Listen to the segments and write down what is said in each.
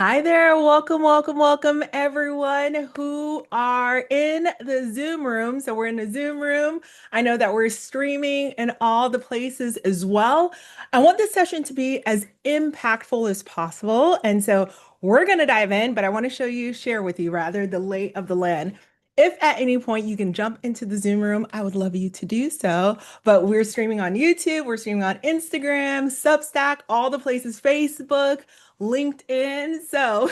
Hi there. Welcome, welcome, welcome, everyone who are in the Zoom room. So, we're in the Zoom room. I know that we're streaming in all the places as well. I want this session to be as impactful as possible. And so, we're going to dive in, but I want to share with you rather, the lay of the land. If at any point you can jump into the Zoom room, I would love you to do so. But we're streaming on YouTube, we're streaming on Instagram, Substack, all the places, Facebook. LinkedIn. So,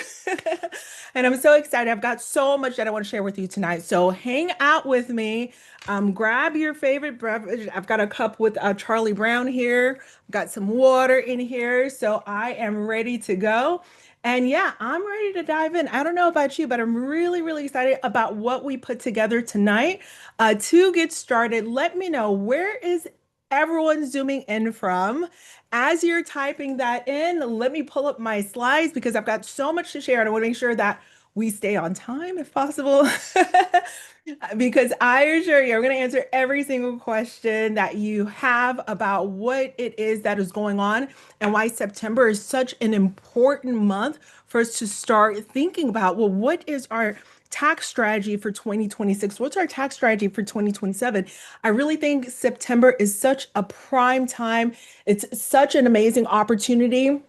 and I'm so excited. I've got so much that I want to share with you tonight. So, hang out with me. Grab your favorite beverage. I've got a cup with Charlie Brown here. I've got some water in here. So, I am ready to go. And yeah, I'm ready to dive in. I don't know about you, but I'm really, really excited about what we put together tonight. To get started, let me know, where is everyone zooming in from? As you're typing that in, let me pull up my slides because I've got so much to share and I want to make sure that we stay on time if possible. Because I assure you, I'm going to answer every single question that you have about what it is that is going on and why September is such an important month for us to start thinking about, well, what is our tax strategy for 2026? What's our tax strategy for 2027? I really think September is such a prime time. It's such an amazing opportunity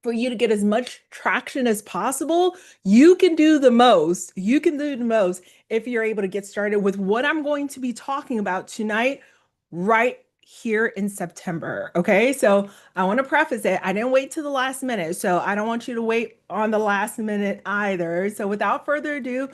for you to get as much traction as possible. You can do the most. You can do the most if you're able to get started with what I'm going to be talking about tonight, right here in September. Okay. So I want to preface it. I didn't wait to the last minute. So I don't want you to wait on the last minute either. So without further ado,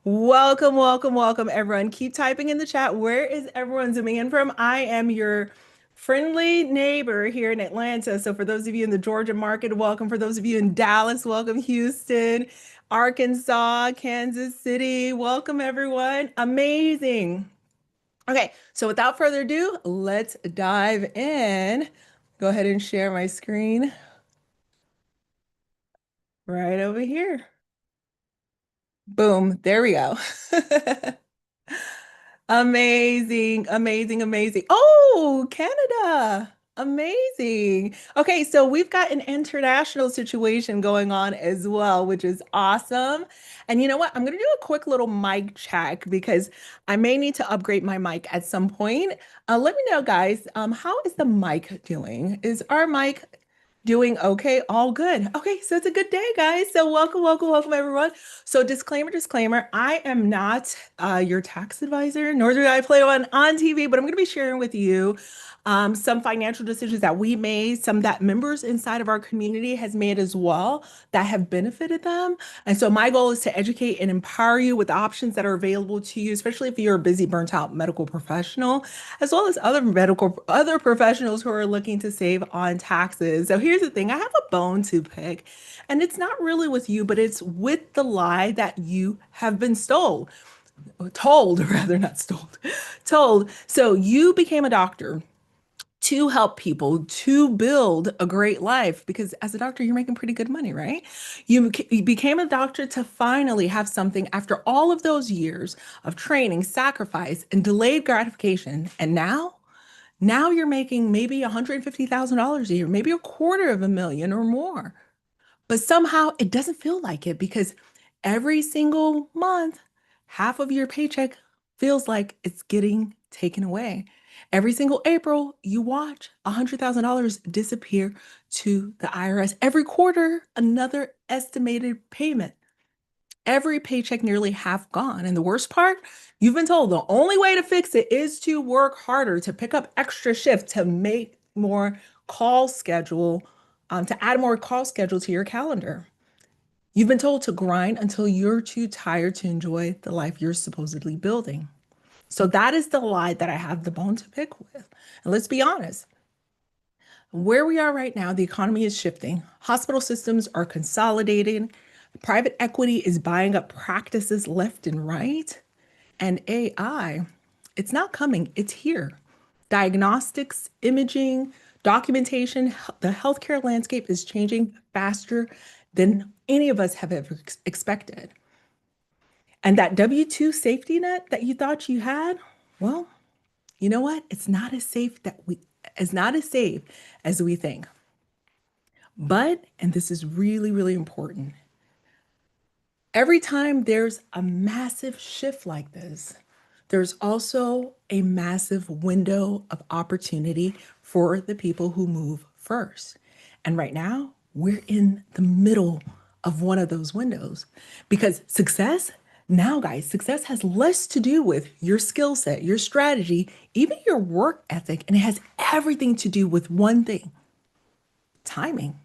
welcome, welcome, welcome, everyone. Keep typing in the chat. Where is everyone zooming in from? I am your friendly neighbor here in Atlanta. So for those of you in the Georgia market, welcome. For those of you in Dallas, welcome. Houston, Arkansas, Kansas City, welcome everyone. Amazing. Okay, so without further ado, let's dive in. Go ahead and share my screen right over here. Boom, there we go. Amazing, amazing, amazing. Oh, Canada. Amazing. Okay, so we've got an international situation going on as well, which is awesome. And you know what? I'm going to do a quick little mic check because I may need to upgrade my mic at some point. Let me know, guys, how is the mic doing? Is our mic doing okay? All good. Okay, so it's a good day, guys. So welcome, welcome, welcome, everyone. So disclaimer, disclaimer, I am not your tax advisor, nor do I play one on TV, but I'm going to be sharing with you some financial decisions that we made, some that members inside of our community has made as well that have benefited them. And so my goal is to educate and empower you with the options that are available to you, especially if you're a busy, burnt out medical professional, as well as other professionals who are looking to save on taxes. So here's the thing, I have a bone to pick, and it's not really with you, but it's with the lie that you have been told rather, not stole, told. So you became a doctor to help people to build a great life because as a doctor you're making pretty good money, right? You became a doctor to finally have something after all of those years of training, sacrifice, and delayed gratification. And now you're making maybe $150,000 a year, maybe a quarter of a million or more. But somehow it doesn't feel like it because every single month, half of your paycheck feels like it's getting taken away. Every single April, you watch $100,000 disappear to the IRS. Every quarter, another estimated payment. Every paycheck nearly half gone. And the worst part, you've been told the only way to fix it is to work harder, to pick up extra shifts, to make more call schedule, to add more call schedule to your calendar. You've been told to grind until you're too tired to enjoy the life you're supposedly building. So that is the lie that I have the bone to pick with. And let's be honest, where we are right now, the economy is shifting. Hospital systems are consolidating. Private equity is buying up practices left and right. And AI, it's not coming, it's here. Diagnostics, imaging, documentation, the healthcare landscape is changing faster than any of us have ever expected. And that W-2 safety net that you thought you had, well, you know what? It's not as safe as we think. But, and this is really, really important, Every time there's a massive shift like this, there's also a massive window of opportunity for the people who move first. And right now, we're in the middle of one of those windows because success, now, guys, success has less to do with your skill set, your strategy, even your work ethic, and it has everything to do with one thing: timing.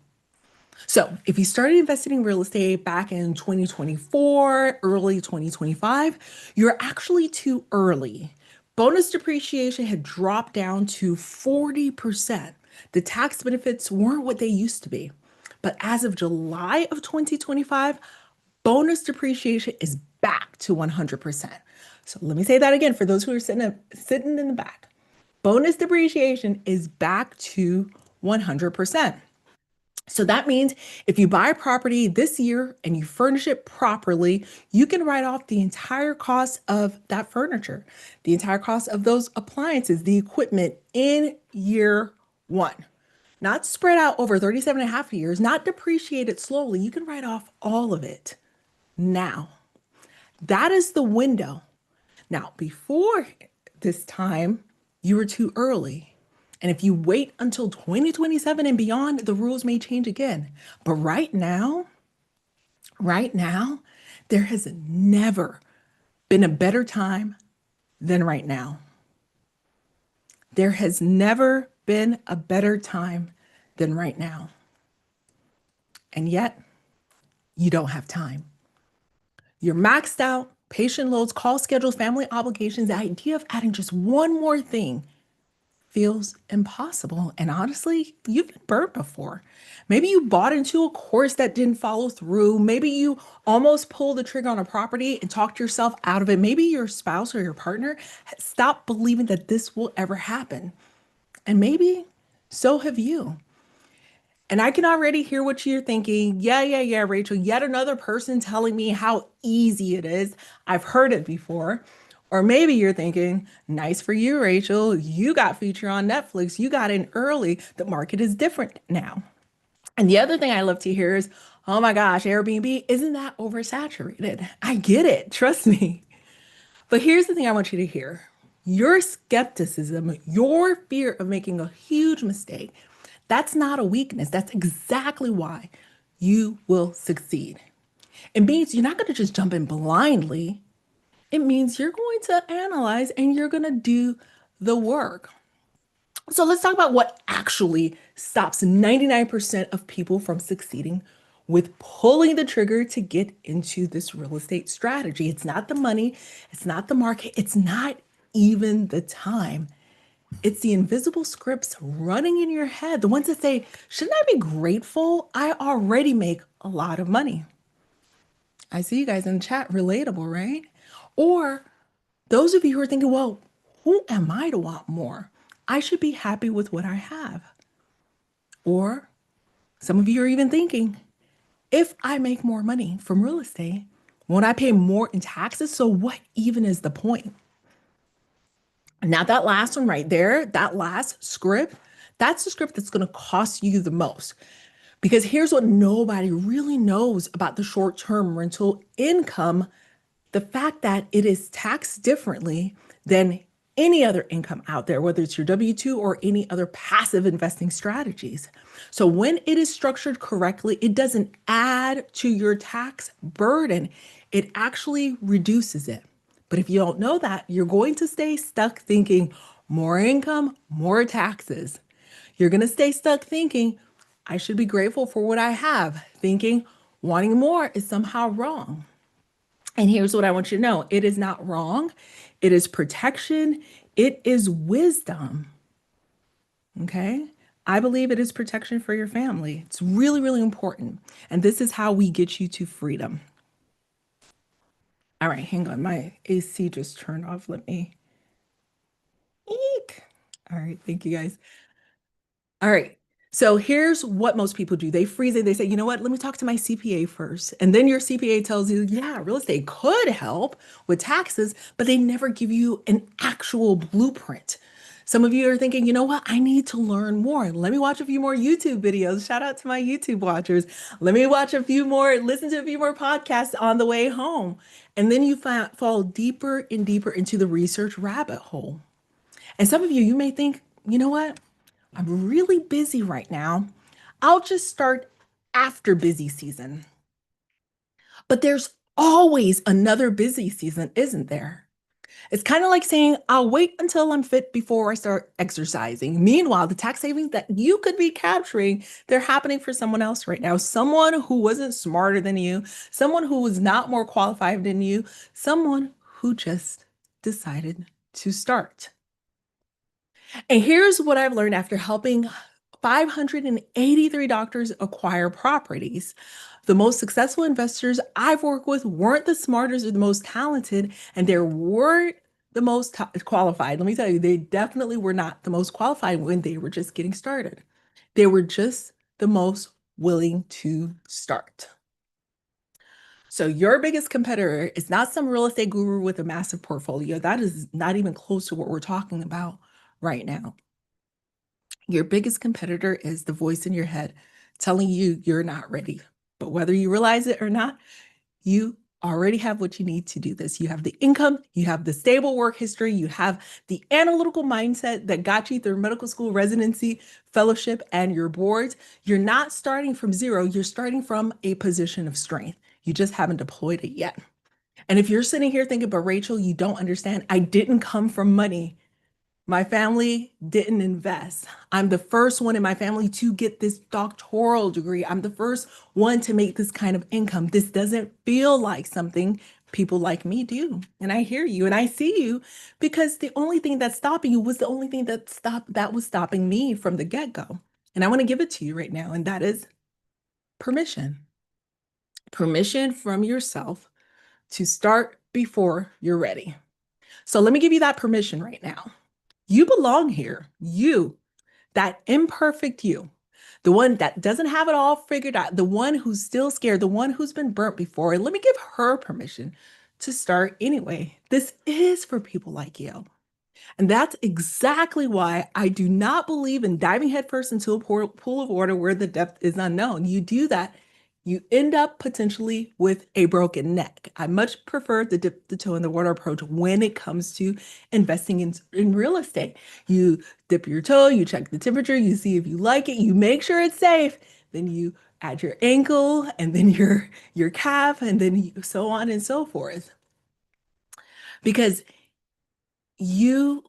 So, if you started investing in real estate back in 2024, early 2025, you're actually too early. Bonus depreciation had dropped down to 40%. The tax benefits weren't what they used to be. But as of July of 2025, bonus depreciation is back to 100%. So let me say that again for those who are sitting in the back. Bonus depreciation is back to 100%. So that means if you buy a property this year and you furnish it properly, you can write off the entire cost of that furniture, the entire cost of those appliances, the equipment in year one. Not spread out over 37 and a half years, not depreciated slowly. You can write off all of it now. That is the window. Now, before this time, you were too early. And if you wait until 2027 and beyond, the rules may change again. But right now, there has never been a better time than right now. There has never been a better time than right now. And yet, you don't have time. You're maxed out, patient loads, call schedules, family obligations. The idea of adding just one more thing feels impossible. And honestly, you've been burnt before. Maybe you bought into a course that didn't follow through. Maybe you almost pulled the trigger on a property and talked yourself out of it. Maybe your spouse or your partner has stopped believing that this will ever happen. And maybe so have you. And I can already hear what you're thinking. Yeah, Rachel, yet another person telling me how easy it is. I've heard it before. Or maybe you're thinking, nice for you, Rachel. You got featured on Netflix. You got in early. The market is different now. And the other thing I love to hear is, oh my gosh, Airbnb, isn't that oversaturated? I get it. Trust me. But here's the thing I want you to hear. Your skepticism, your fear of making a huge mistake, that's not a weakness. That's exactly why you will succeed. It means you're not going to just jump in blindly. It means you're going to analyze and you're going to do the work. So let's talk about what actually stops 99% of people from succeeding with pulling the trigger to get into this real estate strategy. It's not the money, it's not the market, it's not even the time. It's the invisible scripts running in your head, the ones that say, shouldn't I be grateful? I already make a lot of money. I see you guys in the chat, relatable, right? Or those of you who are thinking, well, who am I to want more? I should be happy with what I have. Or some of you are even thinking, if I make more money from real estate, won't I pay more in taxes? So what even is the point? Now, that last one right there, that last script, that's the script that's going to cost you the most. Because here's what nobody really knows about the short-term rental income: the fact that it is taxed differently than any other income out there, whether it's your W-2 or any other passive investing strategies. So when it is structured correctly, it doesn't add to your tax burden. It actually reduces it. But if you don't know that, you're going to stay stuck thinking more income, more taxes. You're going to stay stuck thinking, I should be grateful for what I have, thinking wanting more is somehow wrong. And here's what I want you to know. It is not wrong. It is protection. It is wisdom. Okay? I believe it is protection for your family. It's really, really important. And this is how we get you to freedom. All right, hang on. My AC just turned off. Let me. Eek. All right, thank you guys. All right. So here's what most people do. They freeze it. They say, you know what? Let me talk to my CPA first. And then your CPA tells you, yeah, real estate could help with taxes, but they never give you an actual blueprint. Some of you are thinking, you know what? I need to learn more. Let me watch a few more YouTube videos. Shout out to my YouTube watchers. Let me watch a few more, listen to a few more podcasts on the way home. And then you fall deeper and deeper into the research rabbit hole. And some of you, you may think, you know what? I'm really busy right now. I'll just start after busy season. But there's always another busy season, isn't there? It's kind of like saying, I'll wait until I'm fit before I start exercising. Meanwhile, the tax savings that you could be capturing, they're happening for someone else right now. Someone who wasn't smarter than you, someone who was not more qualified than you, someone who just decided to start. And here's what I've learned after helping 583 doctors acquire properties. The most successful investors I've worked with weren't the smartest or the most talented, and they weren't the most qualified. Let me tell you, they definitely were not the most qualified when they were just getting started. They were just the most willing to start. So your biggest competitor is not some real estate guru with a massive portfolio. That is not even close to what we're talking about right now. Your biggest competitor is the voice in your head telling you you're not ready. But whether you realize it or not, you already have what you need to do this. You have the income, you have the stable work history, you have the analytical mindset that got you through medical school residency, fellowship, and your boards. You're not starting from zero, you're starting from a position of strength. You just haven't deployed it yet. And if you're sitting here thinking, but Rachel, you don't understand, I didn't come from money. My family didn't invest. I'm the first one in my family to get this doctoral degree. I'm the first one to make this kind of income. This doesn't feel like something people like me do. And I hear you and I see you because the only thing that's stopping you was the only thing that was stopping me from the get-go. And I want to give it to you right now, and that is permission. Permission from yourself to start before you're ready. So let me give you that permission right now. You belong here. You, that imperfect you, the one that doesn't have it all figured out, the one who's still scared, the one who's been burnt before. And let me give her permission to start anyway. This is for people like you. And that's exactly why I do not believe in diving headfirst into a pool of water where the depth is unknown. You do that, you end up potentially with a broken neck. I much prefer the dip the toe in the water approach when it comes to investing in real estate. You dip your toe, you check the temperature, you see if you like it, you make sure it's safe, then you add your ankle and then your calf and then so on and so forth. Because you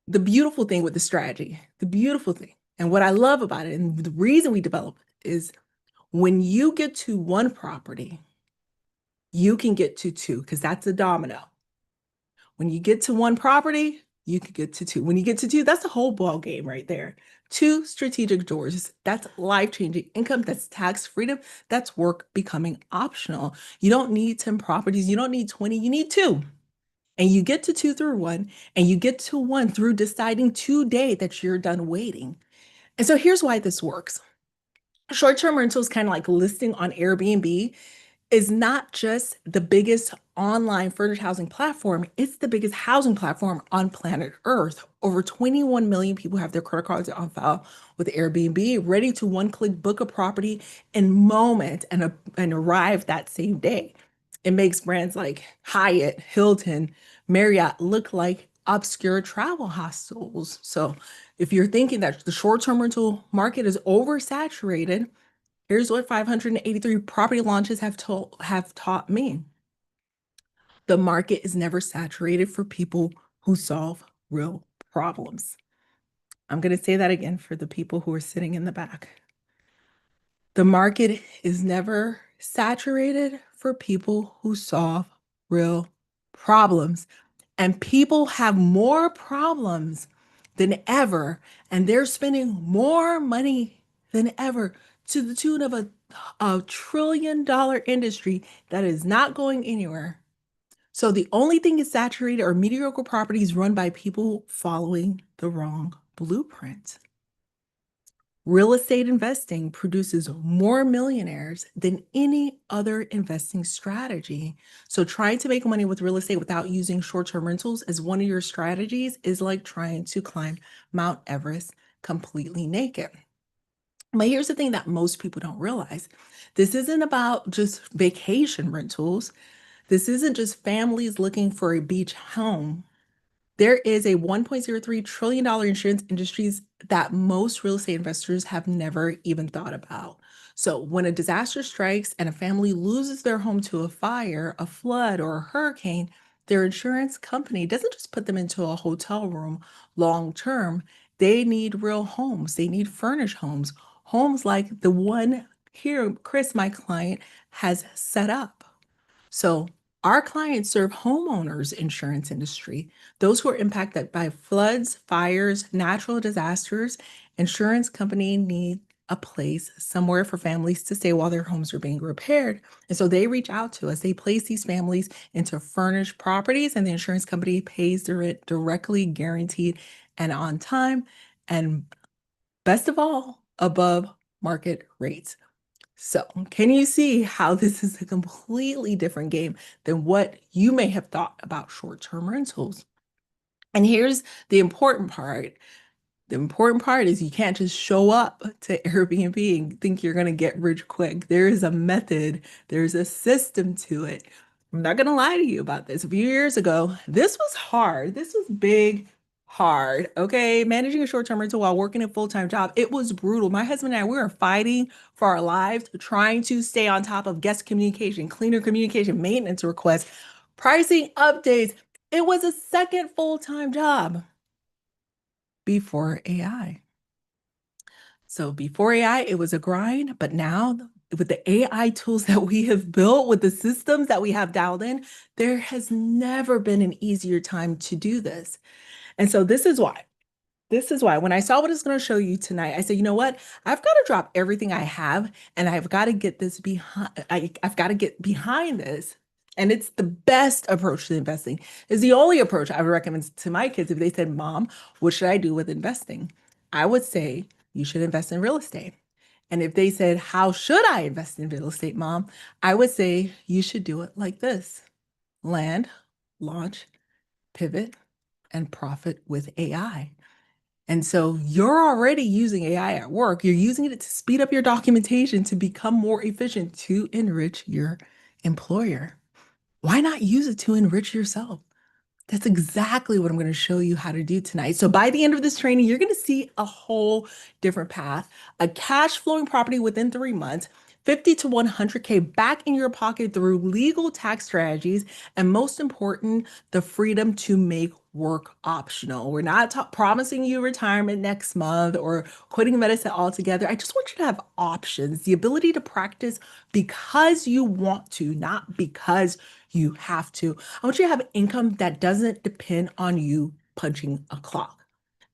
the beautiful thing with the strategy, the beautiful thing, and what I love about it, and the reason we develop it is when you get to one property, you can get to two because that's a domino. When you get to one property, you can get to two. When you get to two, that's a whole ball game right there. Two strategic doors. That's life-changing income. That's tax freedom. That's work becoming optional. You don't need 10 properties. You don't need 20. You need two. And you get to two through one, and you get to one through deciding today that you're done waiting. And so here's why this works. Short-term rental is kind of like listing on Airbnb is not just the biggest online furnished housing platform, it's the biggest housing platform on planet Earth. Over 21 million people have their credit cards on file with Airbnb, ready to one-click book a property in moment and arrive that same day. It makes brands like Hyatt, Hilton, Marriott look like obscure travel hostels. So if you're thinking that the short-term rental market is oversaturated, here's what 583 property launches have taught me. The market is never saturated for people who solve real problems. I'm going to say that again for the people who are sitting in the back. The market is never saturated for people who solve real problems. And people have more problems than ever, and they're spending more money than ever to the tune of a $1 trillion industry that is not going anywhere. So the only thing is saturated are mediocre properties run by people following the wrong blueprint. Real estate investing produces more millionaires than any other investing strategy. So, trying to make money with real estate without using short term rentals as one of your strategies is like trying to climb Mount Everest completely naked. But here's the thing that most people don't realize, this isn't about just vacation rentals. This isn't just families looking for a beach home. There is a $1.03 trillion insurance industries that most real estate investors have never even thought about. So when a disaster strikes and a family loses their home to a fire, a flood, or a hurricane, their insurance company doesn't just put them into a hotel room long term. They need real homes. They need furnished homes, homes like the one here, Chris, my client, has set up. So our clients serve homeowners insurance industry, those who are impacted by floods, fires, natural disasters. Insurance company need a place somewhere for families to stay while their homes are being repaired. And so they reach out to us. They place these families into furnished properties, and the insurance company pays their rent directly, guaranteed, and on time. And best of all, above market rates. So, can you see how this is a completely different game than what you may have thought about short-term rentals? And here's the important part. The important part is you can't just show up to Airbnb and think you're going to get rich quick. There is a method, there's a system to it. I'm not going to lie to you about this. A few years ago, this was hard. This was big, hard. Okay. Managing a short-term rental while working a full-time job, it was brutal. My husband and I, we were fighting for our lives, trying to stay on top of guest communication, cleaner communication, maintenance requests, pricing updates. It was a second full-time job before AI. So before AI, it was a grind, but now with the AI tools that we have built, with the systems that we have dialed in, there has never been an easier time to do this. And so this is why. This is why when I saw what it's going to show you tonight, I said, you know what? I've got to drop everything I have and I've got to get this behind. I've got to get behind this. And it's the best approach to investing. Is the only approach I would recommend to my kids if they said, Mom, what should I do with investing? I would say you should invest in real estate. And if they said, how should I invest in real estate, Mom? I would say you should do it like this: land, launch, pivot, and profit with AI. And so you're already using AI at work. You're using it to speed up your documentation, to become more efficient, to enrich your employer. Why not use it to enrich yourself? That's exactly what I'm going to show you how to do tonight. So by the end of this training, you're going to see a whole different path, a cash flowing property within 3 months, 50 to 100K back in your pocket through legal tax strategies, and most important, the freedom to make work optional. We're not promising you retirement next month or quitting medicine altogether. I just want you to have options, the ability to practice because you want to, not because you have to. I want you to have income that doesn't depend on you punching a clock.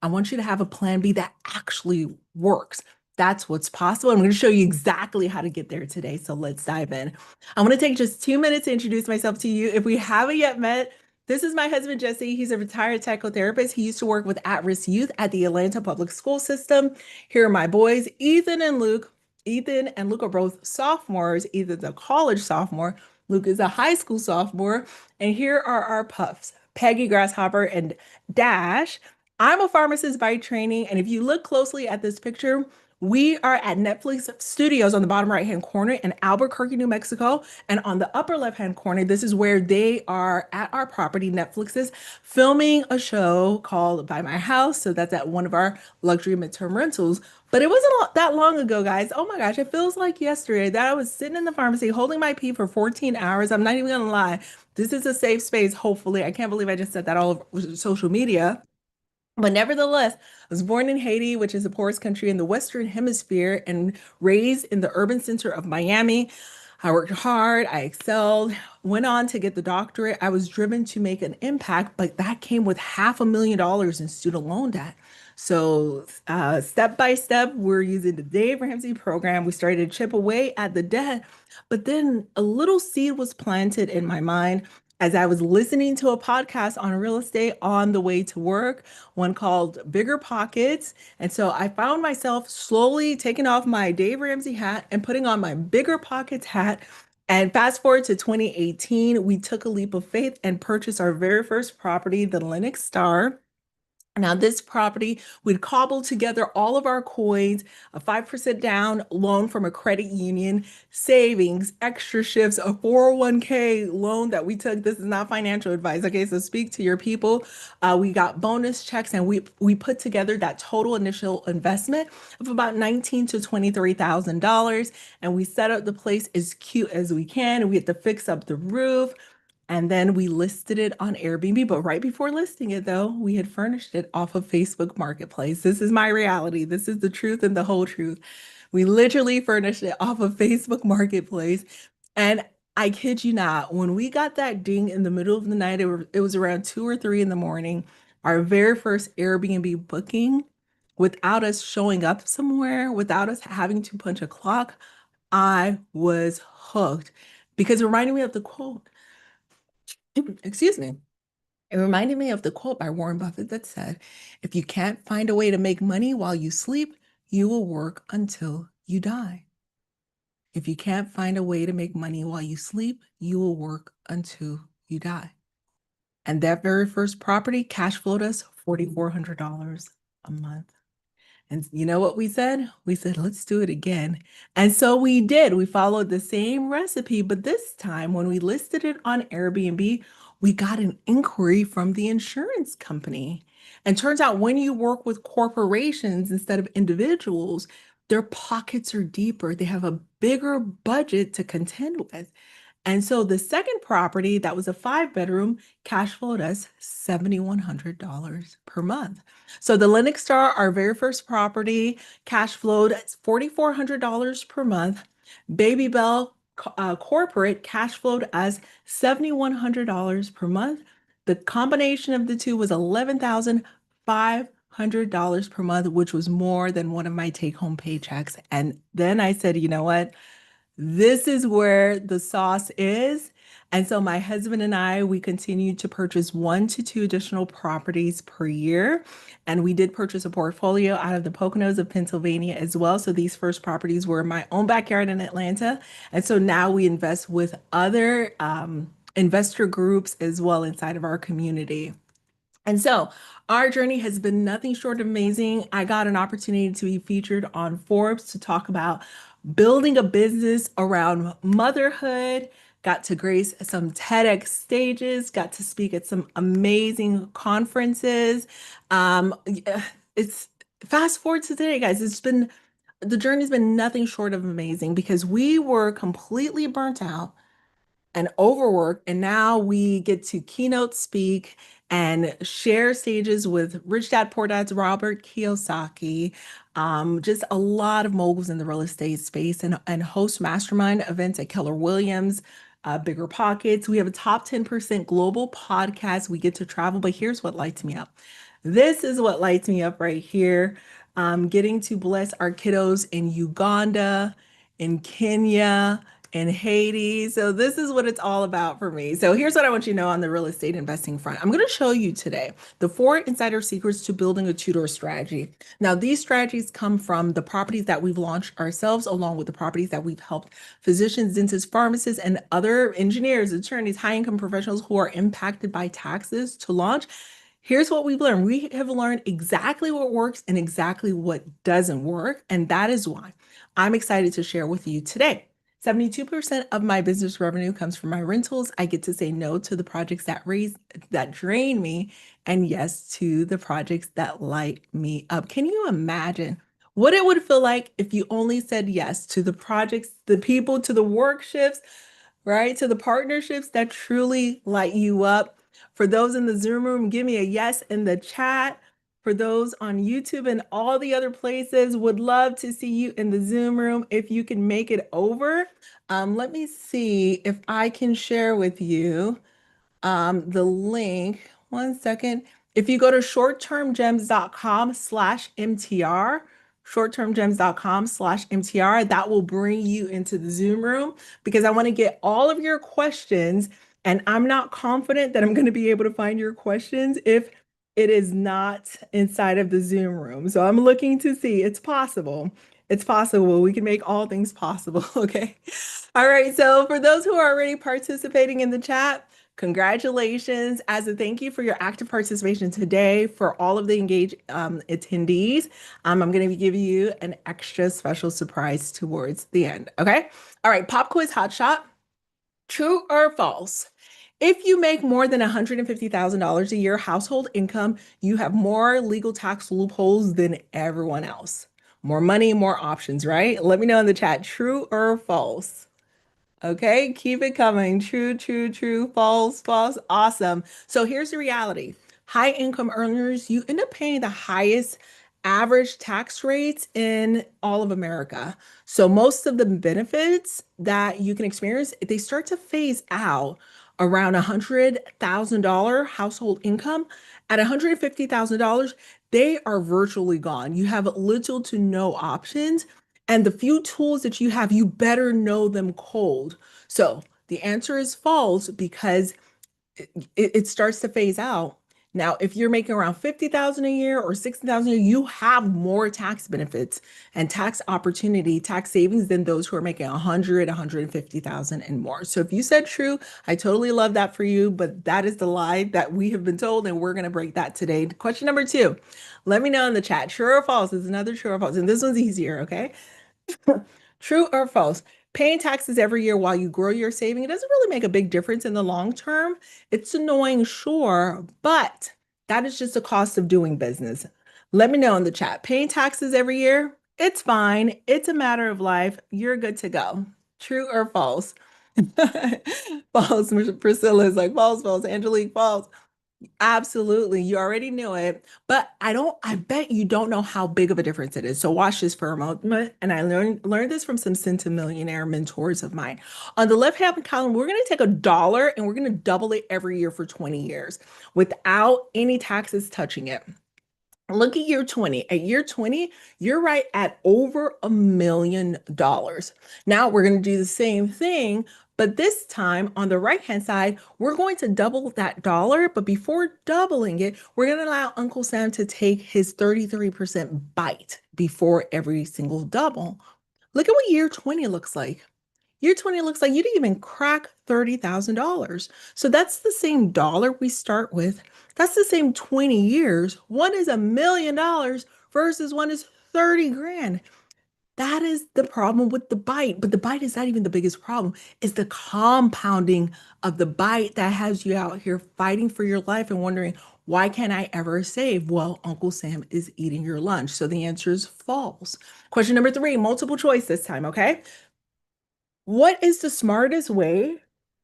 I want you to have a plan B that actually works. That's what's possible. I'm going to show you exactly how to get there today. So let's dive in. I'm going to take just 2 minutes to introduce myself to you. If we haven't yet met, this is my husband, Jesse. He's a retired psychotherapist. He used to work with at-risk youth at the Atlanta public school system. Here are my boys, Ethan and Luke. Ethan and Luke are both sophomores. Ethan's a college sophomore. Luke is a high school sophomore. And here are our puffs, Peggy, Grasshopper, and Dash. I'm a pharmacist by training. And if you look closely at this picture, we are at Netflix Studios on the bottom right-hand corner in Albuquerque, New Mexico. And on the upper left-hand corner, this is where they are at our property, Netflix is filming a show called By My House. So that's at one of our luxury midterm rentals. But it wasn't that long ago, guys. Oh my gosh, it feels like yesterday that I was sitting in the pharmacy holding my pee for 14 hours. I'm not even gonna lie. This is a safe space, hopefully. I can't believe I just said that all over social media. But nevertheless, I was born in Haiti, which is the poorest country in the Western Hemisphere, and raised in the urban center of Miami. I worked hard, I excelled, went on to get the doctorate. I was driven to make an impact, but that came with $500,000 in student loan debt. So, step by step, we're using the Dave Ramsey program. We started to chip away at the debt, but then a little seed was planted in my mind. as I was listening to a podcast on real estate on the way to work, one called Bigger Pockets. And so I found myself slowly taking off my Dave Ramsey hat and putting on my Bigger Pockets hat. And fast forward to 2018, we took a leap of faith and purchased our very first property, the Lenox Star. Now, this property, we'd cobbled together all of our coins, a 5% down loan from a credit union, savings, extra shifts, a 401k loan that we took. This is not financial advice. Okay, so speak to your people. We got bonus checks and we put together that total initial investment of about $19,000 to $23,000. And we set up the place as cute as we can. We had to fix up the roof. And then we listed it on Airbnb. But right before listing it, though, we had furnished it off of Facebook Marketplace. This is my reality. This is the truth and the whole truth. We literally furnished it off of Facebook Marketplace. And I kid you not, when we got that ding in the middle of the night, it was around 2 or 3 in the morning, our very first Airbnb booking, without us showing up somewhere, without us having to punch a clock, I was hooked because it reminded me of the quote. Excuse me. It reminded me of the quote by Warren Buffett that said, if you can't find a way to make money while you sleep, you will work until you die. If you can't find a way to make money while you sleep, you will work until you die. And that very first property cash flowed us $4,400 a month. And you know what we said? We said, let's do it again. And so we did. We followed the same recipe, but this time when we listed it on Airbnb, we got an inquiry from the insurance company. And turns out when you work with corporations instead of individuals, their pockets are deeper. They have a bigger budget to contend with. And so the second property that was a 5 bedroom cash flowed us $7,100 per month. So the Lenox Star, our very first property, cash flowed $4,400 per month. Baby Bell Corporate cash flowed us $7,100 per month. The combination of the two was $11,500 per month, which was more than one of my take-home paychecks. And then I said, you know what? This is where the sauce is. And so my husband and I, we continued to purchase 1 to 2 additional properties per year. And we did purchase a portfolio out of the Poconos of Pennsylvania as well. So these first properties were in my own backyard in Atlanta. And so now we invest with other investor groups as well inside of our community. And so our journey has been nothing short of amazing. I got an opportunity to be featured on Forbes to talk about building a business around motherhood, got to grace some TEDx stages, got to speak at some amazing conferences. It's fast forward to today, guys. The journey's been nothing short of amazing because we were completely burnt out and overworked. And now we get to keynote speak and share stages with Rich Dad Poor Dad's Robert Kiyosaki, just a lot of moguls in the real estate space and host mastermind events at Keller Williams, Bigger Pockets. We have a top 10% global podcast. We get to travel, but here's what lights me up. This is what lights me up right here. Getting to bless our kiddos in Uganda, in Kenya, in Haiti. So this is what it's all about for me. So here's what I want you to know on the real estate investing front. I'm going to show you today the 4 insider secrets to building a two-door strategy. Now, these strategies come from the properties that we've launched ourselves, along with the properties that we've helped physicians, dentists, pharmacists, and other engineers, attorneys, high-income professionals who are impacted by taxes to launch. Here's what we've learned. We have learned exactly what works and exactly what doesn't work. And that is why I'm excited to share with you today. 72% of my business revenue comes from my rentals. I get to say no to the projects that drain me, and yes to the projects that light me up. Can you imagine what it would feel like if you only said yes to the projects, the people, to the work shifts, right? To the partnerships that truly light you up. For those in the Zoom room, give me a yes in the chat. For those on YouTube and all the other places, would love to see you in the Zoom room if you can make it over. Let me see if I can share with you the link. One second. If you go to shorttermgems.com/MTR, shorttermgems.com/MTR, that will bring you into the Zoom room because I want to get all of your questions And I'm not confident that I'm going to be able to find your questions if it is not inside of the Zoom room. So I'm looking to see. It's possible. It's possible. We can make all things possible. Okay. All right. So for those who are already participating in the chat, congratulations. As a thank you for your active participation today, for all of the engaged attendees, I'm going to give you an extra special surprise towards the end. Okay. All right. Pop quiz hot shot. True or false? If you make more than $150,000 a year household income, you have more legal tax loopholes than everyone else. More money, more options, right? Let me know in the chat, true or false. Okay, keep it coming. True, true, true, false, false. Awesome. So here's the reality. High income earners, you end up paying the highest average tax rates in all of America. So most of the benefits that you can experience, they start to phase out around $100,000 household income. At $150,000, they are virtually gone. You have little to no options. And the few tools that you have, you better know them cold. So the answer is false because it starts to phase out. Now, if you're making around 50,000 a year or 60,000 a year, you have more tax benefits and tax opportunity, tax savings than those who are making 100, 150,000 and more. So if you said true, I totally love that for you, but that is the lie that we have been told, and we're going to break that today. Question number 2, let me know in the chat. True or false is another true or false. And this one's easier, okay? True or false? Paying taxes every year while you grow your saving, it doesn't really make a big difference in the long term. It's annoying, sure, but that is just the cost of doing business. Let me know in the chat. Paying taxes every year, it's fine. It's a matter of life. You're good to go. True or false? False. Priscilla is like false, false. Angelique, false. Absolutely. You already knew it, but I bet you don't know how big of a difference it is. So watch this for a moment. And I learned this from some centimillionaire mentors of mine. On the left-hand column, we're going to take a dollar and we're going to double it every year for 20 years without any taxes touching it. Look at year 20. At year 20, you're right at over $1 million. Now we're going to do the same thing, but this time on the right-hand side, we're going to double that dollar. But before doubling it, we're going to allow Uncle Sam to take his 33% bite before every single double. Look at what year 20 looks like. Year 20 looks like you didn't even crack $30,000. So that's the same dollar we start with. That's the same 20 years. One is $1 million versus one is 30 grand. That is the problem with the bite. But the bite is not even the biggest problem. It's the compounding of the bite that has you out here fighting for your life and wondering, why can't I ever save? Well, Uncle Sam is eating your lunch. So the answer is false. Question number 3, multiple choice this time, okay? What is the smartest way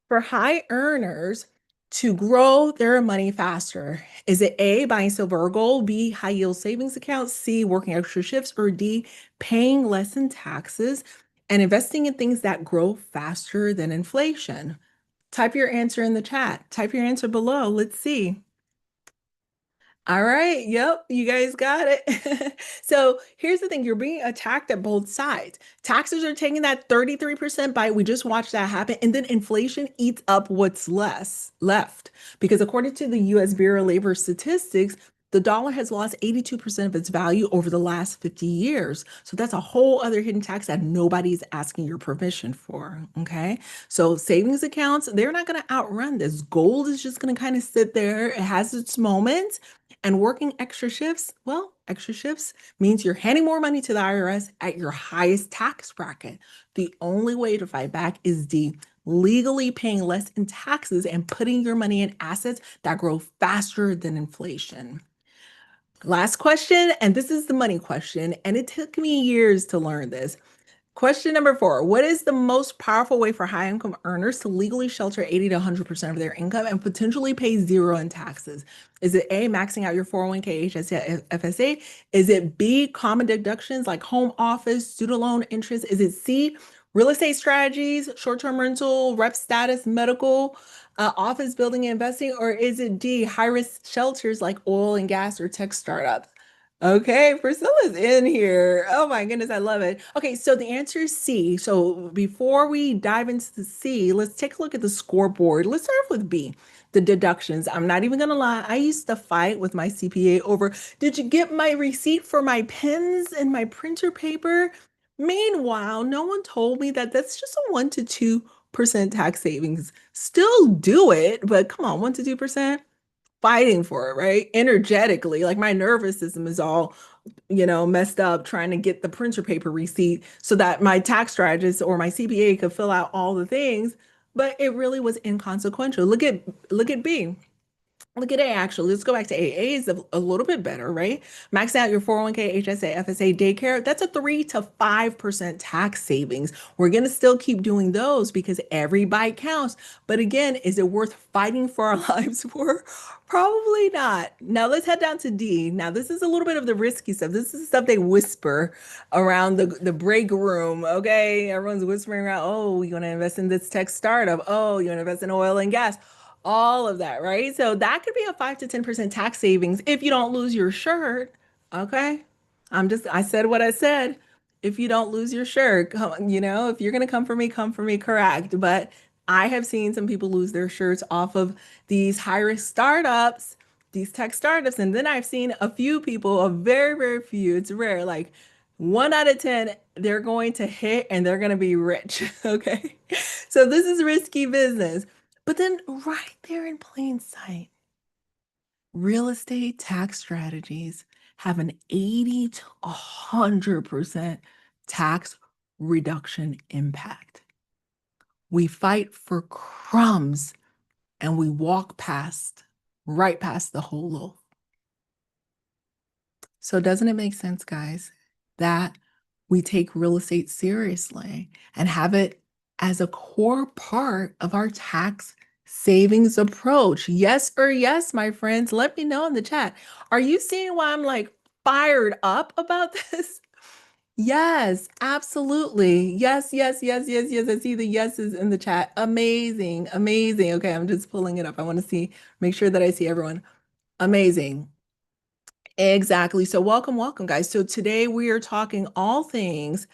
for high earners to grow their money faster? Is it A, buying silver or gold, B, high yield savings accounts, C, working extra shifts, or D, paying less in taxes and investing in things that grow faster than inflation? Type your answer in the chat. Type your answer below. Let's see. All right. Yep. You guys got it. So here's the thing. You're being attacked at both sides. Taxes are taking that 33% bite. We just watched that happen. And then inflation eats up what's left. Because according to the US Bureau of Labor Statistics, the dollar has lost 82% of its value over the last 50 years. So that's a whole other hidden tax that nobody's asking your permission for. Okay. So savings accounts, they're not going to outrun this. Gold is just going to kind of sit there. It has its moments. And working extra shifts, well, extra shifts means you're handing more money to the IRS at your highest tax bracket. The only way to fight back is legally paying less in taxes and putting your money in assets that grow faster than inflation. Last question, and this is the money question, and it took me years to learn this. Question number 4, what is the most powerful way for high income earners to legally shelter 80 to 100% of their income and potentially pay zero in taxes? Is it A, maxing out your 401k, HSA, FSA? Is it B, common deductions like home office, student loan interest? Is it C, real estate strategies, short-term rental, rep status, medical, office building and investing? Or is it D, high-risk shelters like oil and gas or tech startups? Okay, Priscilla's in here. Oh my goodness, I love it. Okay, so the answer is C. So before we dive into the C, let's take a look at the scoreboard. Let's start off with B, the deductions. I'm not even gonna lie, I used to fight with my CPA over, did you get my receipt for my pens and my printer paper? Meanwhile, no one told me that that's just a 1 to 2% tax savings. Still do it, but come on, 1 to 2%, fighting for it, right? Energetically, like my nervous system is all, messed up trying to get the printer paper receipt so that my tax strategist or my CPA could fill out all the things, but it really was inconsequential. Look at B. Look at A actually. Let's go back to A. A is a little bit better, right? Max out your 401k, HSA, FSA, daycare. That's a 3 to 5% tax savings. We're going to still keep doing those because every bite counts. But again, is it worth fighting for our lives for? Probably not. Now let's head down to D. Now this is a little bit of the risky stuff. This is stuff they whisper around the break room. Okay, everyone's whispering around. Oh, you want to invest in this tech startup? Oh, you want to invest in oil and gas? All of that, right? So that could be a 5 to 10% tax savings if you don't lose your shirt. Okay. I said what I said. If you don't lose your shirt, if you're going to come for me, correct. But I have seen some people lose their shirts off of these high risk startups, these tech startups. And then I've seen a few people, a very, very few, it's rare, like 1 out of 10, they're going to hit and they're going to be rich. Okay. So this is risky business. But then right there in plain sight, real estate tax strategies have an 80 to 100% tax reduction impact. We fight for crumbs and we walk right past the whole loaf. So doesn't it make sense, guys, that we take real estate seriously and have it as a core part of our tax savings approach? Yes or yes, my friends? Let me know in the chat. Are you seeing why I'm like fired up about this? Yes, absolutely. Yes, yes, yes, yes, yes. I see the yeses in the chat. Amazing, amazing. Okay, I'm just pulling it up. I want to make sure that I see everyone. Amazing. Exactly. So welcome, welcome, guys. So today we are talking all things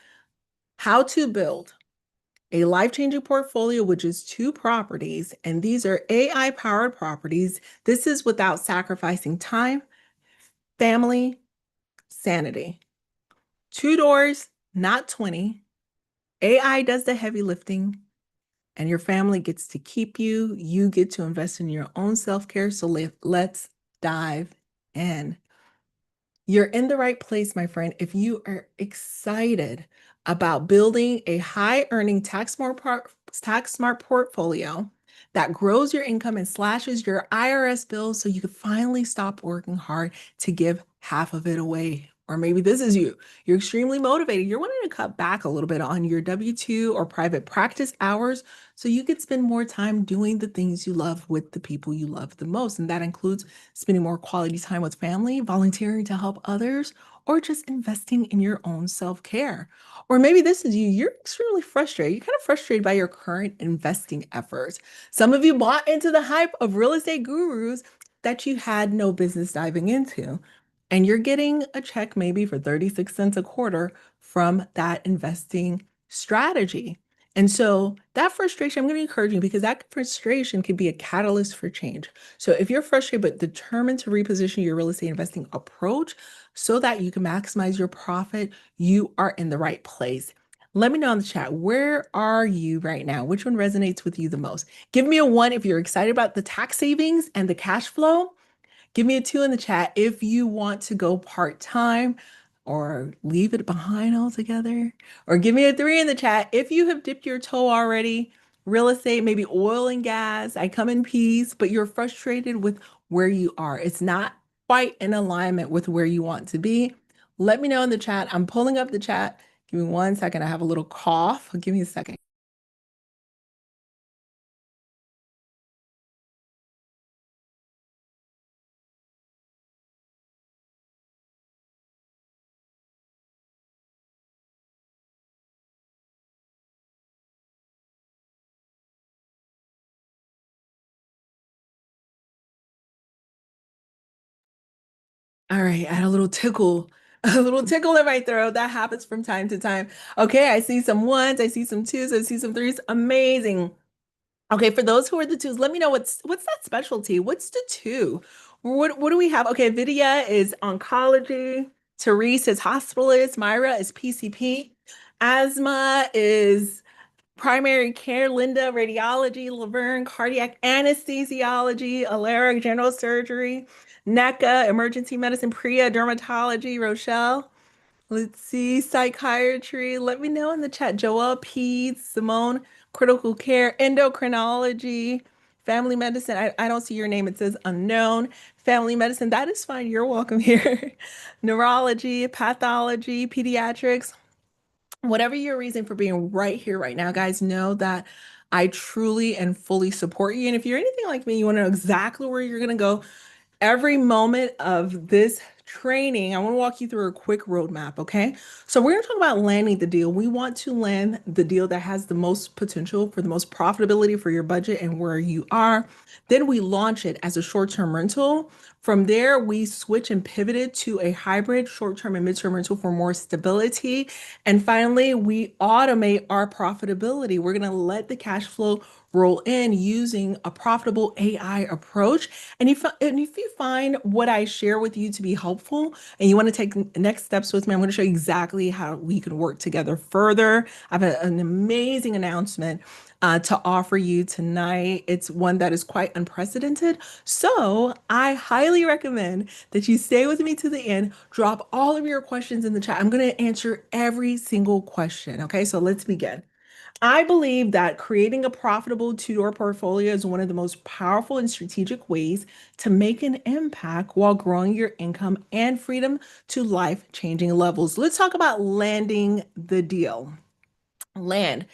how to build a life-changing portfolio, which is 2 properties, and these are AI-powered properties. This is without sacrificing time, family, sanity. 2 doors, not 20. AI does the heavy lifting, and your family gets to keep you. You get to invest in your own self-care. So let's dive in. You're in the right place, my friend. If you are excited about building a high earning tax smart portfolio that grows your income and slashes your IRS bills so you can finally stop working hard to give half of it away. Or maybe this is you. You're extremely motivated. You're wanting to cut back a little bit on your W-2 or private practice hours so you could spend more time doing the things you love with the people you love the most. And that includes spending more quality time with family, volunteering to help others, or just investing in your own self-care. Or maybe this is you, you're extremely frustrated. You're kind of frustrated by your current investing efforts. Some of you bought into the hype of real estate gurus that you had no business diving into. And you're getting a check maybe for 36 cents a quarter from that investing strategy. And so that frustration, I'm going to encourage you because that frustration can be a catalyst for change. So if you're frustrated but determined to reposition your real estate investing approach so that you can maximize your profit, you are in the right place. Let me know in the chat, where are you right now? Which one resonates with you the most? Give me a 1 if you're excited about the tax savings and the cash flow. Give me a 2 in the chat if you want to go part-time or leave it behind altogether. Or give me a 3 in the chat if you have dipped your toe already. Real estate, maybe oil and gas. I come in peace, but you're frustrated with where you are. It's not quite in alignment with where you want to be. Let me know in the chat. I'm pulling up the chat. Give me 1 second. I have a little cough. Give me a second. All right, I had a little tickle, a little tickle in my throat. That happens from time to time. Okay, I see some ones, I see some twos, I see some threes. Amazing. Okay, for those who are the twos, let me know what's that specialty? What's the two? What do we have? Okay, Vidya is oncology. Therese is hospitalist. Myra is PCP. Asma is primary care. Linda, radiology. Laverne, cardiac anesthesiology. Alara, general surgery. NECA, emergency medicine. Priya, dermatology. Rochelle. Let's see, psychiatry. Let me know in the chat. Joelle, peds, Simone, critical care, endocrinology, family medicine. I don't see your name. It says unknown. Family medicine. That is fine. You're welcome here. Neurology, pathology, pediatrics. Whatever your reason for being right here, right now, guys, know that I truly and fully support you. And if you're anything like me, you want to know exactly where you're going to go every moment of this training. I want to walk you through a quick roadmap, okay? So we're going to talk about landing the deal. We want to land the deal that has the most potential for the most profitability for your budget and where you are. Then we launch it as a short-term rental. From there, we switch and pivoted to a hybrid short-term and mid-term rental for more stability. And finally, we automate our profitability. We're going to let the cash flow roll in using a profitable AI approach. And if you find what I share with you to be helpful and you want to take next steps with me, I'm going to show you exactly how we can work together further. I have an amazing announcement to offer you tonight. It's one that is quite unprecedented. So I highly recommend that you stay with me to the end. Drop all of your questions in the chat. I'm going to answer every single question. Okay, so let's begin. I believe that creating a profitable two-door portfolio is one of the most powerful and strategic ways to make an impact while growing your income and freedom to life-changing levels. Let's talk about landing the deal. Land.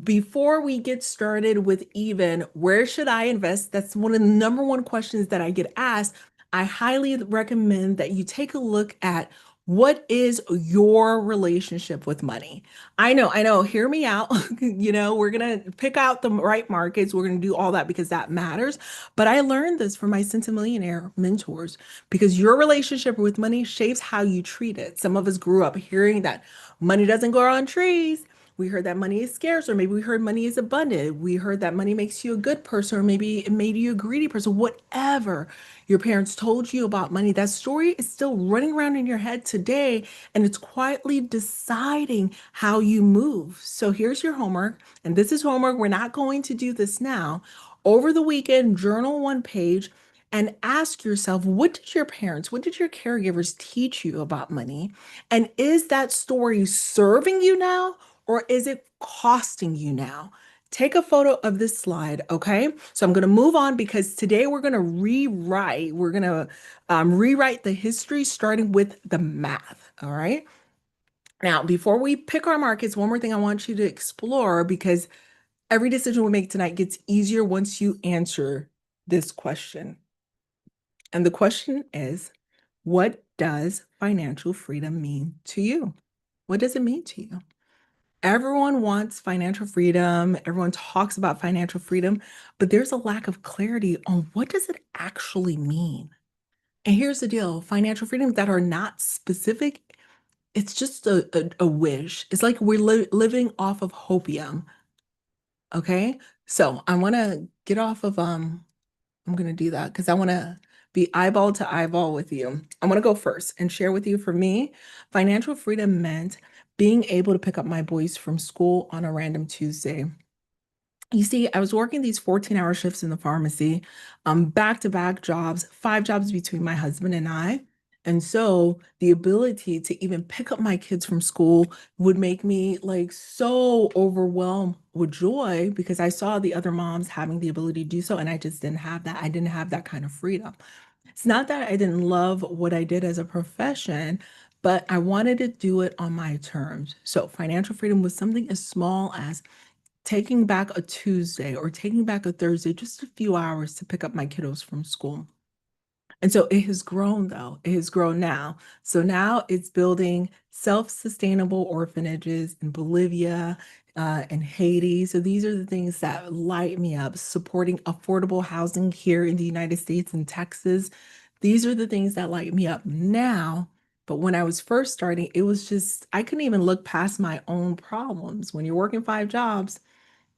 Before we get started with even where should I invest? That's one of the number one questions that I get asked. I highly recommend that you take a look at what is your relationship with money. I know, hear me out. We're going to pick out the right markets. We're going to do all that because that matters. But I learned this from my Centimillionaire mentors because your relationship with money shapes how you treat it. Some of us grew up hearing that money doesn't grow on trees. We heard that money is scarce, or maybe we heard money is abundant. We heard that money makes you a good person, or maybe it made you a greedy person. Whatever your parents told you about money, that story is still running around in your head today, and it's quietly deciding how you move. So here's your homework, and this is homework. We're not going to do this now. Over the weekend, journal one page and ask yourself, what did your parents, what did your caregivers teach you about money? And is that story serving you now? Or is it costing you now? Take a photo of this slide, okay? So I'm going to move on because today we're going to rewrite. We're going to rewrite the history starting with the math, all right? Now, before we pick our markets, one more thing I want you to explore because every decision we make tonight gets easier once you answer this question. And the question is, what does financial freedom mean to you? What does it mean to you? Everyone wants financial freedom. Everyone talks about financial freedom, but there's a lack of clarity on what does it actually mean. And here's the deal, financial freedom that are not specific, it's just a wish. It's like we're living off of hopium. Okay. So I want to get off of, I'm going to do that because I want to be eyeball to eyeball with you. I want to go first and share with you, for me, financial freedom meant being able to pick up my boys from school on a random Tuesday. You see, I was working these 14-hour shifts in the pharmacy, back-to-back jobs, 5 jobs between my husband and I. And so the ability to even pick up my kids from school would make me like so overwhelmed with joy because I saw the other moms having the ability to do so, and I just didn't have that. I didn't have that kind of freedom. It's not that I didn't love what I did as a profession, but I wanted to do it on my terms. So financial freedom was something as small as taking back a Tuesday or taking back a Thursday, just a few hours to pick up my kiddos from school. And so it has grown, though. It has grown now. So now it's building self-sustainable orphanages in Bolivia and Haiti. So these are the things that light me up, supporting affordable housing here in the United States and Texas. These are the things that light me up now. But when I was first starting, it was just, I couldn't even look past my own problems. When you're working 5 jobs,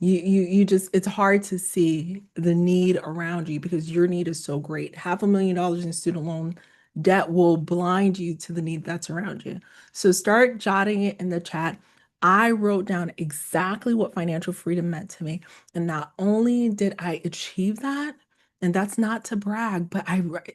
you just it's hard to see the need around you because your need is so great. $500,000 in student loan debt will blind you to the need that's around you. So start jotting it in the chat. I wrote down exactly what financial freedom meant to me. And not only did I achieve that, and that's not to brag, but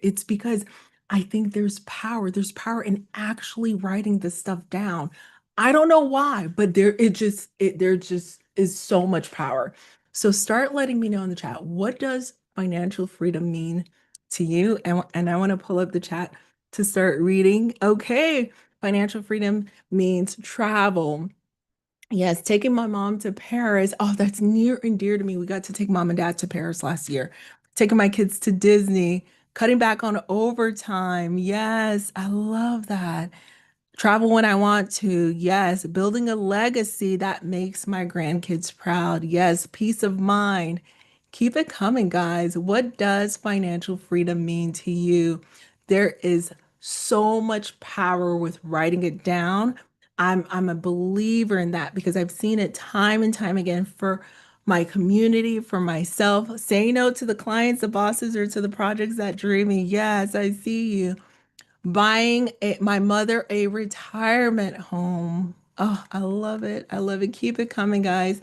it's because I think there's power. There's power in actually writing this stuff down. I don't know why, but there just is so much power. So start letting me know in the chat, what does financial freedom mean to you? And I want to pull up the chat to start reading. Okay, financial freedom means travel. Yes, taking my mom to Paris. Oh, that's near and dear to me. We got to take mom and dad to Paris last year. Taking my kids to Disney, cutting back on overtime. Yes, I love that. Travel when I want to. Yes. Building a legacy that makes my grandkids proud. Yes. Peace of mind. Keep it coming, guys. What does financial freedom mean to you? There is so much power with writing it down. I'm a believer in that because I've seen it time and time again for my community, for myself. Say no to the clients, the bosses, or to the projects that dream me. Yes, I see you. My mother a retirement home. Oh, I love it. I love it. Keep it coming, guys.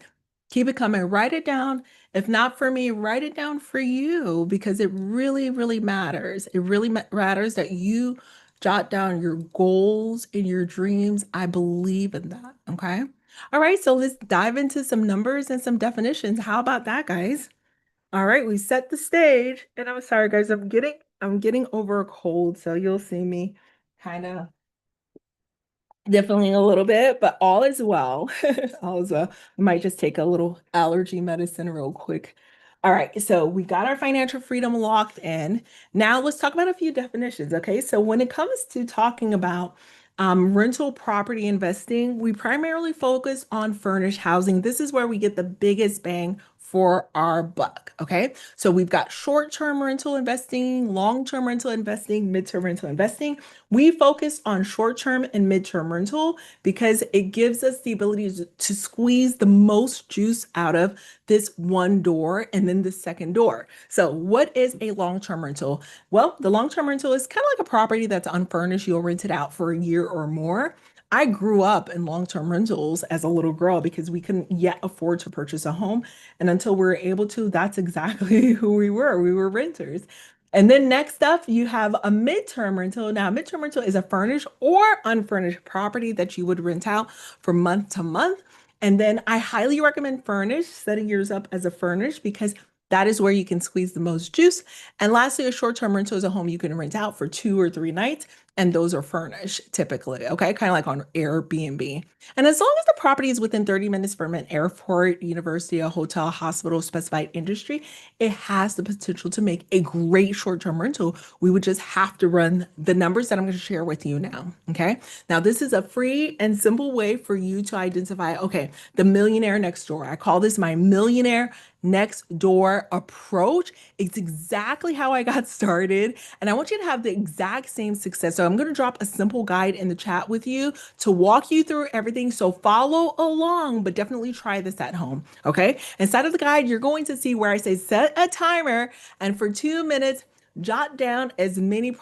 Keep it coming. Write it down. If not for me, write it down for you because it really, really matters. It really matters that you jot down your goals and your dreams. I believe in that. Okay. All right. So let's dive into some numbers and some definitions. How about that, guys? All right, we set the stage. And I'm sorry, guys, I'm getting over a cold, so you'll see me kind of definitely a little bit, but all is well. All is well. I might just take a little allergy medicine real quick. All right, so we got our financial freedom locked in. Now let's talk about a few definitions. Okay, so when it comes to talking about rental property investing, we primarily focus on furnished housing. This is where we get the biggest bang for our buck. Okay, so we've got short-term rental investing, long-term rental investing, mid-term rental investing. We focus on short-term and mid-term rental because it gives us the ability to squeeze the most juice out of this one door and then the second door. So what is a long-term rental? Well, the long-term rental is kind of like a property that's unfurnished. You'll rent it out for a year or more. I grew up in long-term rentals as a little girl because we couldn't yet afford to purchase a home. And until we were able to, that's exactly who we were. We were renters. And then next up, you have a midterm rental. Now, midterm rental is a furnished or unfurnished property that you would rent out for month to month. And then I highly recommend furnished, setting yours up as a furnished because that is where you can squeeze the most juice. And lastly, a short-term rental is a home you can rent out for 2 or 3 nights, and those are furnished typically, okay? Kind of like on Airbnb. And as long as the property is within 30 minutes from an airport, university, a hotel, hospital, specified industry, it has the potential to make a great short-term rental. We would just have to run the numbers that I'm going to share with you now. Okay. Now, this is a free and simple way for you to identify, okay, the millionaire next door. I call this my millionaire next door approach. It's exactly how I got started. And I want you to have the exact same success. So I'm going to drop a simple guide in the chat with you to walk you through everything. So follow along, but definitely try this at home. Okay. Inside of the guide, you're going to see where I say set a timer and for 2 minutes, jot down as many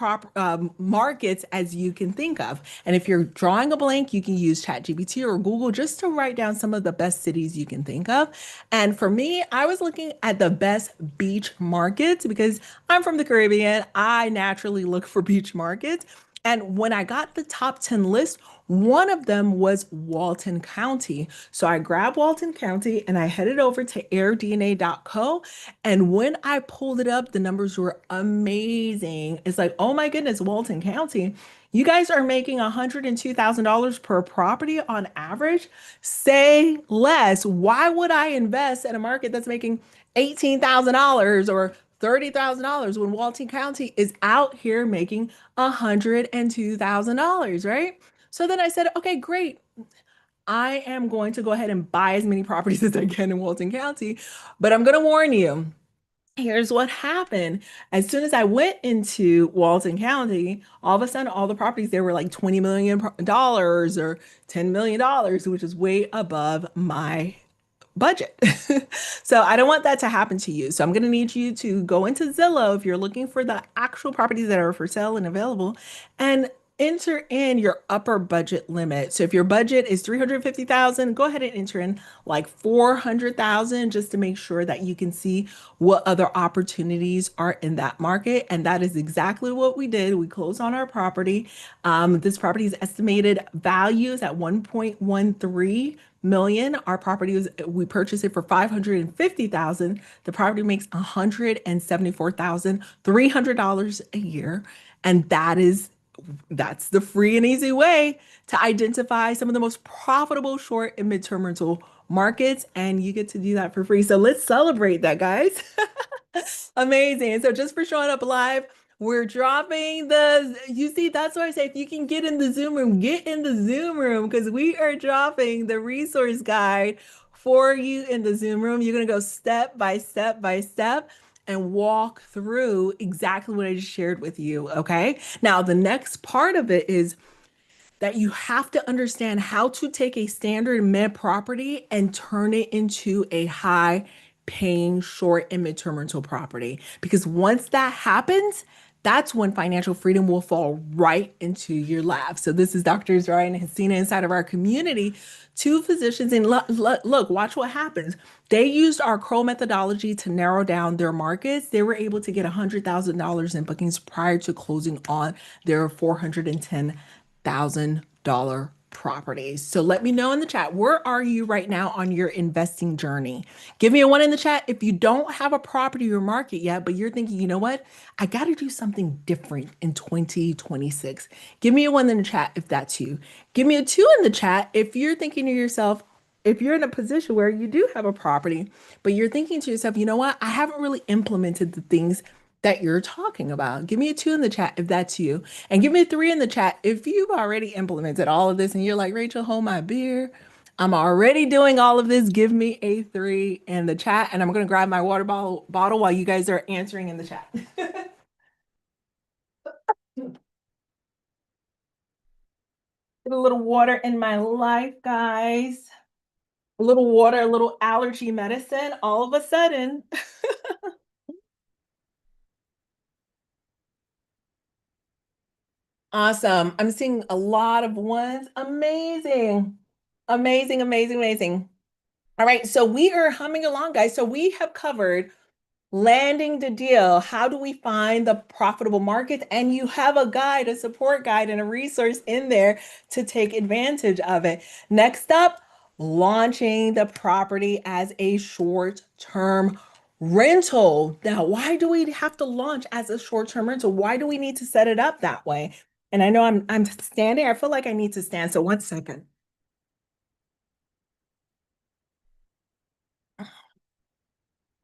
markets as you can think of. And if you're drawing a blank, you can use ChatGPT or Google just to write down some of the best cities you can think of. And for me, I was looking at the best beach markets because I'm from the Caribbean. I naturally look for beach markets. And when I got the top 10 list, one of them was Walton County. So I grabbed Walton County and I headed over to airdna.co. And when I pulled it up, the numbers were amazing. It's like, oh my goodness, Walton County. You guys are making $102,000 per property on average. Say less. Why would I invest in a market that's making $18,000 or $30,000 when Walton County is out here making $102,000, right? So then I said, okay, great. I am going to go ahead and buy as many properties as I can in Walton County, but I'm going to warn you. Here's what happened. As soon as I went into Walton County, all of a sudden, all the properties there were like $20 million dollars or $10 million, which is way above my budget. So I don't want that to happen to you. So I'm going to need you to go into Zillow if you're looking for the actual properties that are for sale and available and enter in your upper budget limit. So if your budget is 350,000, go ahead and enter in like 400,000 just to make sure that you can see what other opportunities are in that market. And that is exactly what we did. We closed on our property. This property's estimated value is at 1.13 million. Our property was, we purchased it for 550,000. The property makes $174,300 a year. And that's the free and easy way to identify some of the most profitable short and midterm rental markets. And you get to do that for free. So let's celebrate that, guys. Amazing. So just for showing up live, we're dropping you see, that's why I say if you can get in the Zoom room, get in the Zoom room because we are dropping the resource guide for you in the Zoom room. You're going to go step by step by step and walk through exactly what I just shared with you. Okay. Now, the next part of it is that you have to understand how to take a standard mid property and turn it into a high paying short and midterm rental property. Because once that happens, that's when financial freedom will fall right into your lap. So this is Dr. Ryan and Hasina inside of our community, two physicians. And look, watch what happens. They used our Kroll methodology to narrow down their markets. They were able to get $100,000 in bookings prior to closing on their $410,000 properties. So let me know in the chat, where are you right now on your investing journey? Give me a one in the chat if you don't have a property or market yet, but you're thinking, you know what? I got to do something different in 2026. Give me a one in the chat if that's you. Give me a two in the chat if you're thinking to yourself, if you're in a position where you do have a property, but you're thinking to yourself, you know what? I haven't really implemented the things that you're talking about. Give me a two in the chat if that's you. And give me a three in the chat if you've already implemented all of this and you're like, Rachel, hold my beer. I'm already doing all of this. Give me a three in the chat. And I'm going to grab my water bottle while you guys are answering in the chat. Get a little water in my life, guys. A little water, a little allergy medicine. All of a sudden, awesome. I'm seeing a lot of ones. Amazing. Amazing, amazing, amazing. All right, so we are humming along, guys. So we have covered landing the deal. How do we find the profitable markets? And you have a guide, a support guide, and a resource in there to take advantage of it. Next up, launching the property as a short-term rental. Now, why do we have to launch as a short-term rental? Why do we need to set it up that way? And I know I'm standing. I feel like I need to stand. So one second.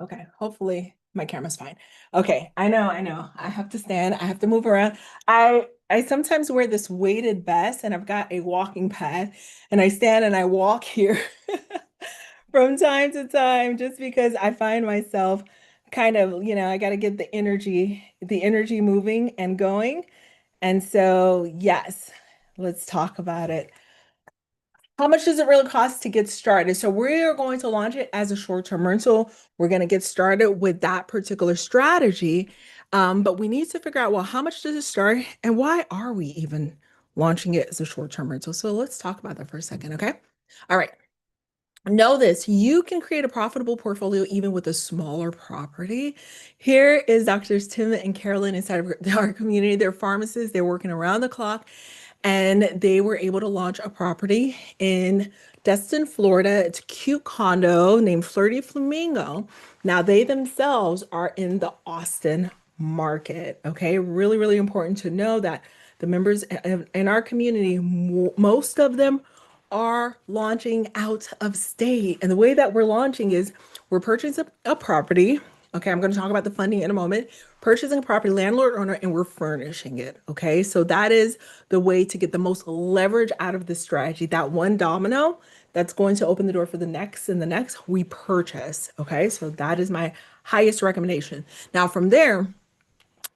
Okay, hopefully my camera's fine. Okay, I know. I have to stand. I have to move around. I sometimes wear this weighted vest and I've got a walking pad and I stand and I walk here from time to time just because I find myself kind of, I got to get the energy moving and going. And so, yes, let's talk about it. How much does it really cost to get started? So we're going to launch it as a short-term rental. We're going to get started with that particular strategy. But we need to figure out, well, how much does it start and why are we even launching it as a short-term rental? So let's talk about that for a second, okay? All right. Know this, you can create a profitable portfolio even with a smaller property. Here is Doctors Tim and Carolyn inside of our community. They're pharmacists. They're working around the clock and they were able to launch a property in Destin, Florida. It's a cute condo named Flirty Flamingo. Now, they themselves are in the Austin market. Okay, really, really important to know that the members in our community, most of them are launching out of state. And the way that we're launching is we're purchasing a property. Okay, I'm going to talk about the funding in a moment. Purchasing a property, landlord owner, and we're furnishing it. Okay, so that is the way to get the most leverage out of this strategy. That one domino that's going to open the door for the next and the next, we purchase. Okay. So that is my highest recommendation. Now, from there,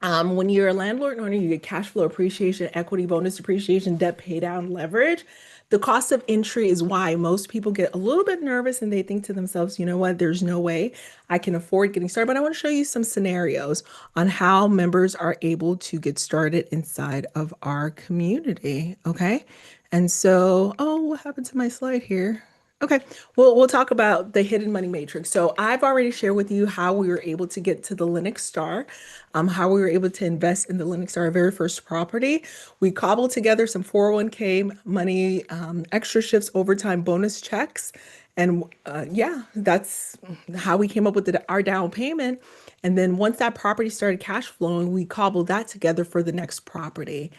when you're a landlord owner, you get cash flow appreciation, equity bonus appreciation, debt pay down, leverage. The cost of entry is why most people get a little bit nervous and they think to themselves, you know what, there's no way I can afford getting started. But I want to show you some scenarios on how members are able to get started inside of our community. Okay. And so, oh, what happened to my slide here? Okay, well, we'll talk about the hidden money matrix. So I've already shared with you how we were able to get to the Linux Star, how we were able to invest in the Linux Star, our very first property. We cobbled together some 401k money, extra shifts, overtime bonus checks. And yeah, that's how we came up with our down payment. And then once that property started cash flowing, we cobbled that together for the next property.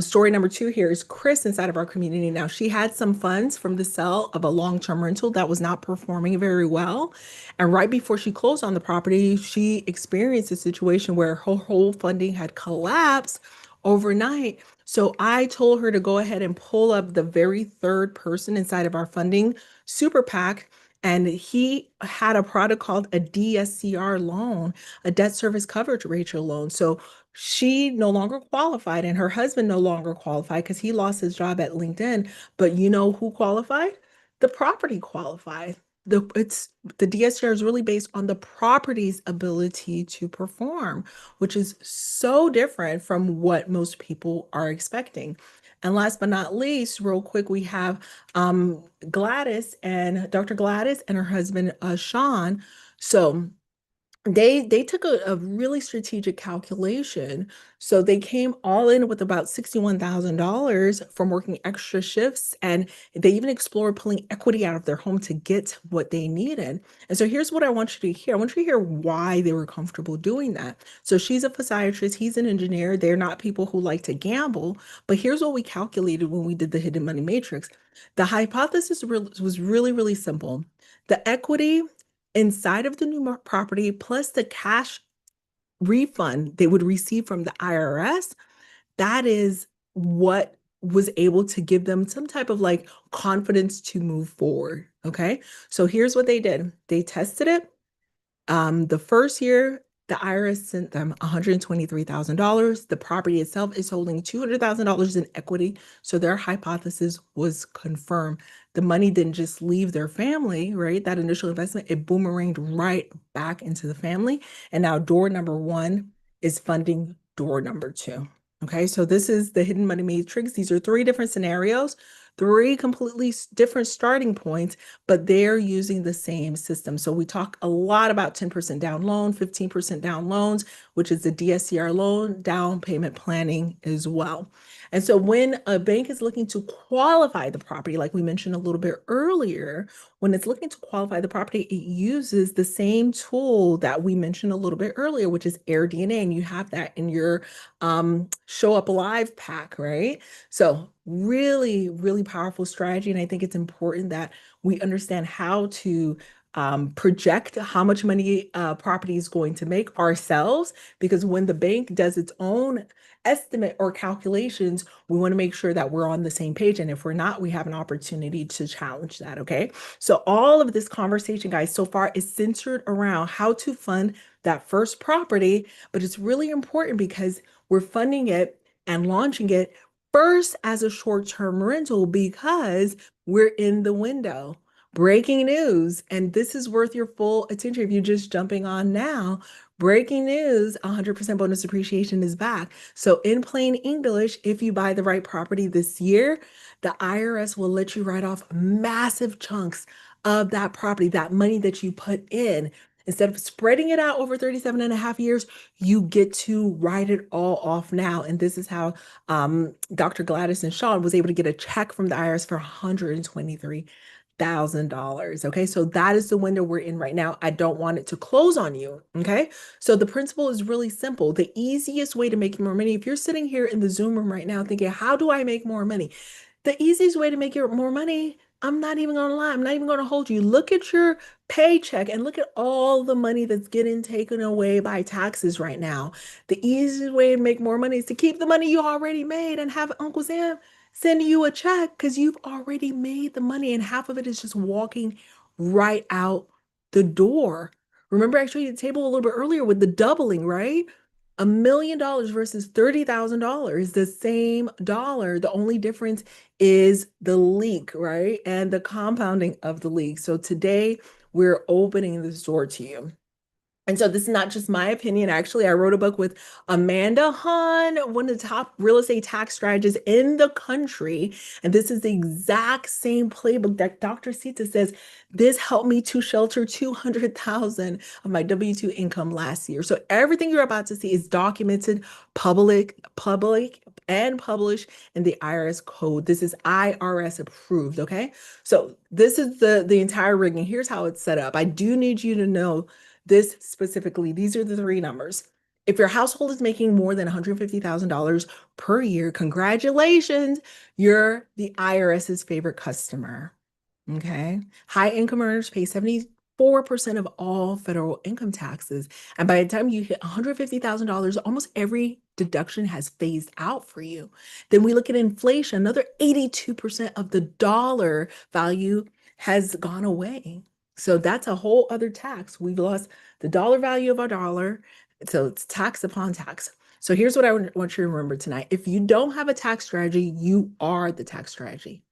Story number two here is Chris inside of our community. Now, she had some funds from the sale of a long-term rental that was not performing very well. And right before she closed on the property, she experienced a situation where her whole funding had collapsed overnight. So I told her to go ahead and pull up the very third person inside of our funding super PAC. And he had a product called a DSCR loan, a debt service coverage ratio loan. So she no longer qualified and her husband no longer qualified because he lost his job at LinkedIn. But you know who qualified? The property qualified. The DSCR is really based on the property's ability to perform, which is so different from what most people are expecting. And last but not least, real quick, we have Gladys and Dr. Gladys and her husband Sean. So they took a really strategic calculation. So they came all in with about $61,000 from working extra shifts. And they even explored pulling equity out of their home to get what they needed. And so here's what I want you to hear. I want you to hear why they were comfortable doing that. So she's a physiatrist, he's an engineer. They're not people who like to gamble. But here's what we calculated when we did the hidden money matrix. The hypothesis was really, really simple. The equity inside of the new property plus the cash refund they would receive from the IRS, that is what was able to give them some type of like confidence to move forward. Okay. So here's what they did. They tested it. The first year, the IRS sent them $123,000. The property itself is holding $200,000 in equity. So their hypothesis was confirmed. The money didn't just leave their family, right? That initial investment, it boomeranged right back into the family. And now door number one is funding door number two. Okay, so this is the hidden money matrix. These are three different scenarios, three completely different starting points, but they're using the same system. So we talk a lot about 10% down loan, 15% down loans, which is the DSCR loan, down payment planning as well. And so when a bank is looking to qualify the property, like we mentioned a little bit earlier, when it's looking to qualify the property, it uses the same tool that we mentioned a little bit earlier, which is AirDNA. And you have that in your Show Up Live pack, right? So really, really powerful strategy. And I think it's important that we understand how to project how much money property is going to make ourselves, because when the bank does its own estimate or calculations, we want to make sure that we're on the same page. And if we're not, we have an opportunity to challenge that. Okay. So all of this conversation, guys, so far is centered around how to fund that first property, but it's really important because we're funding it and launching it first as a short-term rental because we're in the window. Breaking news, and this is worth your full attention if you're just jumping on now. Breaking news, 100% bonus depreciation is back. So in plain English, if you buy the right property this year, the IRS will let you write off massive chunks of that property, that money that you put in. Instead of spreading it out over 37 and a half years, you get to write it all off now. And this is how Dr. Gladys and Sean was able to get a check from the IRS for $123,000. Okay, so that is the window we're in right now. I don't want it to close on you. Okay, so the principle is really simple. The easiest way to make more money, if you're sitting here in the Zoom room right now thinking, how do I make more money? The easiest way to make more money, I'm not even gonna lie, I'm not even gonna hold you. Look at your paycheck and look at all the money that's getting taken away by taxes right now. The easiest way to make more money is to keep the money you already made and have Uncle Sam send you a check because you've already made the money and half of it is just walking right out the door. Remember, I showed you the table a little bit earlier with the doubling, right? $1 million versus $30,000, the same dollar. The only difference is the leak, right? And the compounding of the leak. So today we're opening this door to you. And so this is not just my opinion. Actually, I wrote a book with Amanda Hahn, one of the top real estate tax strategists in the country. And this is the exact same playbook that Dr. Sita says, this helped me to shelter 200,000 of my W-2 income last year. So everything you're about to see is documented, public and published in the IRS code. This is IRS approved, okay? So this is the entire rigging. Here's how it's set up. I do need you to know this specifically. These are the three numbers. If your household is making more than $150,000 per year, congratulations, you're the IRS's favorite customer. Okay. High income earners pay 74% of all federal income taxes. And by the time you hit $150,000, almost every deduction has phased out for you. Then we look at inflation, another 82% of the dollar value has gone away. So that's a whole other tax. We've lost the dollar value of our dollar. So it's tax upon tax. So here's what I want you to remember tonight. If you don't have a tax strategy, you are the tax strategy.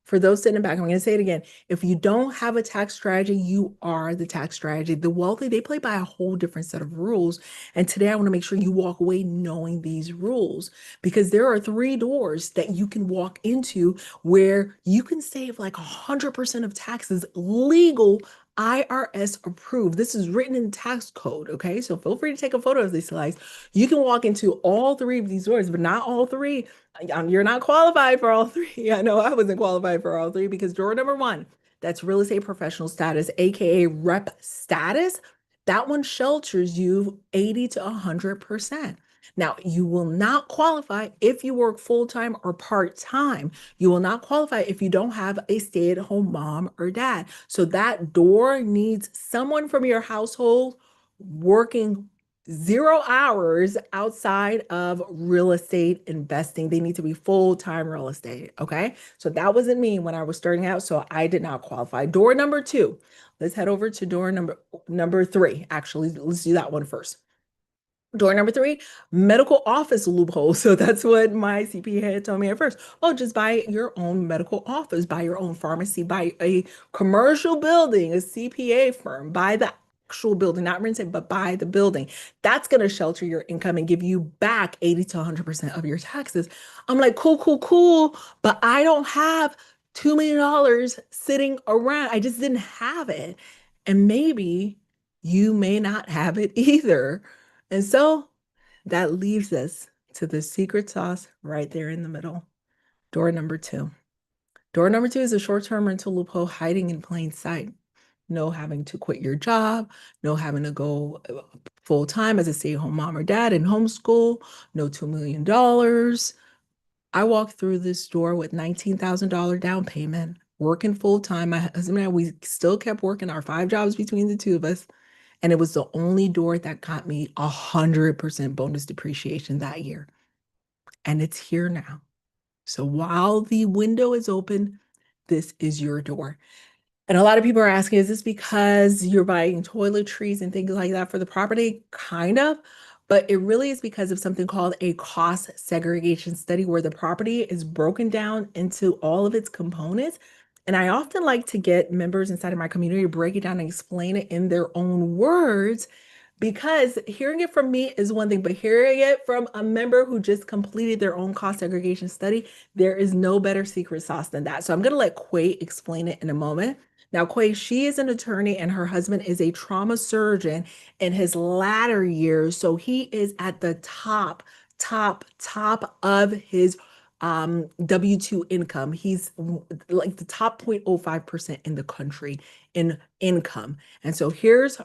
For those sitting back, I'm going to say it again. If you don't have a tax strategy, you are the tax strategy. The wealthy, they play by a whole different set of rules. And today I want to make sure you walk away knowing these rules, because there are 3 doors that you can walk into where you can save like 100% of taxes, legal, IRS approved. This is written in tax code. Okay. So feel free to take a photo of these slides. You can walk into all 3 of these doors, but not all 3. You're not qualified for all 3. I know I wasn't qualified for all 3, because door number 1, that's real estate professional status, AKA rep status. That one shelters you 80 to 100%. Now, you will not qualify if you work full-time or part-time. You will not qualify if you don't have a stay-at-home mom or dad. So that door needs someone from your household working 0 hours outside of real estate investing. They need to be full-time real estate. Okay. So that wasn't me when I was starting out. So I did not qualify. Door number 2. Let's head over to door number 3. Actually, let's do that one first. Door number 3, medical office loophole. So that's what my CPA had told me at first. Oh, just buy your own medical office, buy your own pharmacy, buy a commercial building, a CPA firm, buy the actual building, not rent it, but buy the building. That's going to shelter your income and give you back 80 to 100% of your taxes. I'm like, cool, cool, cool. But I don't have $2 million sitting around. I just didn't have it. And maybe you may not have it either. And so that leaves us to the secret sauce right there in the middle. Door number 2. Door number 2 is a short-term rental loophole hiding in plain sight. No having to quit your job, no having to go full-time as a stay-at-home mom or dad and homeschool, no $2 million. I walked through this door with $19,000 down payment, working full-time. My husband and I, we still kept working our 5 jobs between the 2 of us. And it was the only door that got me 100% bonus depreciation that year. And it's here now. So while the window is open, this is your door. And a lot of people are asking, is this because you're buying toiletries and things like that for the property? Kind of. But it really is because of something called a cost segregation study, where the property is broken down into all of its components. And I often like to get members inside of my community to break it down and explain it in their own words, because hearing it from me is one thing, but hearing it from a member who just completed their own cost segregation study, there is no better secret sauce than that. So I'm going to let Quay explain it in a moment. Now, Quay, she is an attorney and her husband is a trauma surgeon in his latter years. So he is at the top of his W-2 income. He's like the top 0.05% in the country in income. And so here's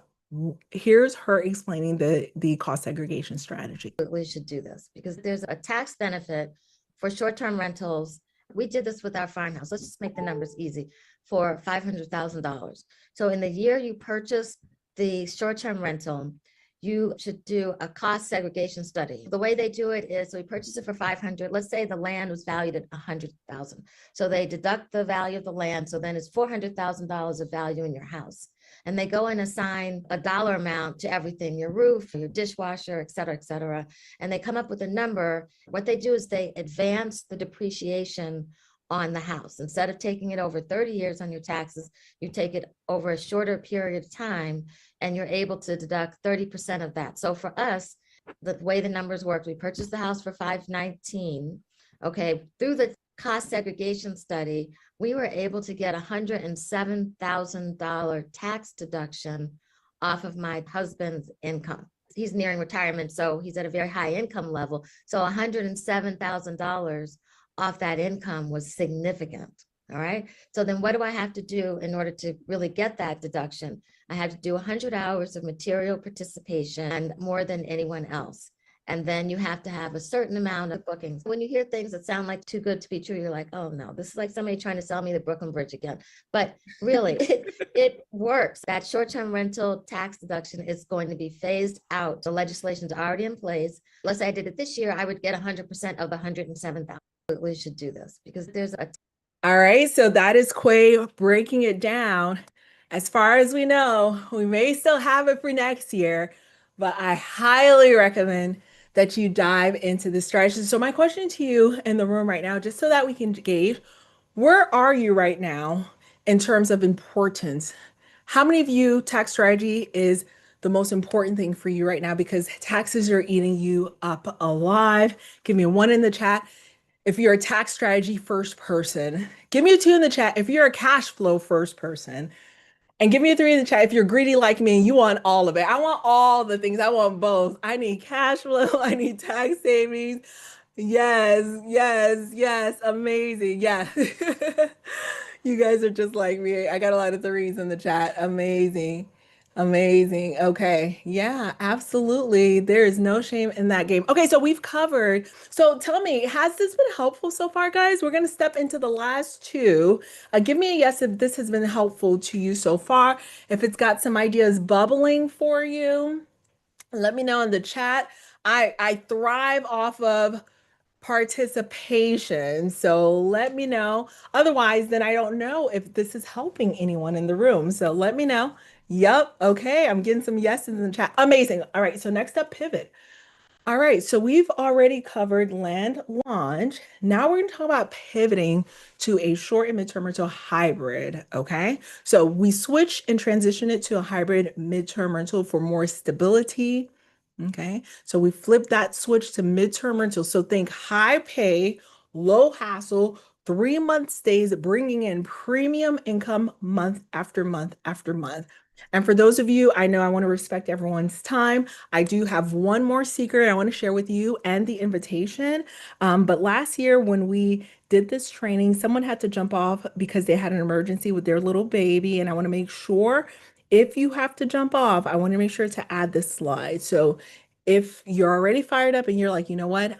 her explaining the cost segregation strategy. We should do this because there's a tax benefit for short-term rentals. We did this with our farmhouse. Let's just make the numbers easy, for $500,000. So in the year you purchase the short-term rental, you should do a cost segregation study. The way they do it is, so we purchase it for 500. Let's say the land was valued at 100,000. So they deduct the value of the land. So then it's $400,000 of value in your house. And they go and assign a dollar amount to everything, your roof, your dishwasher, et cetera, et cetera. And they come up with a number. What they do is they advance the depreciation on the house. Instead of taking it over 30 years on your taxes, you take it over a shorter period of time and you're able to deduct 30% of that. So for us, the way the numbers worked, we purchased the house for 519. Okay, through the cost segregation study, we were able to get $107,000 tax deduction off of my husband's income. He's nearing retirement, so he's at a very high income level. So $107,000 off that income was significant. All right. So then what do I have to do in order to really get that deduction? I have to do 100 hours of material participation and more than anyone else. And then you have to have a certain amount of bookings. When you hear things that sound like too good to be true, you're like, oh no, this is like somebody trying to sell me the Brooklyn Bridge again. But really, it works. That short-term rental tax deduction is going to be phased out. The legislation's already in place. Let's say I did it this year, I would get 100% of the 107,000. We should do this because there's a. All right, so that is Quay breaking it down. As far as we know, we may still have it for next year, but I highly recommend that you dive into this strategy. So my question to you in the room right now, just so that we can gauge, where are you right now in terms of importance? How many of you tax strategy is the most important thing for you right now because taxes are eating you up alive? Give me a 1 in the chat if you're a tax strategy first person. Give me a 2 in the chat if you're a cash flow first person. And give me a 3 in the chat if you're greedy like me and you want all of it. I want all the things. I want both. I need cash flow. I need tax savings. Yes, yes, yes. Amazing. Yeah. You guys are just like me. I got a lot of 3s in the chat. Amazing. Amazing. Okay. Yeah, absolutely. There is no shame in that game. Okay, so we've covered. So tell me, has this been helpful so far, guys? We're going to step into the last two. Give me a yes if this has been helpful to you so far. If it's got some ideas bubbling for you, let me know in the chat. I thrive off of participation. So let me know. Otherwise, then I don't know if this is helping anyone in the room. So let me know. Yep. Okay. I'm getting some yeses in the chat. Amazing. All right. So next up, pivot. All right. So we've already covered land launch. Now we're going to talk about pivoting to a short and midterm rental hybrid. Okay. So we switch and transition it to a hybrid midterm rental for more stability. Okay, so we flip that switch to midterm rental. So think high pay, low hassle, 3 month stays, bringing in premium income month after month after month. And for those of you, I know I want to respect everyone's time. I do have one more secret I want to share with you and the invitation. But last year when we did this training, someone had to jump off because they had an emergency with their little baby. And I want to make sure if you have to jump off, I want to make sure to add this slide. So if you're already fired up and you're like, you know what?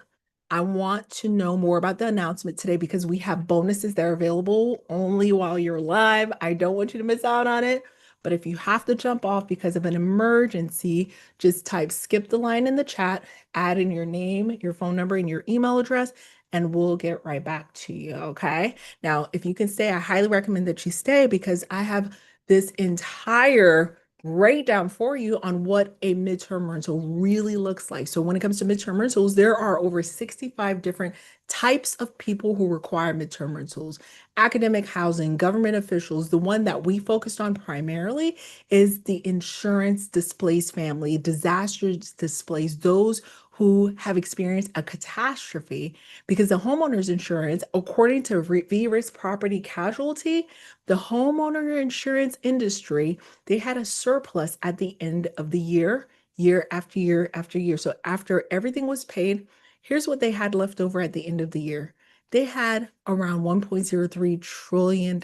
I want to know more about the announcement today because we have bonuses that are available only while you're live. I don't want you to miss out on it. But if you have to jump off because of an emergency, just type skip the line in the chat, add in your name, your phone number, and your email address, and we'll get right back to you. Okay. Now, if you can stay, I highly recommend that you stay because I have this entire breakdown for you on what a midterm rental really looks like. So when it comes to midterm rentals, there are over 65 different types of people who require midterm rentals. Academic housing, government officials. The one that we focused on primarily is the insurance displaced family, disaster displaced, those who have experienced a catastrophe because the homeowner's insurance, according to V-Risk Property Casualty, the homeowner insurance industry, they had a surplus at the end of the year, year after year after year. So after everything was paid, here's what they had left over at the end of the year. They had around $1.03 trillion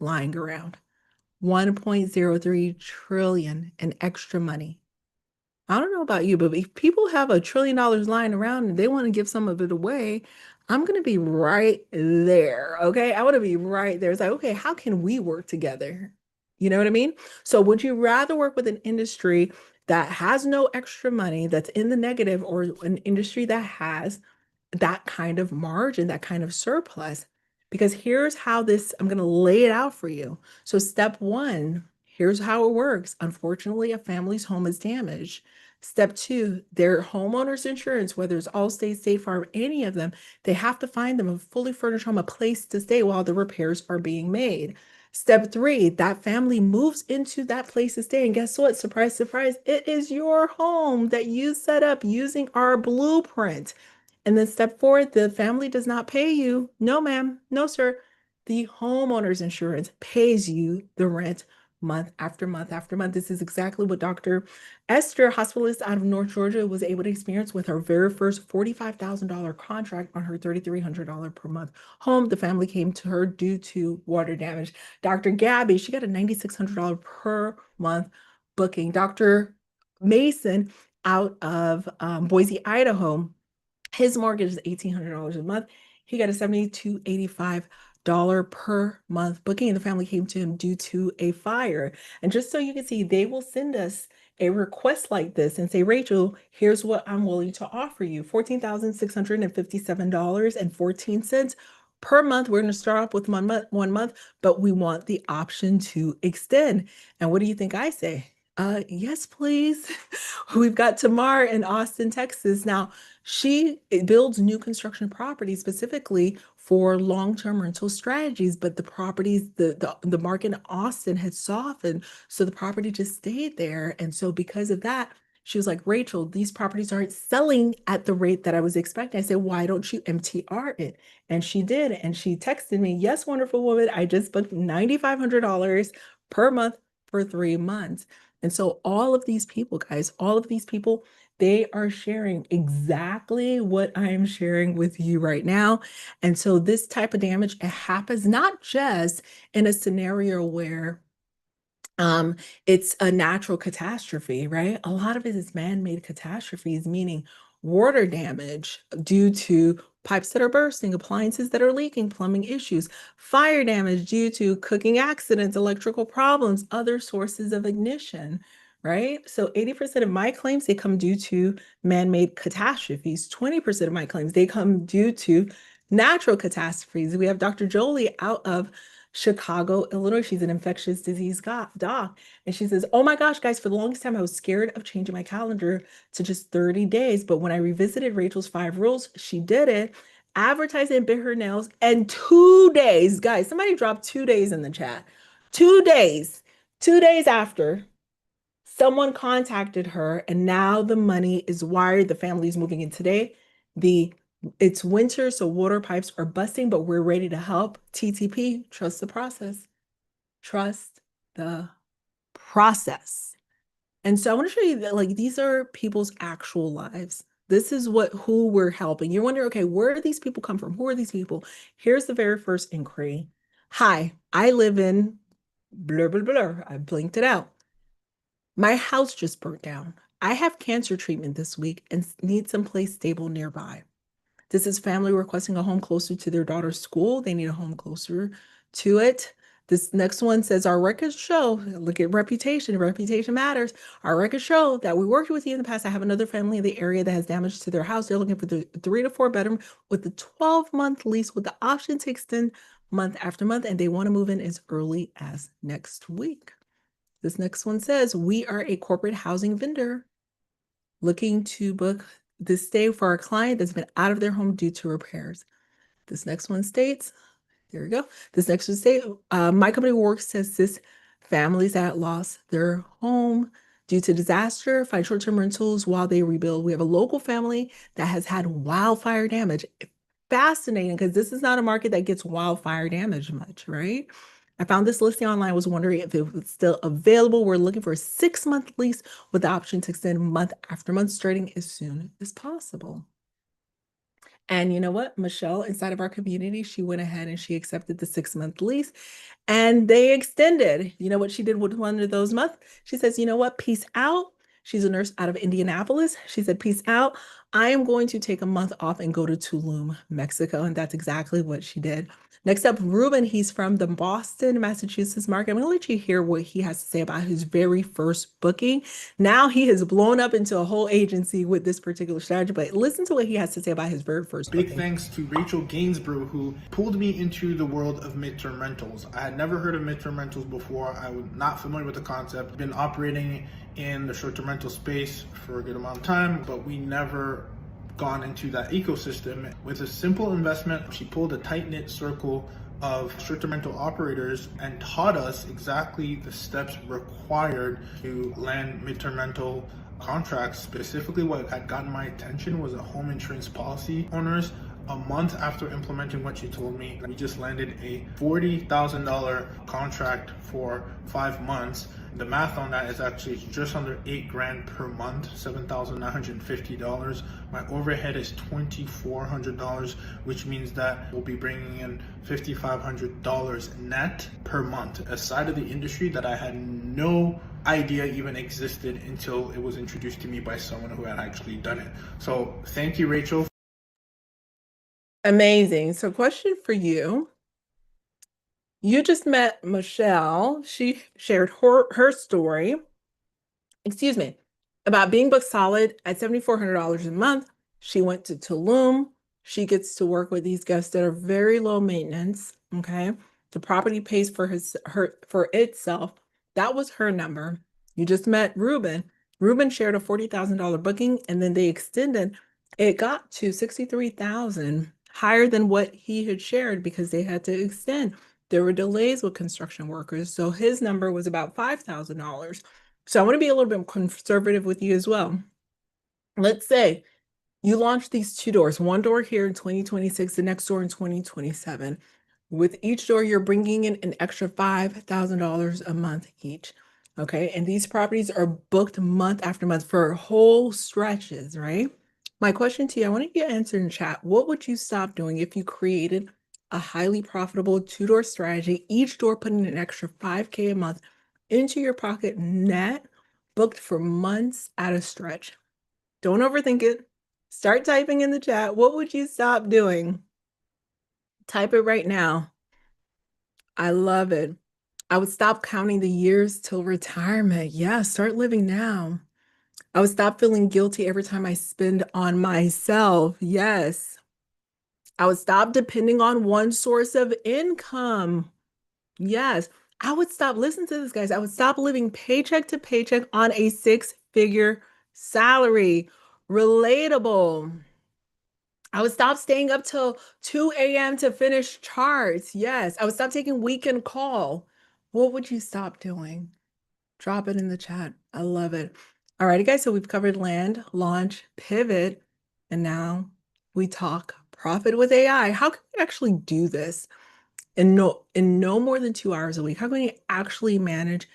lying around. 1.03 trillion in extra money. I don't know about you, but if people have $1 trillion lying around and they want to give some of it away, I'm going to be right there. Okay. I want to be right there. It's like, okay, how can we work together? You know what I mean? So would you rather work with an industry that has no extra money, that's in the negative, or an industry that has that kind of margin, that kind of surplus. Because here's how this, I'm going to lay it out for you. So, step one, here's how it works. Unfortunately, a family's home is damaged. Step two, their homeowner's insurance, whether it's Allstate, State Farm, any of them, they have to find them a fully furnished home, a place to stay while the repairs are being made. Step three, that family moves into that place to stay. And guess what? Surprise, surprise, it is your home that you set up using our blueprint. And then step four, the family does not pay you. No, ma'am. No, sir. The homeowner's insurance pays you the rent month after month after month. This is exactly what Dr. Esther, hospitalist out of North Georgia, was able to experience with her very first $45,000 contract on her $3,300 per month home. The family came to her due to water damage. Dr. Gabby, she got a $9,600 per month booking. Dr. Mason out of Boise, Idaho, his mortgage is $1,800 a month. He got a $7,285 per month booking, and the family came to him due to a fire. And just so you can see, they will send us a request like this and say, Rachel, here's what I'm willing to offer you, $14,657.14 per month. We're going to start off with 1 month, but we want the option to extend. And what do you think I say? Yes, please. We've got Tamar in Austin, Texas. Now, she builds new construction properties specifically for long-term rental strategies, but the properties, the market in Austin had softened, so the property just stayed there. And so because of that, she was like, Rachel, these properties aren't selling at the rate that I was expecting. I said, why don't you MTR it? And she did. And she texted me, yes, wonderful woman, I just booked $9,500 per month for 3 months. And so all of these people, guys, all of these people, they are sharing exactly what I'm sharing with you right now. And so this type of damage, it happens not just in a scenario where it's a natural catastrophe, right? A lot of it is man-made catastrophes, meaning water damage due to pipes that are bursting, appliances that are leaking, plumbing issues, fire damage due to cooking accidents, electrical problems, other sources of ignition, right? So 80% of my claims, they come due to man-made catastrophes. 20% of my claims, they come due to natural catastrophes. We have Dr. Jolie out of Chicago, Illinois. She's an infectious disease doc. And she says, oh my gosh, guys, for the longest time, I was scared of changing my calendar to just 30 days. But when I revisited Rachel's 5 rules, she did it, advertised and bit her nails. And 2 days, guys, somebody dropped 2 days in the chat. 2 days after, someone contacted her, and now the money is wired. The family is moving in today. It's winter, so water pipes are busting, but we're ready to help. TTP, trust the process. Trust the process. And so I want to show you that, like, these are people's actual lives. This is who we're helping. You're wondering, okay, where do these people come from? Who are these people? Here's the very first inquiry. Hi, I live in blur, blur, blur. I blinked it out. My house just burnt down. I have cancer treatment this week and need someplace stable nearby. This is family requesting a home closer to their daughter's school. They need a home closer to it. This next one says, our records show, look at reputation, reputation matters. Our records show that we worked with you in the past. I have another family in the area that has damage to their house. They're looking for the 3 to 4 bedroom with the 12-month lease with the option to extend month after month, and they want to move in as early as next week. This next one says, we are a corporate housing vendor looking to book this stay for our client that's been out of their home due to repairs. This next one states, there we go. This next one states, my company works to assist families that lost their home due to disaster, find short-term rentals while they rebuild. We have a local family that has had wildfire damage. Fascinating, because this is not a market that gets wildfire damage much, right? I found this listing online, was wondering if it was still available. We're looking for a 6-month lease with the option to extend month after month, starting as soon as possible. And you know what? Michelle, inside of our community, she went ahead and she accepted the 6-month lease, and they extended. You know what she did with one of those months? She says, you know what? Peace out. She's a nurse out of Indianapolis. She said, peace out. I am going to take a month off and go to Tulum, Mexico. And that's exactly what she did. Next up, Ruben. He's from the Boston, Massachusetts market. I'm going to let you hear what he has to say about his very first booking. Now he has blown up into a whole agency with this particular strategy, but listen to what he has to say about his very first Big booking. thanks to Rachel Gainsborough, who pulled me into the world of midterm rentals. I had never heard of midterm rentals before. I was not familiar with the concept. Been operating in the short-term rental space for a good amount of time, but we never gone into that ecosystem. With a simple investment, she pulled a tight-knit circle of short-term rental operators and taught us exactly the steps required to land midterm rental contracts. Specifically, what had gotten my attention was a home insurance policy owners. A month after implementing what she told me, we just landed a $40,000 contract for 5 months. The math on that is actually just under 8 grand per month, $7,950. My overhead is $2,400, which means that we'll be bringing in $5,500 net per month, a side of the industry that I had no idea even existed until it was introduced to me by someone who had actually done it. So thank you, Rachel. Amazing. So, question for you. You just met Michelle. She shared her story, excuse me, about being booked solid at $7,400 a month. She went to Tulum. She gets to work with these guests that are very low maintenance. Okay. The property pays for for itself. That was her number. You just met Ruben. Ruben shared a $40,000 booking, and then they extended. It got to 63,000, higher than what he had shared because they had to extend. There were delays with construction workers, so his number was about $5,000. So I want to be a little bit conservative with you as well. Let's say you launch these 2 doors, one door here in 2026, the next door in 2027. With each door, you're bringing in an extra $5,000 a month each. Okay. And these properties are booked month after month for whole stretches, right? My question to you, I want to get answered in chat. What would you stop doing if you created a highly profitable 2-door strategy, each door putting an extra 5K a month into your pocket net, booked for months at a stretch? Don't overthink it. Start typing in the chat. What would you stop doing? Type it right now. I love it. I would stop counting the years till retirement. Yeah, start living now. I would stop feeling guilty every time I spend on myself. Yes. I would stop depending on one source of income. Yes. I would stop, listen to this, guys. I would stop living paycheck to paycheck on a 6-figure salary. Relatable. I would stop staying up till 2 a.m. to finish charts. Yes. I would stop taking weekend call. What would you stop doing? Drop it in the chat. I love it. All righty, guys. So we've covered land, launch, pivot, and now we talk profit with AI. How can we actually do this in no more than 2 hours a week? How can we actually manage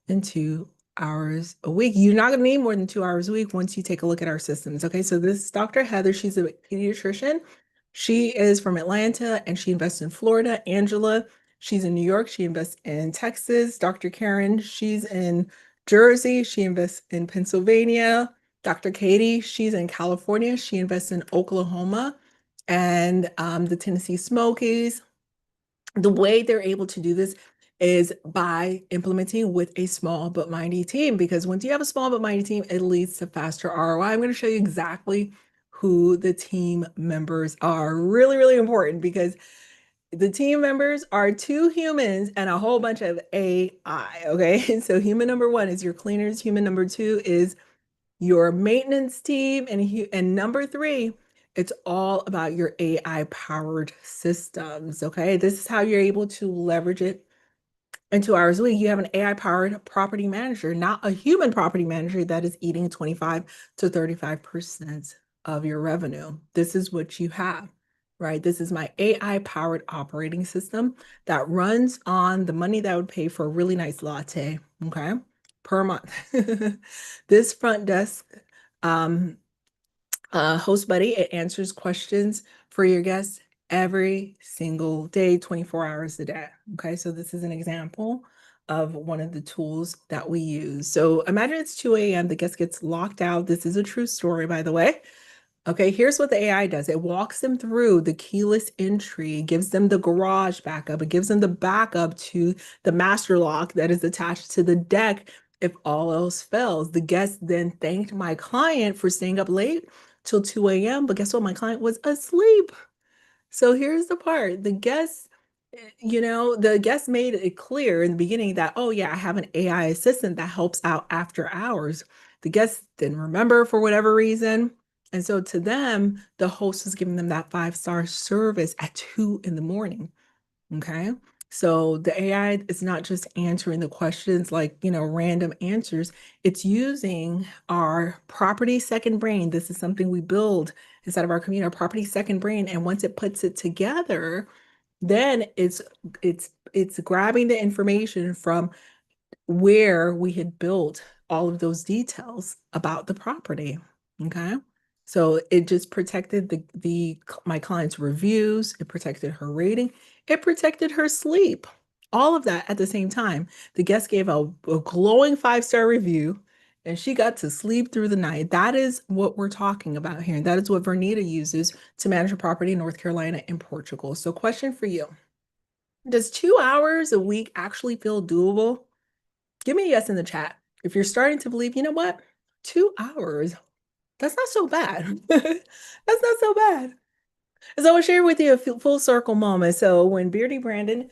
in 2 hours a week? You're not going to need more than 2 hours a week once you take a look at our systems. Okay, so this is Dr. Heather. She's a pediatrician. She is from Atlanta and she invests in Florida. Angela, she's in New York. She invests in Texas. Dr. Karen, she's in Jersey. She invests in Pennsylvania. Dr. Katie, she's in California. She invests in Oklahoma and the Tennessee Smokies. The way they're able to do this is by implementing with a small but mighty team, because once you have a small but mighty team, it leads to faster ROI. I'm going to show you exactly who the team members are. Really, really important, because the team members are 2 humans and a whole bunch of AI. Okay. So human number 1 is your cleaners. Human number 2 is your maintenance team. And number 3, it's all about your AI powered systems. Okay. This is how you're able to leverage it in 2 hours a week. You have an AI powered property manager, not a human property manager that is eating 25 to 35% of your revenue. This is what you have, right? This is my AI powered operating system that runs on the money that would pay for a really nice latte, okay, per month. This front desk host buddy, it answers questions for your guests every single day, 24 hours a day. Okay, so this is an example of one of the tools that we use. So imagine it's 2 a.m., the guest gets locked out. This is a true story, by the way. Okay, here's what the AI does. It walks them through the keyless entry, gives them the garage backup, it gives them the backup to the master lock that is attached to the deck if all else fails. The guest then thanked my client for staying up late till 2 a.m., but guess what? My client was asleep. So here's the part. The guest made it clear in the beginning that, oh yeah, I have an AI assistant that helps out after hours. The guest didn't remember for whatever reason. And so to them, the host was giving them that 5-star service at 2 in the morning. Okay. So the AI is not just answering the questions like, random answers. It's using our property second brain. This is something we build inside of our community, our property second brain. And once it puts it together, then it's grabbing the information from where we had built all of those details about the property. Okay. So it just protected my client's reviews, it protected her rating, it protected her sleep. All of that at the same time. The guest gave a glowing 5-star review and she got to sleep through the night. That is what we're talking about here. And that is what Vernita uses to manage a property in North Carolina and Portugal. So question for you. Does 2 hours a week actually feel doable? Give me a yes in the chat. If you're starting to believe, you know what? 2 hours, that's not so bad. That's not so bad. So I'll share with you a full circle moment. So when Beardy Brandon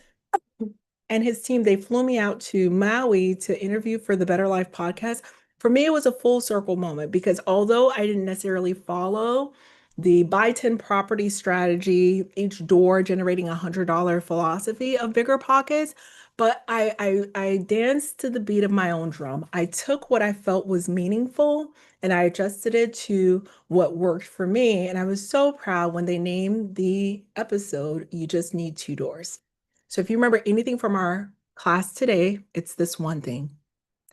and his team, they flew me out to Maui to interview for the Better Life podcast. For me, it was a full circle moment because although I didn't necessarily follow the buy 10 property strategy, each door generating $100 philosophy of Bigger Pockets, but I danced to the beat of my own drum. I took what I felt was meaningful and I adjusted it to what worked for me. And I was so proud when they named the episode, You Just Need Two Doors. So if you remember anything from our class today, it's this one thing.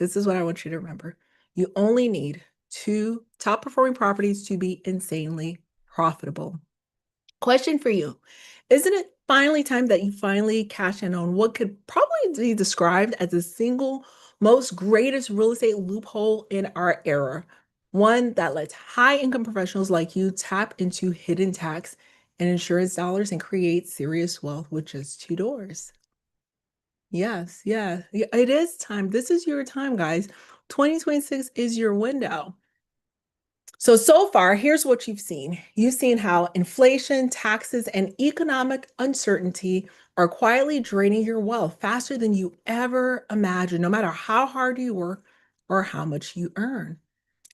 This is what I want you to remember. You only need 2 top performing properties to be insanely profitable. Question for you. Isn't it finally time that you finally cash in on what could probably be described as the single most greatest real estate loophole in our era? One that lets high income professionals like you tap into hidden tax and insurance dollars and create serious wealth with just 2 doors. Yes, yeah, it is time. This is your time, guys. 2026 is your window. So far, here's what you've seen. You've seen how inflation, taxes, and economic uncertainty are quietly draining your wealth faster than you ever imagined, no matter how hard you work or how much you earn.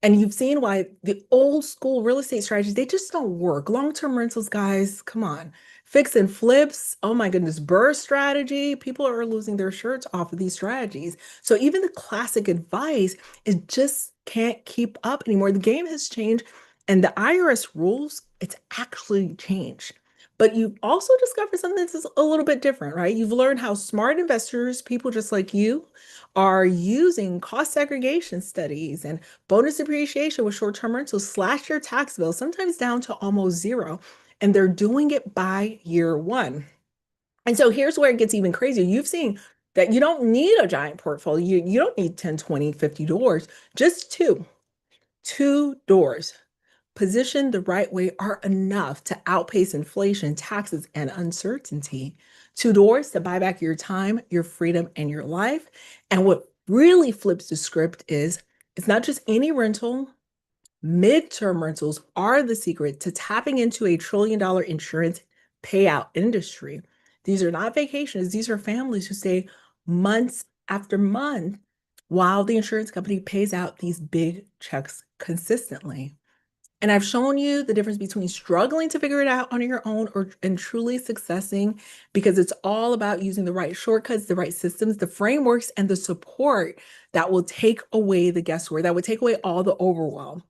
And you've seen why the old school real estate strategies, they just don't work. Long-term rentals, guys, come on. Fix and flips, oh my goodness, BRRRR strategy. People are losing their shirts off of these strategies. So even the classic advice, it just can't keep up anymore. The game has changed and the IRS rules, it's actually changed. But you've also discovered something that's a little bit different, right? You've learned how smart investors, people just like you, are using cost segregation studies and bonus depreciation with short-term rentals slash your tax bill, sometimes down to almost zero. And they're doing it by year one. And so here's where it gets even crazier. You've seen that you don't need a giant portfolio. You don't need 10, 20, 50 doors, just two doors positioned the right way are enough to outpace inflation, taxes, and uncertainty. 2 doors to buy back your time, your freedom, and your life. And what really flips the script is it's not just any rental. Midterm rentals are the secret to tapping into a $1 trillion insurance payout industry. These are not vacations. These are families who stay months after month while the insurance company pays out these big checks consistently. And I've shown you the difference between struggling to figure it out on your own and truly successing, because it's all about using the right shortcuts, the right systems, the frameworks, and the support that will take away the guesswork, that would take away all the overwhelm.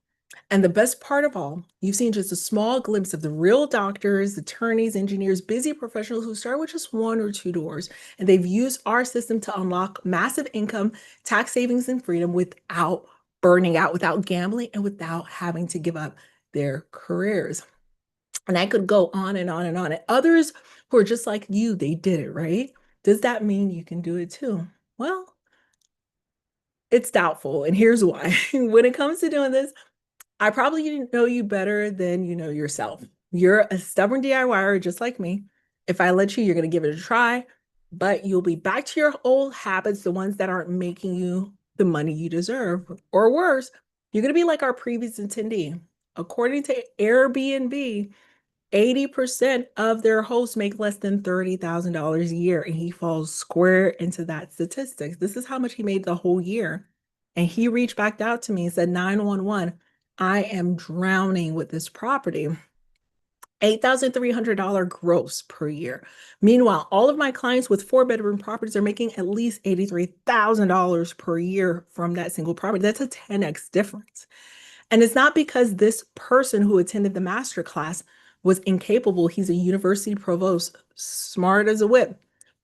And the best part of all, you've seen just a small glimpse of the real doctors, attorneys, engineers, busy professionals who start with just 1 or 2 doors. And they've used our system to unlock massive income, tax savings, and freedom without burning out, without gambling, and without having to give up their careers. And I could go on and on and on. And others who are just like you, they did it, right? Does that mean you can do it too? Well, it's doubtful. And here's why. When it comes to doing this, I probably didn't know you better than you know yourself. You're a stubborn DIYer just like me. If I let you, you're going to give it a try, but you'll be back to your old habits, the ones that aren't making you the money you deserve. Or worse, you're going to be like our previous attendee. According to Airbnb, 80% of their hosts make less than $30,000 a year, and he falls square into that statistics. This is how much he made the whole year. And he reached back out to me and said, 911, I am drowning with this property. $8,300 gross per year. Meanwhile, all of my clients with 4-bedroom properties are making at least $83,000 per year from that single property. That's a 10x difference. And it's not because this person who attended the master class was incapable. He's a university provost, smart as a whip,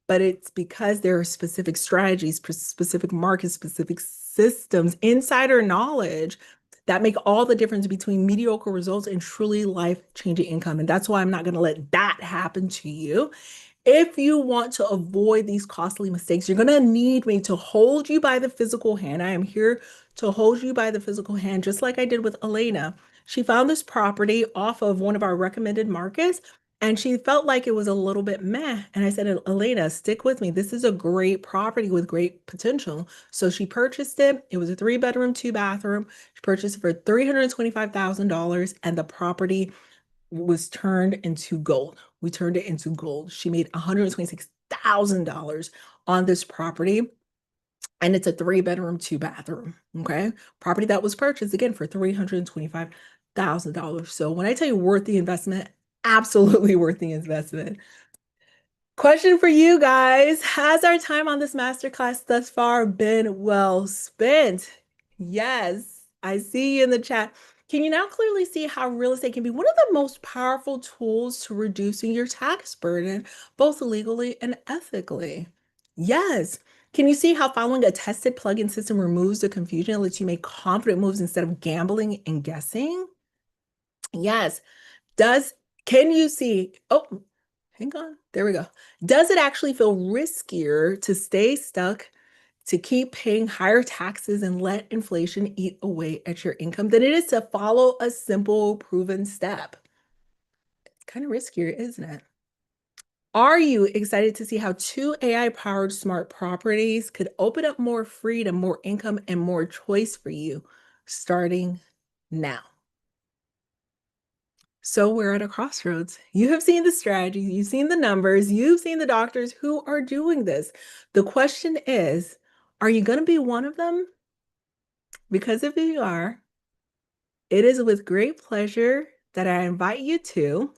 but it's because there are specific strategies, specific markets, specific systems, insider knowledge that make all the difference between mediocre results and truly life-changing income. And that's why I'm not going to let that happen to you. If you want to avoid these costly mistakes, you're going to need me to hold you by the physical hand. I am here to hold you by the physical hand, just like I did with Elena. She found this property off of one of our recommended markets, and she felt like it was a little bit meh. And I said, Elena, stick with me. This is a great property with great potential. So she purchased it. It was a 3-bedroom, 2-bathroom. She purchased it for $325,000, and the property was turned into gold. We turned it into gold. She made $126,000 on this property. And it's a 3-bedroom, 2-bathroom. Okay. Property that was purchased again for $325,000. So when I tell you worth the investment, absolutely worth the investment. Question for you guys. Has our time on this masterclass thus far been well spent? Yes, I see you in the chat. Can you now clearly see how real estate can be one of the most powerful tools to reducing your tax burden, both legally and ethically? Yes. Can you see how following a tested plug-in system removes the confusion and lets you make confident moves instead of gambling and guessing? Yes. Can you see? Oh, hang on. There we go. Does it actually feel riskier to stay stuck, to keep paying higher taxes and let inflation eat away at your income than it is to follow a simple, proven step? It's kind of riskier, isn't it? Are you excited to see how 2 AI-powered smart properties could open up more freedom, more income, and more choice for you starting now? So we're at a crossroads. You have seen the strategies, you've seen the numbers, you've seen the doctors who are doing this. The question is, are you going to be one of them? Because if you are, it is with great pleasure that I invite you to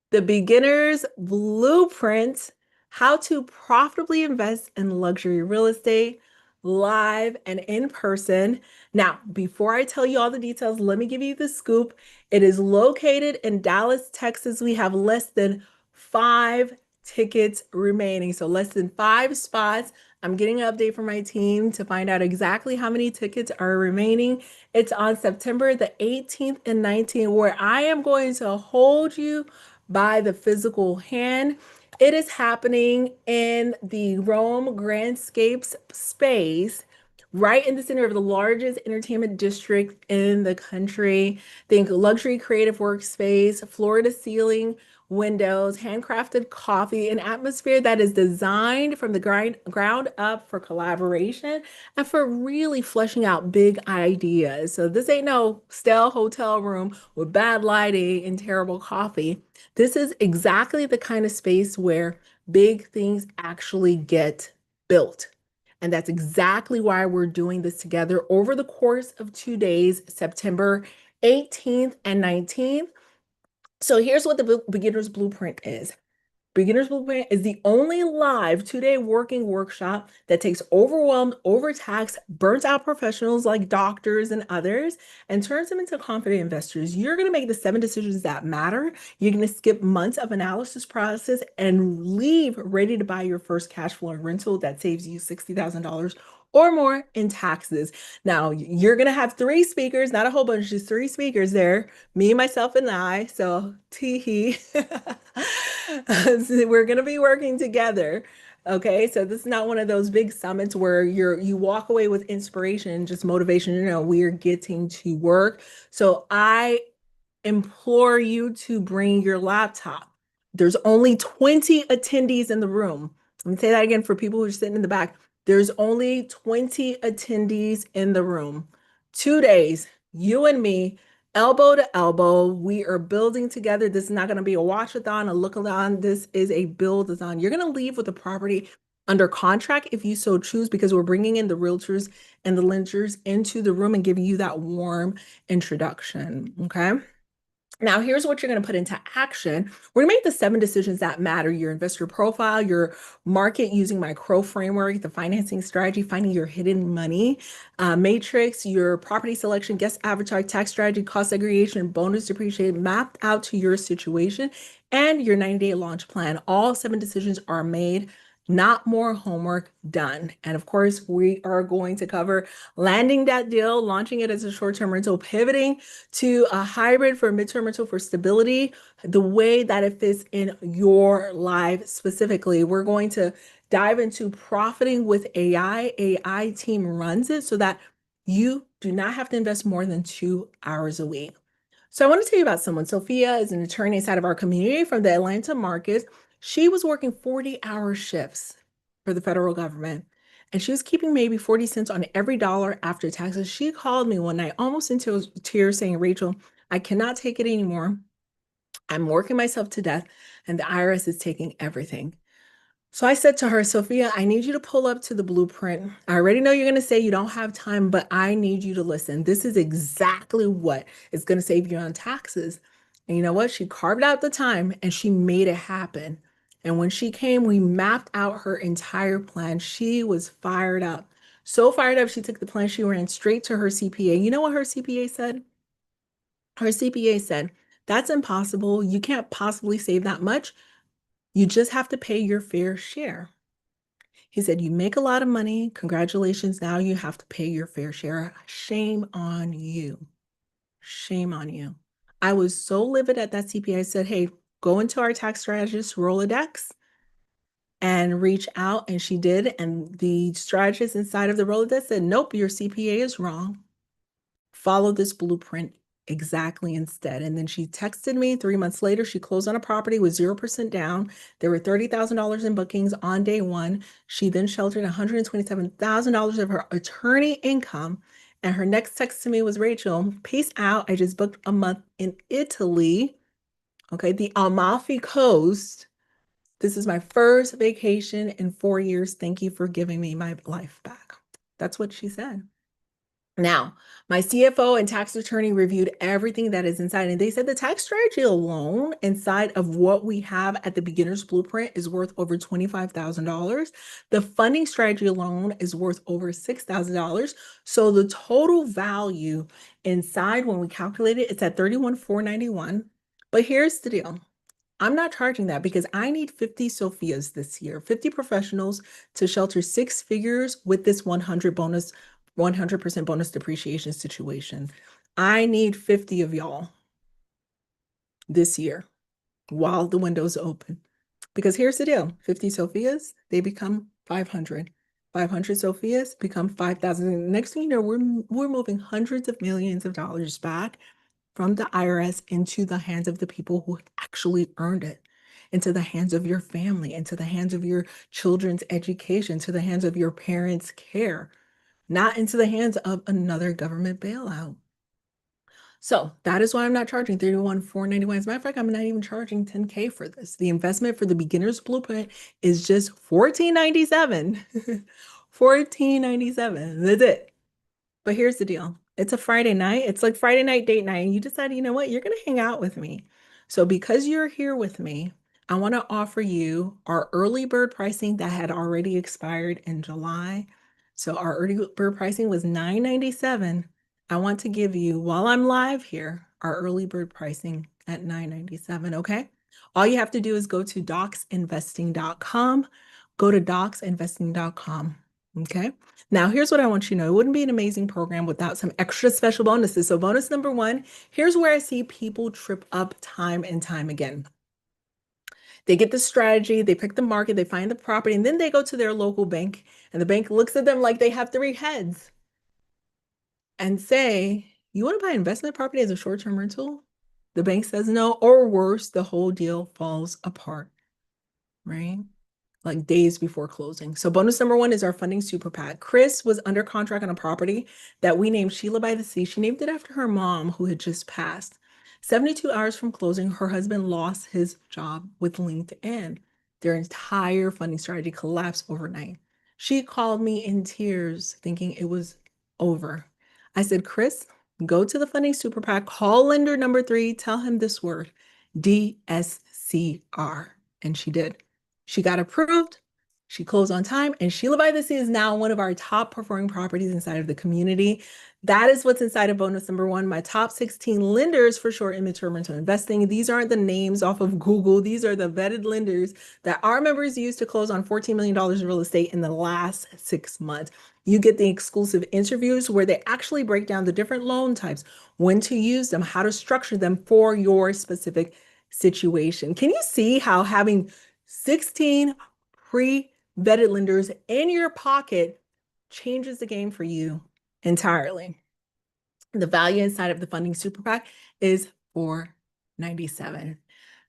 the Beginner's Blueprint, How to Profitably Invest in Luxury Real Estate, live and in person. Now, before I tell you all the details, let me give you the scoop. It is located in Dallas, Texas. We have less than 5 tickets remaining, so less than 5 spots. I'm getting an update from my team to find out exactly how many tickets are remaining. It's on September the 18th and 19th, where I am going to hold you by the physical hand. It is happening in the Rome Grandscapes space, right in the center of the largest entertainment district in the country. Think luxury creative workspace, floor to ceiling windows, handcrafted coffee, an atmosphere that is designed from the ground up for collaboration and for really fleshing out big ideas. So this ain't no stale hotel room with bad lighting and terrible coffee. This is exactly the kind of space where big things actually get built. And that's exactly why we're doing this together over the course of 2 days, September 18th and 19th. So here's what the Beginner's Blueprint is. Beginner's Blueprint is the only live 2-day working workshop that takes overwhelmed, overtaxed, burnt out professionals like doctors and others and turns them into confident investors. You're going to make the 7 decisions that matter. You're going to skip months of analysis process and leave ready to buy your first cash flow rental that saves you $60,000 or more in taxes. Now, you're going to have 3 speakers, not a whole bunch, just 3 speakers there, me, myself, and I. So, tee-hee. We're going to be working together. Okay, so this is not one of those big summits where you walk away with inspiration, just motivation. We're getting to work. So I implore you to bring your laptop. There's only 20 attendees in the room. Let me say that again for people who are sitting in the back. There's only 20 attendees in the room. 2 days, you and me, elbow to elbow. We are building together. This is not going to be a watch-a-thon, a look-a-thon. This is a build-a-thon. You're going to leave with a property under contract if you so choose, because we're bringing in the realtors and the lenders into the room and giving you that warm introduction. Okay. Now, here's what you're going to put into action. We're going to make the 7 decisions that matter: your investor profile, your market using my CROW framework, the financing strategy, finding your hidden money matrix, your property selection, guest avatar, tax strategy, cost segregation, bonus depreciation, mapped out to your situation, and your 90-day launch plan. All 7 decisions are made. Not more homework done. And of course, we are going to cover landing that deal, launching it as a short-term rental, pivoting to a hybrid for midterm rental for stability, the way that it fits in your life specifically. We're going to dive into profiting with AI. AI team runs it so that you do not have to invest more than 2 hours a week. So I want to tell you about someone. Sophia is an attorney inside of our community from the Atlanta market. She was working 40-hour shifts for the federal government, and she was keeping maybe 40 cents on every dollar after taxes. She called me one night, almost into tears, saying, Rachel, I cannot take it anymore. I'm working myself to death, and the IRS is taking everything. So I said to her, Sophia, I need you to pull up to the blueprint. I already know you're going to say you don't have time, but I need you to listen. This is exactly what is going to save you on taxes. And you know what? She carved out the time and she made it happen. And when she came, we mapped out her entire plan. She was fired up. So fired up, she took the plan. She ran straight to her CPA. You know what her CPA said? Her CPA said, that's impossible. You can't possibly save that much. You just have to pay your fair share. He said, you make a lot of money. Congratulations. Now you have to pay your fair share. Shame on you. Shame on you. I was so livid at that CPA. I said, hey, go into our tax strategist Rolodex and reach out. And she did. And the strategist inside of the Rolodex said, nope, your CPA is wrong. Follow this blueprint exactly instead. And then she texted me 3 months later. She closed on a property with 0% down. There were $30,000 in bookings on day one. She then sheltered $127,000 of her attorney income. And her next text to me was, Rachel, peace out. I just booked a month in Italy. Okay, the Amalfi Coast. This is my first vacation in 4 years. Thank you for giving me my life back. That's what she said. Now, my CFO and tax attorney reviewed everything that is inside, and they said the tax strategy alone inside of what we have at the beginner's blueprint is worth over $25,000. The funding strategy alone is worth over $6,000. So the total value inside, when we calculate it, it's at $31,491. But here's the deal. I'm not charging that because I need 50 Sophias this year, 50 professionals to shelter 6 figures with this 100% bonus depreciation situation. I need 50 of y'all this year while the window's open. Because here's the deal, 50 Sophias, they become 500. 500 Sophias become 5,000. Next thing you know, we're moving hundreds of millions of dollars back from the IRS into the hands of the people who actually earned it, into the hands of your family, into the hands of your children's education, to the hands of your parents' care, not into the hands of another government bailout. So that is why I'm not charging $31,491. As a matter of fact, I'm not even charging $10K for this. The investment for the beginner's blueprint is just $14.97. $14.97. That's it. But here's the deal. It's a Friday night. It's like Friday night date night. And you decide, you know what? You're going to hang out with me. So because you're here with me, I want to offer you our early bird pricing that had already expired in July. So our early bird pricing was $997. I want to give you, while I'm live here, our early bird pricing at $997. Okay. All you have to do is go to docsinvesting.com. Go to docsinvesting.com. Okay. Now, here's what I want you to know. It wouldn't be an amazing program without some extra special bonuses. So bonus number 1, here's where I see people trip up time and time again. They get the strategy, they pick the market, they find the property, and then they go to their local bank, and the bank looks at them like they have three heads and say, you want to buy investment property as a short-term rental? The bank says no, or worse, the whole deal falls apart, right? Like days before closing. So bonus number one is our funding super PAC. Chris was under contract on a property that we named Sheila by the Sea. She named it after her mom who had just passed. 72 hours from closing, her husband lost his job with LinkedIn. Their entire funding strategy collapsed overnight. She called me in tears thinking it was over. I said, Chris, go to the funding super PAC, call lender number 3, tell him this word, DSCR. And she did. She got approved, she closed on time, and Sheila by the Sea is now one of our top performing properties inside of the community. That is what's inside of bonus number one, my top 16 lenders for short and midterm rental investing. These aren't the names off of Google. These are the vetted lenders that our members use to close on $14 million in real estate in the last 6 months. You get the exclusive interviews where they actually break down the different loan types, when to use them, how to structure them for your specific situation. Can you see how having 16 pre-vetted lenders in your pocket changes the game for you entirely? The value inside of the funding super PAC is $497.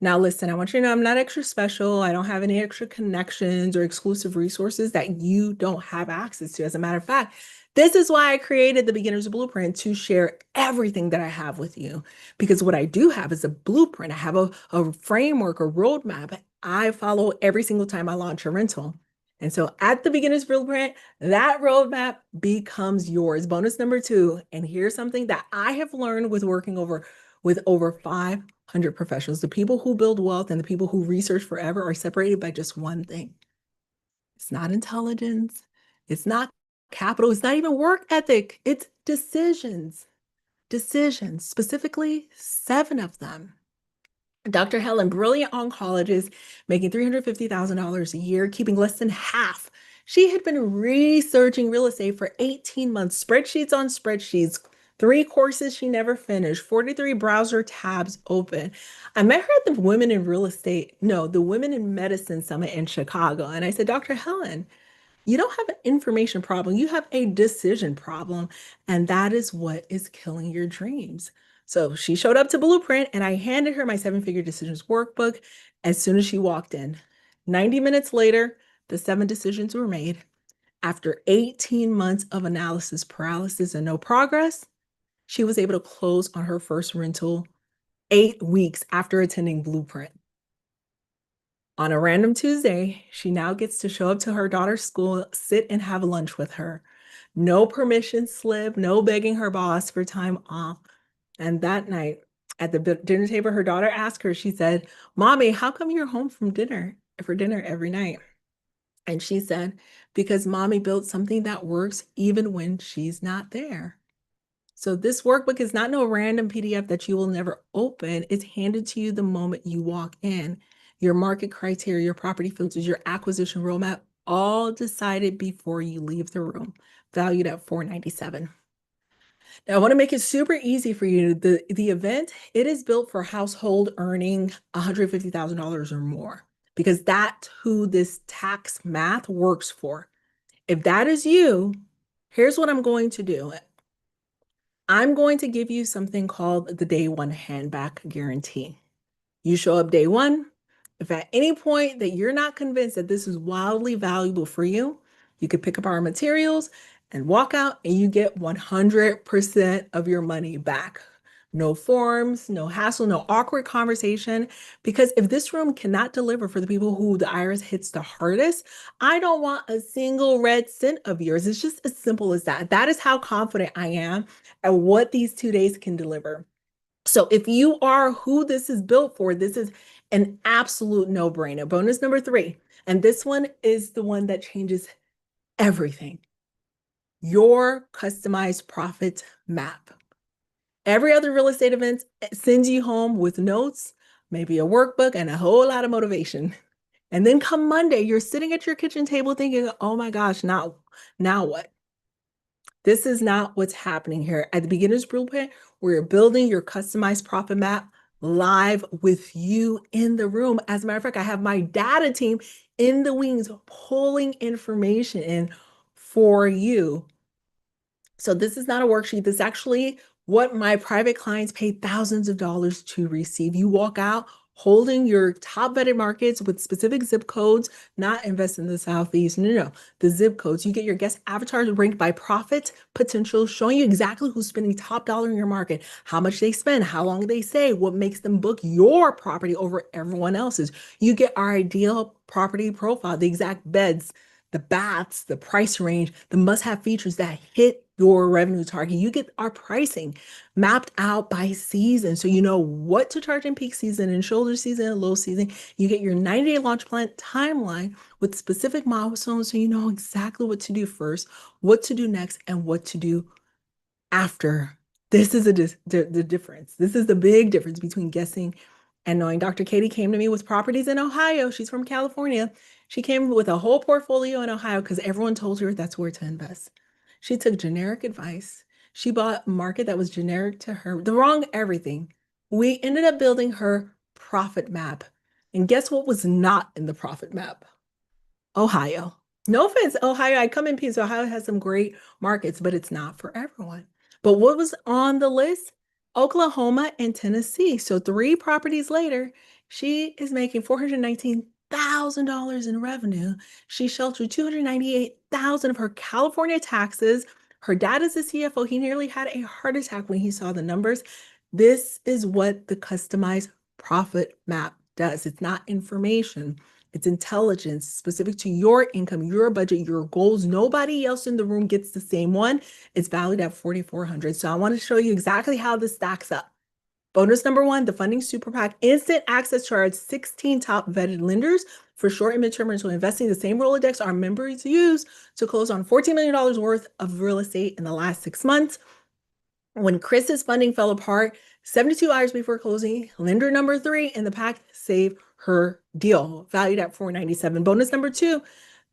Now, listen, I want you to know I'm not extra special. I don't have any extra connections or exclusive resources that you don't have access to. As a matter of fact, this is why I created the Beginner's Blueprint, to share everything that I have with you. Because what I do have is a blueprint. I have a framework, a roadmap I follow every single time I launch a rental. And so at the Beginner's Blueprint, that roadmap becomes yours. Bonus number 2. And here's something that I have learned with working with over 500 professionals. The people who build wealth and the people who research forever are separated by just one thing. It's not intelligence. It's not capital. It's not even work ethic. It's decisions. Decisions, specifically 7 of them. Dr. Helen, brilliant oncologist, making $350,000 a year, keeping less than half. She had been researching real estate for 18 months, spreadsheets on spreadsheets, 3 courses she never finished, 43 browser tabs open. I met her at the Women in Medicine Summit in Chicago. And I said, Dr. Helen, you don't have an information problem, you have a decision problem. And that is what is killing your dreams. So she showed up to Blueprint and I handed her my 7-figure decisions workbook as soon as she walked in. 90 minutes later, the 7 decisions were made. After 18 months of analysis paralysis and no progress, she was able to close on her first rental 8 weeks after attending Blueprint. On a random Tuesday, she now gets to show up to her daughter's school, sit and have lunch with her. No permission slip, no begging her boss for time off. And that night at the dinner table, her daughter asked her, she said, Mommy, how come you're home for dinner every night? And she said, because Mommy built something that works even when she's not there. So this workbook is not no random PDF that you will never open. It's handed to you the moment you walk in. Your market criteria, your property filters, your acquisition roadmap, all decided before you leave the room, valued at $497. Now, I want to make it super easy for you. The event, it is built for household earning $150,000 or more, because that's who this tax math works for. If that is you, here's what I'm going to do. I'm going to give you something called the day 1 handback guarantee. You show up day 1. If at any point that you're not convinced that this is wildly valuable for you, you could pick up our materials and walk out and you get 100% of your money back. No forms, no hassle, no awkward conversation. Because if this room cannot deliver for the people who the IRS hits the hardest, I don't want a single red cent of yours. It's just as simple as that. That is how confident I am at what these 2 days can deliver. So if you are who this is built for, this is an absolute no-brainer. Bonus number 3, and this one is the one that changes everything. Your customized profit map. Every other real estate event sends you home with notes, maybe a workbook, and a whole lot of motivation. And then come Monday, you're sitting at your kitchen table thinking, oh my gosh, now what? This is not what's happening here. At the Beginner's Blueprint, we're building your customized profit map live with you in the room. As a matter of fact, I have my data team in the wings pulling information in for you. So this is not a worksheet. This is actually what my private clients pay thousands of dollars to receive. You walk out holding your top vetted markets with specific zip codes, not invest in the Southeast. No, the zip codes. You get your guest avatars ranked by profit potential, showing you exactly who's spending top dollar in your market, how much they spend, how long they stay, what makes them book your property over everyone else's. You get our ideal property profile, the exact beds, the baths, the price range, the must-have features that hit your revenue target. You get our pricing mapped out by season. So you know what to charge in peak season and shoulder season and low season. You get your 90-day launch plan timeline with specific milestones so you know exactly what to do first, what to do next, and what to do after. This is the difference. This is the big difference between guessing and knowing. Dr. Katie came to me with properties in Ohio. She's from California. She came with a whole portfolio in Ohio because everyone told her that's where to invest. She took generic advice. She bought a market that was generic to her, the wrong everything. We ended up building her profit map. And guess what was not in the profit map? Ohio. No offense, Ohio. I come in peace. Ohio has some great markets, but it's not for everyone. But what was on the list? Oklahoma and Tennessee. So 3 properties later, she is making $419,000 in revenue. She sheltered 298,000 of her California taxes. Her dad is the CFO. He nearly had a heart attack when he saw the numbers. This is what the customized profit map does. It's not information. It's intelligence specific to your income, your budget, your goals. Nobody else in the room gets the same one. It's valued at $4,400. So I want to show you exactly how this stacks up. Bonus number 1, the Funding Super PAC, instant access to our 16 top vetted lenders for short and midterm rental investing. The same Rolodex our members use to close on $14 million worth of real estate in the last 6 months. When Chris's funding fell apart, 72 hours before closing, lender number 3 in the pack saved her deal, valued at $497. Bonus number 2,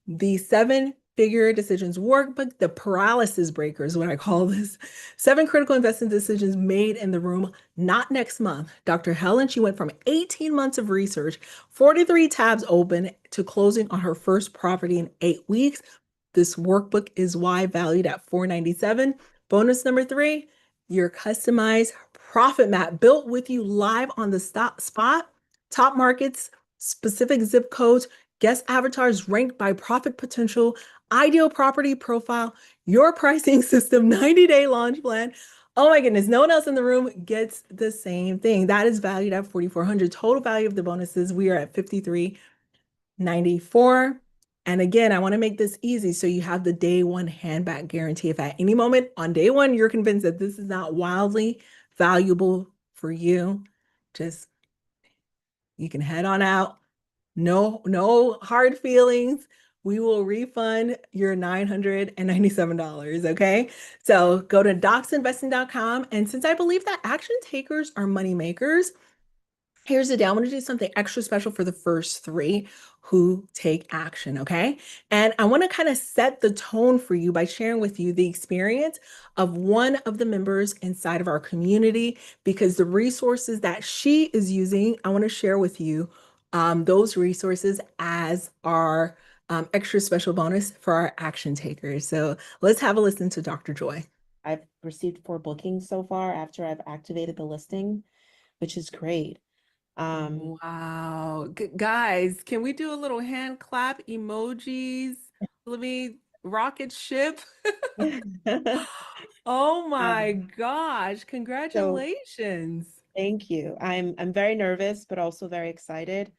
the 7-figure decisions workbook, the paralysis breaker is what I call this. 7 critical investment decisions made in the room, not next month. Dr. Helen, she went from 18 months of research, 43 tabs open, to closing on her first property in 8 weeks. This workbook is why valued at $497. Bonus number 3, your customized profit map built with you live on the spot, top markets, specific zip codes, guest avatars ranked by profit potential, ideal property profile, your pricing system, 90-day launch plan. Oh my goodness, no one else in the room gets the same thing. That is valued at $4,400. Total value of the bonuses, we are at $53.94. And again, I want to make this easy so you have the day 1 handback guarantee. If at any moment on day 1 you're convinced that this is not wildly valuable for you, just you can head on out. No hard feelings. We will refund your $997, okay? So go to docsinvesting.com. And since I believe that action takers are money makers, here's the deal. I'm going to do something extra special for the first 3 who take action, okay? And I want to kind of set the tone for you by sharing with you the experience of one of the members inside of our community, because the resources that she is using, I want to share with you those resources as our extra special bonus for our action takers. So let's have a listen to Dr. Joy. I've received 4 bookings so far after I've activated the listing, which is great. Wow. Guys, can we do a little hand clap emojis? Let me rocket ship. Oh my gosh, congratulations. Thank you. I'm very nervous, but also very excited.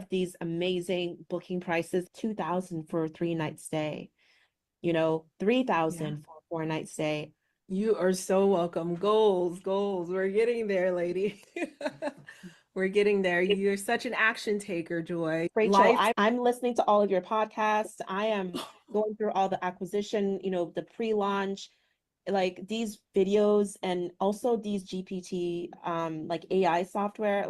These amazing booking prices, $2,000 for a 3-night stay, 3,000 for a 4-night stay. You are so welcome. Goals. We're getting there, lady. We're getting there. You're such an action taker, Joy. Rachel, I'm listening to all of your podcasts. I am going through all the acquisition, the pre-launch, like these videos, and also these GPT, like AI software.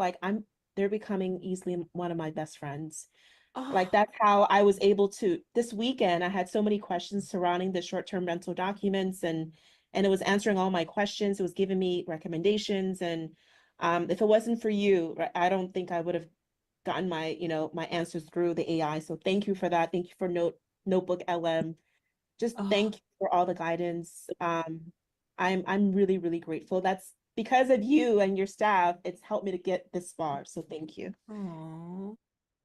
They're becoming easily one of my best friends. Like that's how I was able to, this weekend, I had so many questions surrounding the short-term rental documents, and it was answering all my questions. It was giving me recommendations, and If it wasn't for you, right, I don't think I would have gotten my, my answers through the AI. So thank you for that. Thank you for Notebook LM. Just Oh, thank you for all the guidance. I'm really, really grateful. That's because of you and your staff, it's helped me to get this far. So thank you. aw.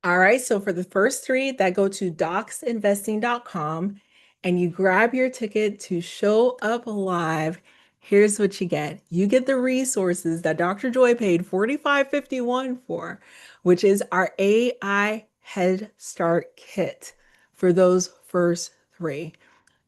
All right, so for the first three that go to docsinvesting.com and you grab your ticket to show up live, here's what you get. You get the resources that Dr. Joy paid $45.51 for, which is our AI Head Start Kit for those first three.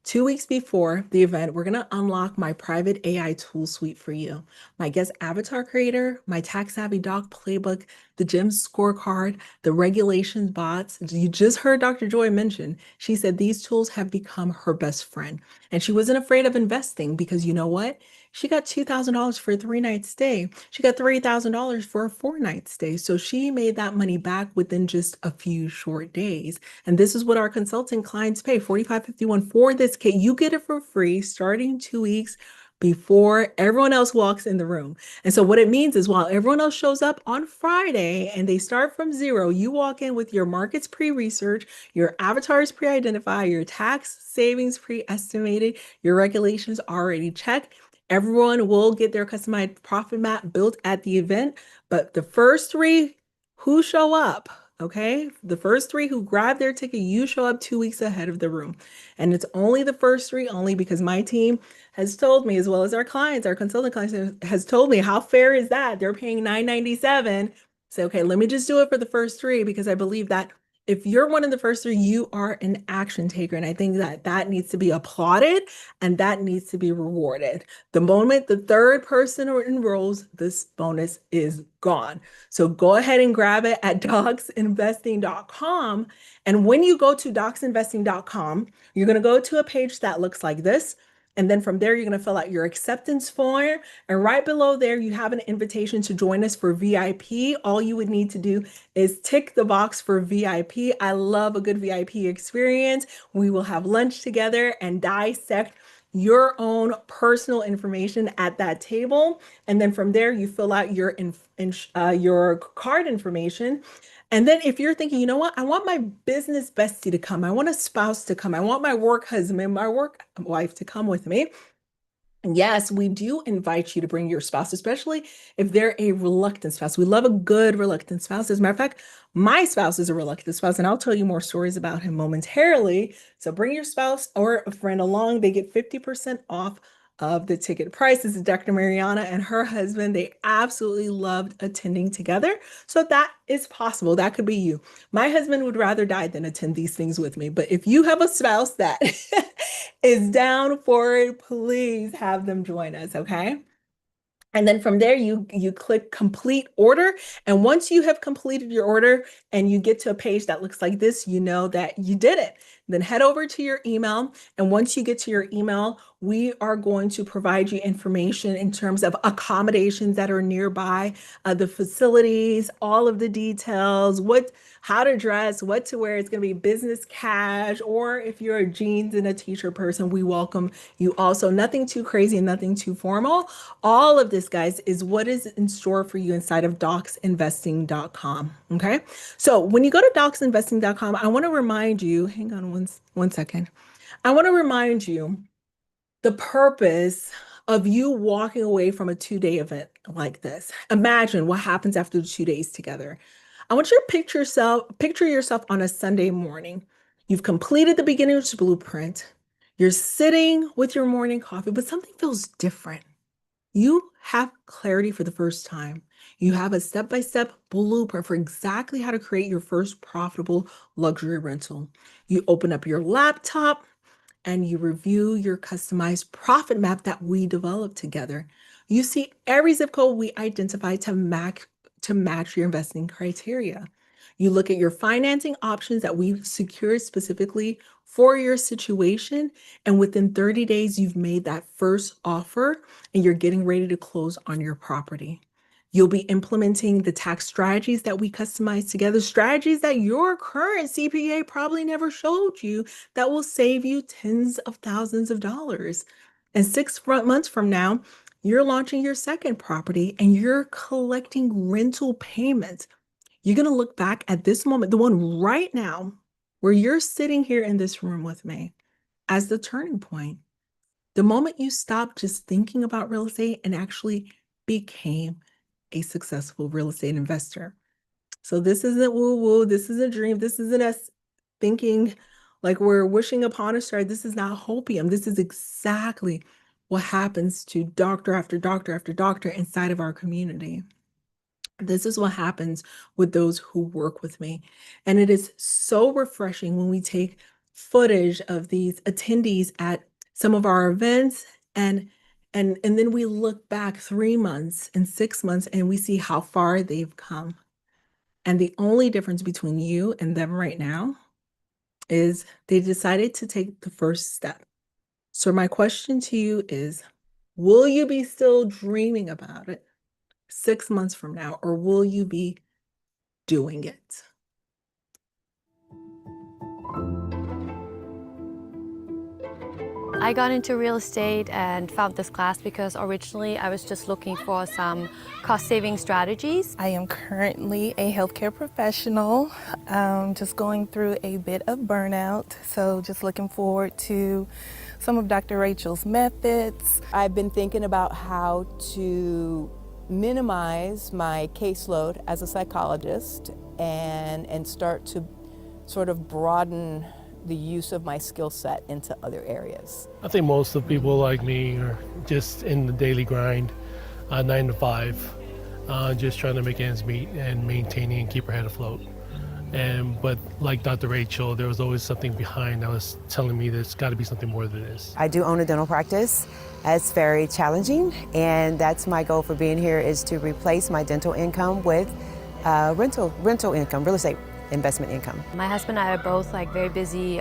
2 weeks before the event, we're going to unlock my private AI tool suite for you. My guest avatar creator, my tax savvy doc playbook, the GEM scorecard, the regulations bots. You just heard Dr. Joy mention, she said these tools have become her best friend. And she wasn't afraid of investing because you know what? She got $2,000 for a 3 night stay. She got $30,000 for a 4 night stay. So she made that money back within just a few short days. And this is what our consulting clients pay, $45.51 for this kit. You get it for free starting 2 weeks before everyone else walks in the room. And so what it means is while everyone else shows up on Friday and they start from zero, you walk in with your markets pre-research, your avatars pre-identified, your tax savings pre-estimated, your regulations already checked. Everyone will get their customized profit map built at the event, but the first three who show up, okay? The first three who grab their ticket, you show up 2 weeks ahead of the room. And it's only the first three, only because my team has told me, as well as our clients, our consultant clients has told me, how fair is that? They're paying $997. Say, okay, let me just do it for the first three because I believe that if you're one of the first three, you are an action taker. And I think that that needs to be applauded and that needs to be rewarded. The moment the third person enrolls, this bonus is gone. So go ahead and grab it at docsinvesting.com. And when you go to docsinvesting.com, you're going to go to a page that looks like this. And then from there, you're going to fill out your acceptance form. And right below there, you have an invitation to join us for VIP. All you would need to do is tick the box for VIP. I love a good VIP experience. We will have lunch together and dissect your own personal information at that table. And then from there, you fill out your card information. And then if you're thinking, you know what, I want my business bestie to come, I want a spouse to come, I want my work husband, my work wife to come with me. Yes, we do invite you to bring your spouse, especially if they're a reluctant spouse. We love a good reluctant spouse. As a matter of fact, my spouse is a reluctant spouse, and I'll tell you more stories about him momentarily. So bring your spouse or a friend along. They get 50% off of the ticket price. This is Dr. Mariana and her husband. They absolutely loved attending together. So that is possible. That could be you. My husband would rather die than attend these things with me. But if you have a spouse that is down for it, please have them join us, okay? And then from there, you click complete order. And once you have completed your order and you get to a page that looks like this, you know that you did it. Then head over to your email. And once you get to your email, we are going to provide you information in terms of accommodations that are nearby, the facilities, all of the details, how to dress, what to wear. It's going to be business cash, or if you're a jeans and a t-shirt person, we welcome you also. Nothing too crazy and nothing too formal. All of this, guys, is what is in store for you inside of docsinvesting.com. Okay. So when you go to docsinvesting.com, I want to remind you, hang on one second. I want to remind you the purpose of you walking away from a 2-day event like this. Imagine what happens after the 2 days together. I want you to picture yourself on a Sunday morning. You've completed the beginner's blueprint. You're sitting with your morning coffee, but something feels different. You have clarity for the first time. You have a step-by-step blueprint for exactly how to create your first profitable luxury rental. You open up your laptop and you review your customized profit map that we developed together. You see every zip code we identified to match your investing criteria. You look at your financing options that we've secured specifically for your situation, and within 30 days, you've made that first offer and you're getting ready to close on your property. You'll be implementing the tax strategies that we customized together, strategies that your current CPA probably never showed you that will save you tens of thousands of dollars. And 6 months from now, you're launching your second property and you're collecting rental payments. You're going to look back at this moment, the one right now, where you're sitting here in this room with me, as the turning point. The moment you stopped just thinking about real estate and actually became a successful real estate investor. So this isn't woo-woo, this is a dream, this isn't us thinking like we're wishing upon a star. This is not hopium. This is exactly what happens to doctor after doctor after doctor inside of our community. This is what happens with those who work with me. And it is so refreshing when we take footage of these attendees at some of our events and then we look back 3 months and 6 months and we see how far they've come. And the only difference between you and them right now is they decided to take the first step. So my question to you is, will you be still dreaming about it 6 months from now, or will you be doing it? I got into real estate and found this class because originally I was just looking for some cost-saving strategies. I am currently a healthcare professional, just going through a bit of burnout. So just looking forward to some of Dr. Rachel's methods. I've been thinking about how to minimize my caseload as a psychologist and start to sort of broaden the use of my skill set into other areas. I think most of the people like me are just in the daily grind, 9 to 5, just trying to make ends meet and maintaining and keep our head afloat. But like Dr. Rachel, there was always something behind that was telling me there's got to be something more than this. I do own a dental practice. It's very challenging, and that's my goal for being here, is to replace my dental income with rental income, real estate investment income. My husband and I are both very busy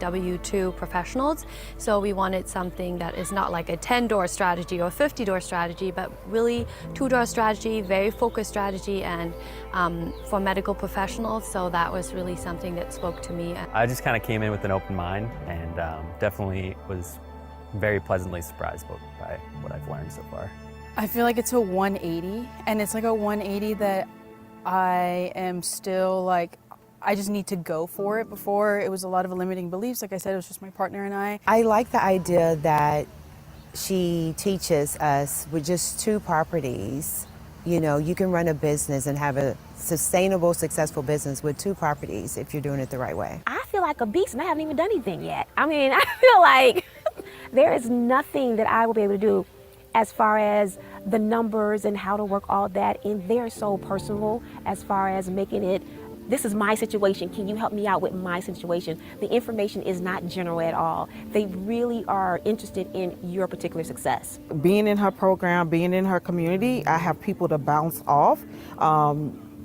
W-2 professionals, so we wanted something that is not like a 10-door strategy or 50-door strategy, but really 2-door strategy, very focused strategy, and for medical professionals. So that was really something that spoke to me. I just kind of came in with an open mind and definitely was very pleasantly surprised by what I've learned so far. I feel like it's a 180, and it's like a 180 that I am still I just need to go for it. Before, it was a lot of limiting beliefs. Like I said, it was just my partner and I. I like the idea that she teaches us with just 2 properties. You know, you can run a business and have a sustainable, successful business with 2 properties if you're doing it the right way. I feel like a beast and I haven't even done anything yet. I mean, I feel like there is nothing that I will be able to do as far as the numbers and how to work all that. And they're so personal as far as making it, this is my situation. Can you help me out with my situation? The information is not general at all. They really are interested in your particular success. Being in her program, being in her community, I have people to bounce off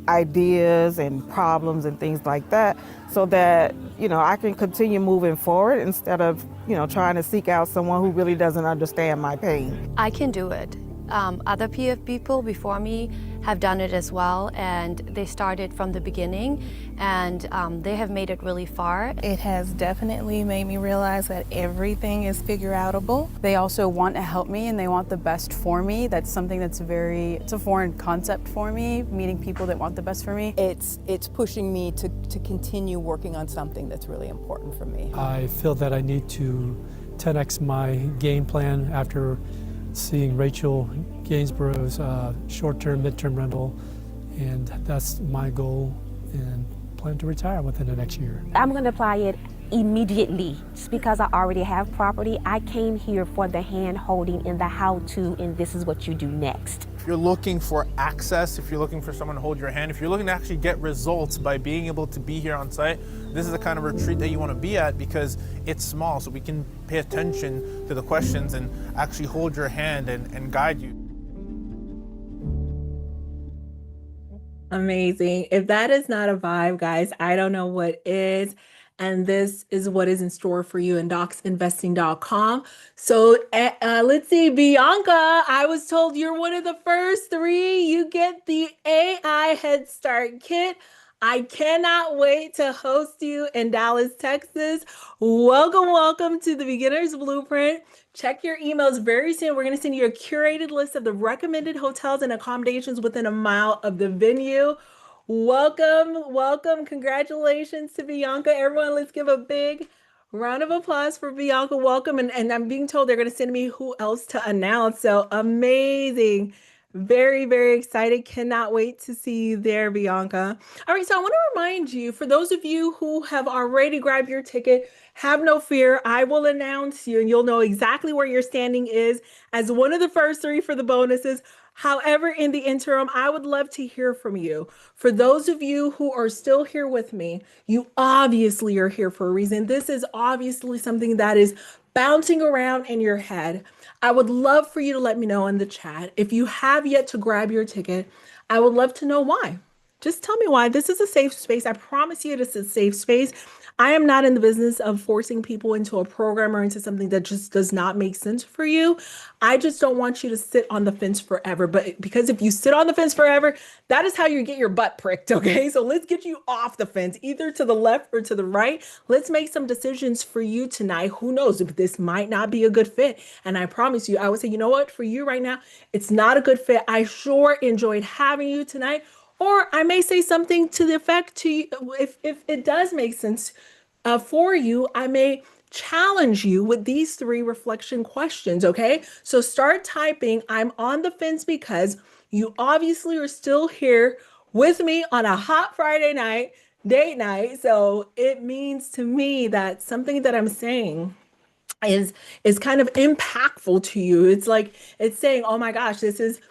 ideas and problems and things like that, so that, I can continue moving forward instead of, trying to seek out someone who really doesn't understand my pain. I can do it. Other people before me have done it as well, and they started from the beginning, and they have made it really far. It has definitely made me realize that everything is figure-outable. They also want to help me and they want the best for me. That's something that's it's a foreign concept for me, meeting people that want the best for me. It's pushing me to continue working on something that's really important for me. I feel that I need to 10x my game plan after seeing Rachel Gainsborough's short-term, mid-term rental, and that's my goal, and plan to retire within the next year. I'm going to apply it immediately. Just because I already have property, I came here for the hand-holding and the how-to, and this is what you do next. If you're looking for access, if you're looking for someone to hold your hand, if you're looking to actually get results by being able to be here on site, this is the kind of retreat that you want to be at, because it's small, so we can pay attention to the questions and actually hold your hand and guide you. Amazing. If that is not a vibe, guys, I don't know what is. And this is what is in store for you in docsinvesting.com. So let's see, Bianca, I was told you're one of the first 3. You get the AI Head Start Kit. I cannot wait to host you in Dallas, Texas. Welcome, welcome to the Beginner's Blueprint. Check your emails very soon. We're going to send you a curated list of the recommended hotels and accommodations within a mile of the venue. Welcome, welcome. Congratulations to Bianca. Everyone, let's give a big round of applause for Bianca. Welcome. And I'm being told they're going to send me who else to announce. So amazing. Very, very excited. Cannot wait to see you there, Bianca. All right, so I want to remind you, for those of you who have already grabbed your ticket, have no fear. I will announce you and you'll know exactly where your standing is as one of the first 3 for the bonuses. However, in the interim, I would love to hear from you. For those of you who are still here with me, you obviously are here for a reason. This is obviously something that is bouncing around in your head. I would love for you to let me know in the chat. If you have yet to grab your ticket, I would love to know why. Just tell me why. This is a safe space. I promise you this is a safe space. I am not in the business of forcing people into a program or into something that just does not make sense for you. I just don't want you to sit on the fence forever. But because if you sit on the fence forever, that is how you get your butt pricked, okay? So let's get you off the fence, either to the left or to the right. Let's make some decisions for you tonight. Who knows if this might not be a good fit. And I promise you, I would say, you know what, for you right now, it's not a good fit. I sure enjoyed having you tonight. Or I may say something to the effect to you, if it does make sense for you, I may challenge you with these 3 reflection questions, okay? So start typing, I'm on the fence, because you obviously are still here with me on a hot Friday night, date night. So it means to me that something that I'm saying is kind of impactful to you. It's like, it's saying, oh my gosh, this is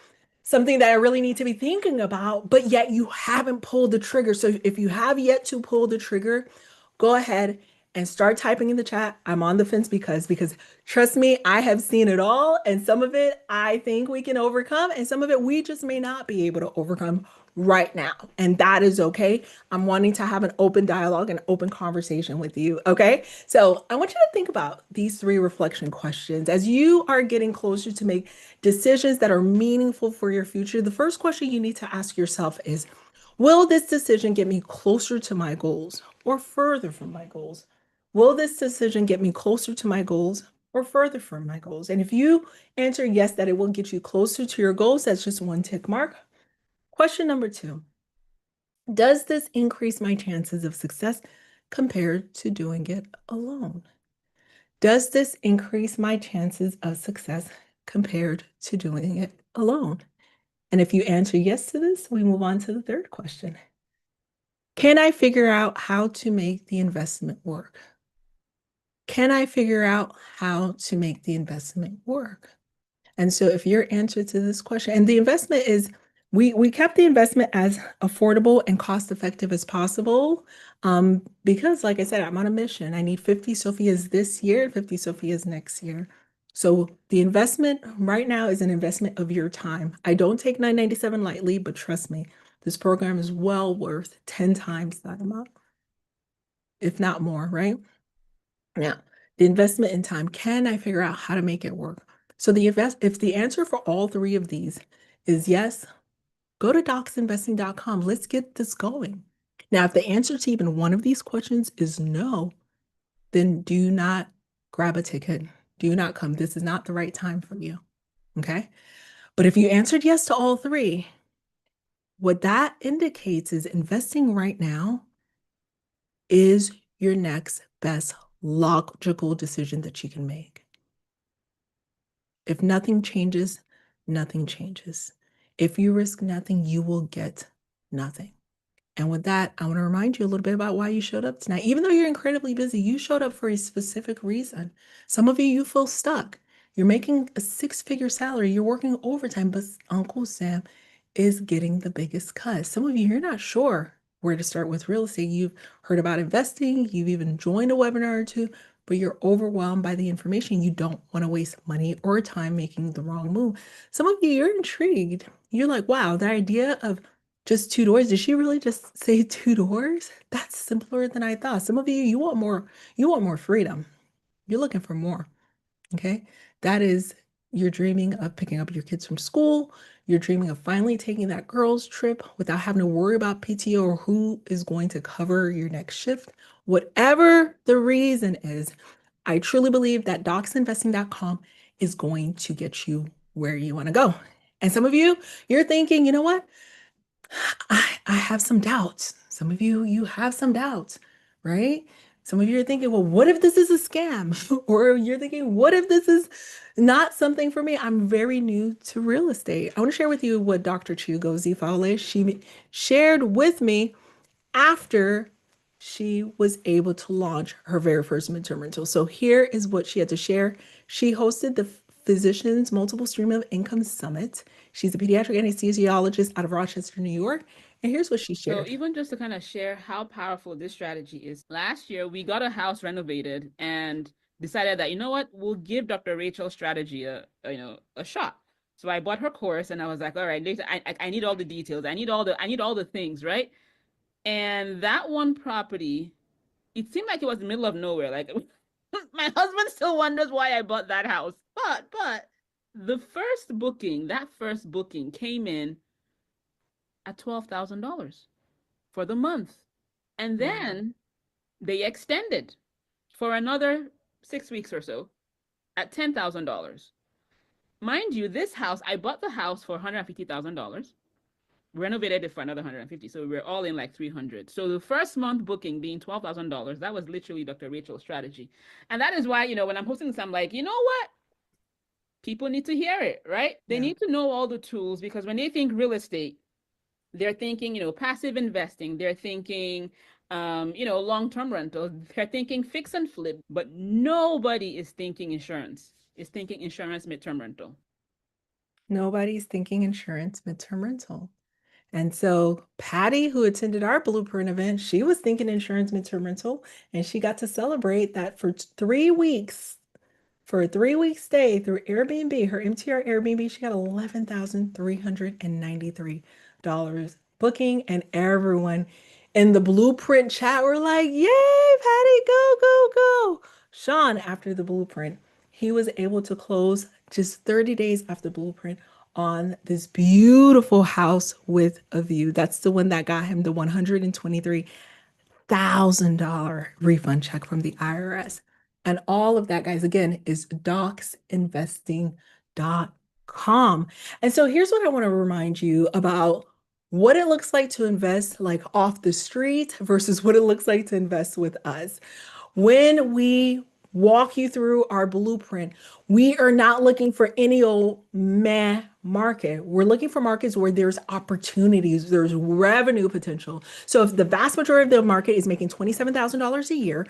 something that I really need to be thinking about, but yet you haven't pulled the trigger. So if you have yet to pull the trigger, go ahead and start typing in the chat. I'm on the fence because trust me, I have seen it all. And some of it I think we can overcome, and some of it we just may not be able to overcome right now. And that is okay. I'm wanting to have an open dialogue and open conversation with you. Okay. So I want you to think about these 3 reflection questions as you are getting closer to make decisions that are meaningful for your future. The first question you need to ask yourself is, will this decision get me closer to my goals or further from my goals? Will this decision get me closer to my goals or further from my goals? And if you answer yes, that it will get you closer to your goals, that's just 1 tick mark. Question number 2, does this increase my chances of success compared to doing it alone? Does this increase my chances of success compared to doing it alone? And if you answer yes to this, we move on to the 3rd question. Can I figure out how to make the investment work? Can I figure out how to make the investment work? And so if your answer to this question, and the investment is, we kept the investment as affordable and cost effective as possible, because like I said, I'm on a mission. I need 50 Sophias this year, 50 Sophias next year. So the investment right now is an investment of your time. I don't take $9.97 lightly, but trust me, this program is well worth 10 times that amount, if not more, right? Now, the investment in time, can I figure out how to make it work? So if the answer for all 3 of these is yes, go to docsinvesting.com. Let's get this going. Now, if the answer to even one of these questions is no, then do not grab a ticket. Do not come. This is not the right time for you. Okay. But if you answered yes to all 3, what that indicates is investing right now is your next best logical decision that you can make. If nothing changes, nothing changes. If you risk nothing, you will get nothing. And with that, I want to remind you a little bit about why you showed up tonight. Even though you're incredibly busy, you showed up for a specific reason. Some of you feel stuck. You're making a 6-figure salary. You're working overtime, but Uncle Sam is getting the biggest cut. Some of you, you're not sure where to start with real estate. You've heard about investing. You've even joined a webinar or 2, but you're overwhelmed by the information. You don't want to waste money or time making the wrong move. Some of you, you're intrigued. You're like, wow, the idea of just 2 doors. Did she really just say 2 doors? That's simpler than I thought. Some of you, you want more freedom. You're looking for more. Okay. That is, you're dreaming of picking up your kids from school. You're dreaming of finally taking that girls' trip without having to worry about PTO or who is going to cover your next shift. Whatever the reason is, I truly believe that docsinvesting.com is going to get you where you want to go. And some of you, you're thinking, you know what? I have some doubts. Some of you, you have some doubts, right? Some of you are thinking, well, what if this is a scam? Or you're thinking, what if this is not something for me? I'm very new to real estate. I want to share with you what Dr. Chigozie Fowle, she shared with me after she was able to launch her very first midterm rental. So here is what she had to share. She hosted the Physicians Multiple Stream of Income Summit. She's a pediatric anesthesiologist out of Rochester, New York. And here's what she shared. So even just to kind of share how powerful this strategy is, last year we got a house renovated and decided that, you know what, we'll give Dr. Rachel's strategy a shot. So I bought her course and I was like, all right, I need all the details. I need all the things, right? And that one property, it seemed like it was the middle of nowhere. Like my husband still wonders why I bought that house. But the first booking came in at $12,000 for the month. And then they extended for another 6 weeks or so at $10,000. Mind you, this house, I bought the house for $150,000, renovated it for another $150,000. So we're all in like $300,000. So the first month booking being $12,000, that was literally Dr. Rachel's strategy. And that is why, when I'm hosting this, I'm like, you know what? People need to hear it, right? They need to know all the tools, because when they think real estate, they're thinking, passive investing. They're thinking, long-term rentals. They're thinking fix and flip, but nobody is thinking insurance. Is thinking insurance midterm rental. Nobody's thinking insurance midterm rental. And so Patty, who attended our Blueprint event, she was thinking insurance midterm rental, and she got to celebrate that for 3 weeks. For a 3-week stay through Airbnb, her MTR Airbnb, she got $11,393 booking, and everyone in the Blueprint chat were like, yay, Patty, go, go, go. Sean, after the Blueprint, he was able to close just 30 days after Blueprint on this beautiful house with a view. That's the one that got him the $123,000 refund check from the IRS. And all of that, guys, again, is docsinvesting.com. And so here's what I want to remind you about what it looks like to invest like off the street versus what it looks like to invest with us. When we walk you through our blueprint, we are not looking for any old meh market. We're looking for markets where there's opportunities, there's revenue potential. So if the vast majority of the market is making $27,000 a year,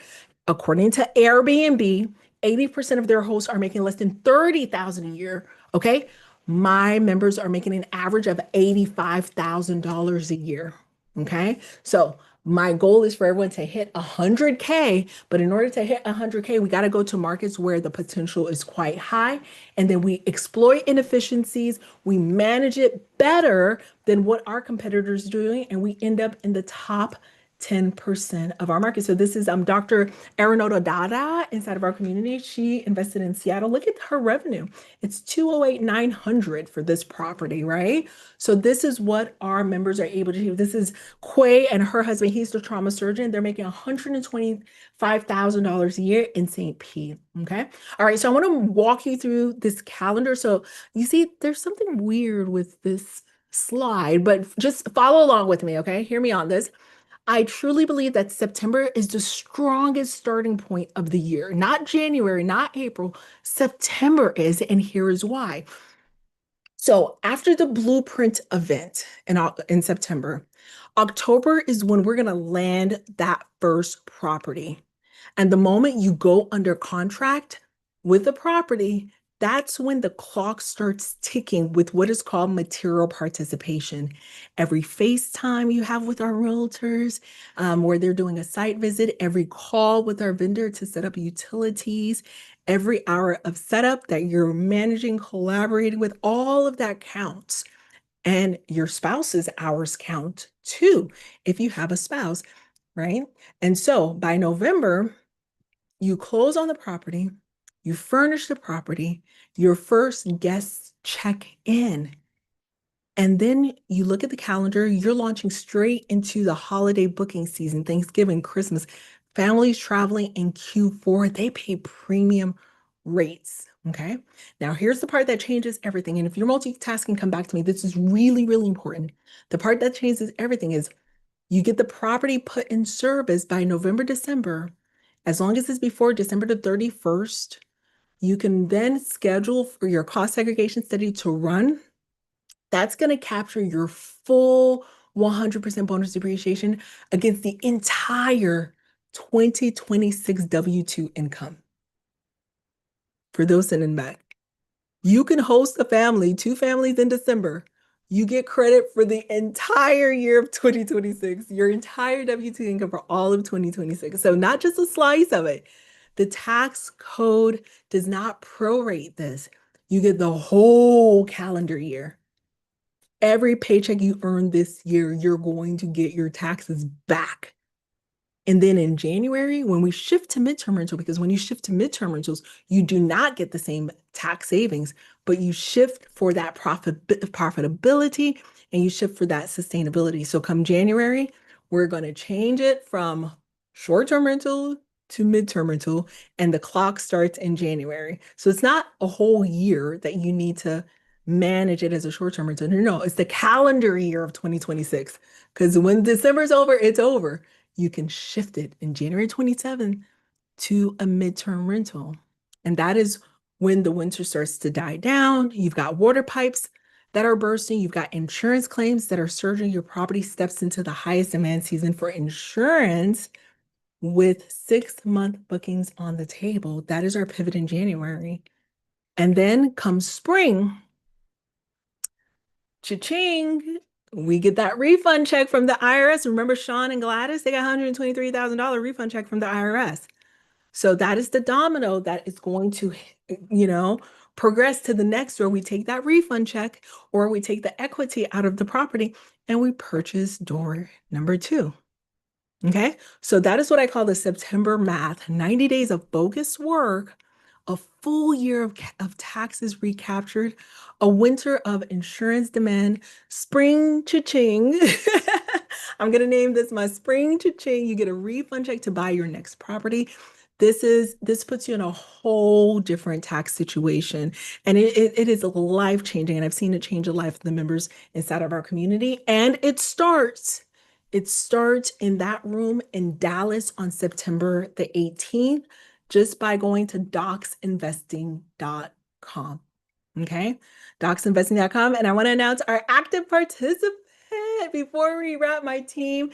according to Airbnb, 80% of their hosts are making less than $30,000 a year. Okay. My members are making an average of $85,000 a year. Okay. So my goal is for everyone to hit 100K, but in order to hit 100K, we got to go to markets where the potential is quite high. And then we exploit inefficiencies. We manage it better than what our competitors are doing. And we end up in the top 10% of our market. So this is Dr. Arunoda Dada inside of our community. She invested in Seattle. Look at her revenue. It's $208,900 for this property, right? So this is what our members are able to do. This is Quay and her husband. He's the trauma surgeon. They're making $125,000 a year in St. Pete. Okay. All right. So I want to walk you through this calendar. So you see, there's something weird with this slide, but just follow along with me. Okay. Hear me on this. I truly believe that September is the strongest starting point of the year, not January, not April. September is, and here is why. So after the Blueprint event in September, October is when we're going to land that first property. And the moment you go under contract with the property, that's when the clock starts ticking with what is called material participation. Every FaceTime you have with our realtors, where they're doing a site visit, every call with our vendor to set up utilities, every hour of setup that you're managing, collaborating with, all of that counts. And your spouse's hours count too, if you have a spouse, right? And so by November, you close on the property, you furnish the property, your first guests check in. And then you look at the calendar, you're launching straight into the holiday booking season, Thanksgiving, Christmas. Families traveling in Q4, they pay premium rates. Okay. Now, here's the part that changes everything. And if you're multitasking, come back to me. This is really, really important. The part that changes everything is you get the property put in service by November, December. As long as it's before December the 31st, you can then schedule for your cost segregation study to run. That's going to capture your full 100% bonus depreciation against the entire 2026 W-2 income. For those sending back, you can host a family, 2 families in December. You get credit for the entire year of 2026, your entire W-2 income for all of 2026. So not just a slice of it. The tax code does not prorate this. You get the whole calendar year. Every paycheck you earn this year, you're going to get your taxes back. And then in January, when we shift to midterm rental, because when you shift to midterm rentals, you do not get the same tax savings, but you shift for that profitability and you shift for that sustainability. So come January, we're going to change it from short-term rental to midterm rental, and the clock starts in January. So it's not a whole year that you need to manage it as a short-term rental. No, it's the calendar year of 2026. Because when December's over, it's over. You can shift it in January 27 to a midterm rental. And that is when the winter starts to die down. You've got water pipes that are bursting. You've got insurance claims that are surging. Your property steps into the highest demand season for insurance with 6-month bookings on the table. That is our pivot in January. And then comes spring. Cha-ching. We get that refund check from the IRS. Remember Sean and Gladys? They got $123,000 refund check from the IRS. So that is the domino that is going to, progress to the next, where we take that refund check or we take the equity out of the property and we purchase door number 2. Okay. So that is what I call the September math. 90 days of focused work, a full year of taxes recaptured, a winter of insurance demand, spring cha-ching. I'm going to name this my spring cha-ching. You get a refund check to buy your next property. This puts you in a whole different tax situation. And it is life-changing. And I've seen it change the life of the members inside of our community. And it starts in that room in Dallas on September the 18th. Just by going to docsinvesting.com. Okay, docsinvesting.com. And I want to announce our active participant before we wrap. My team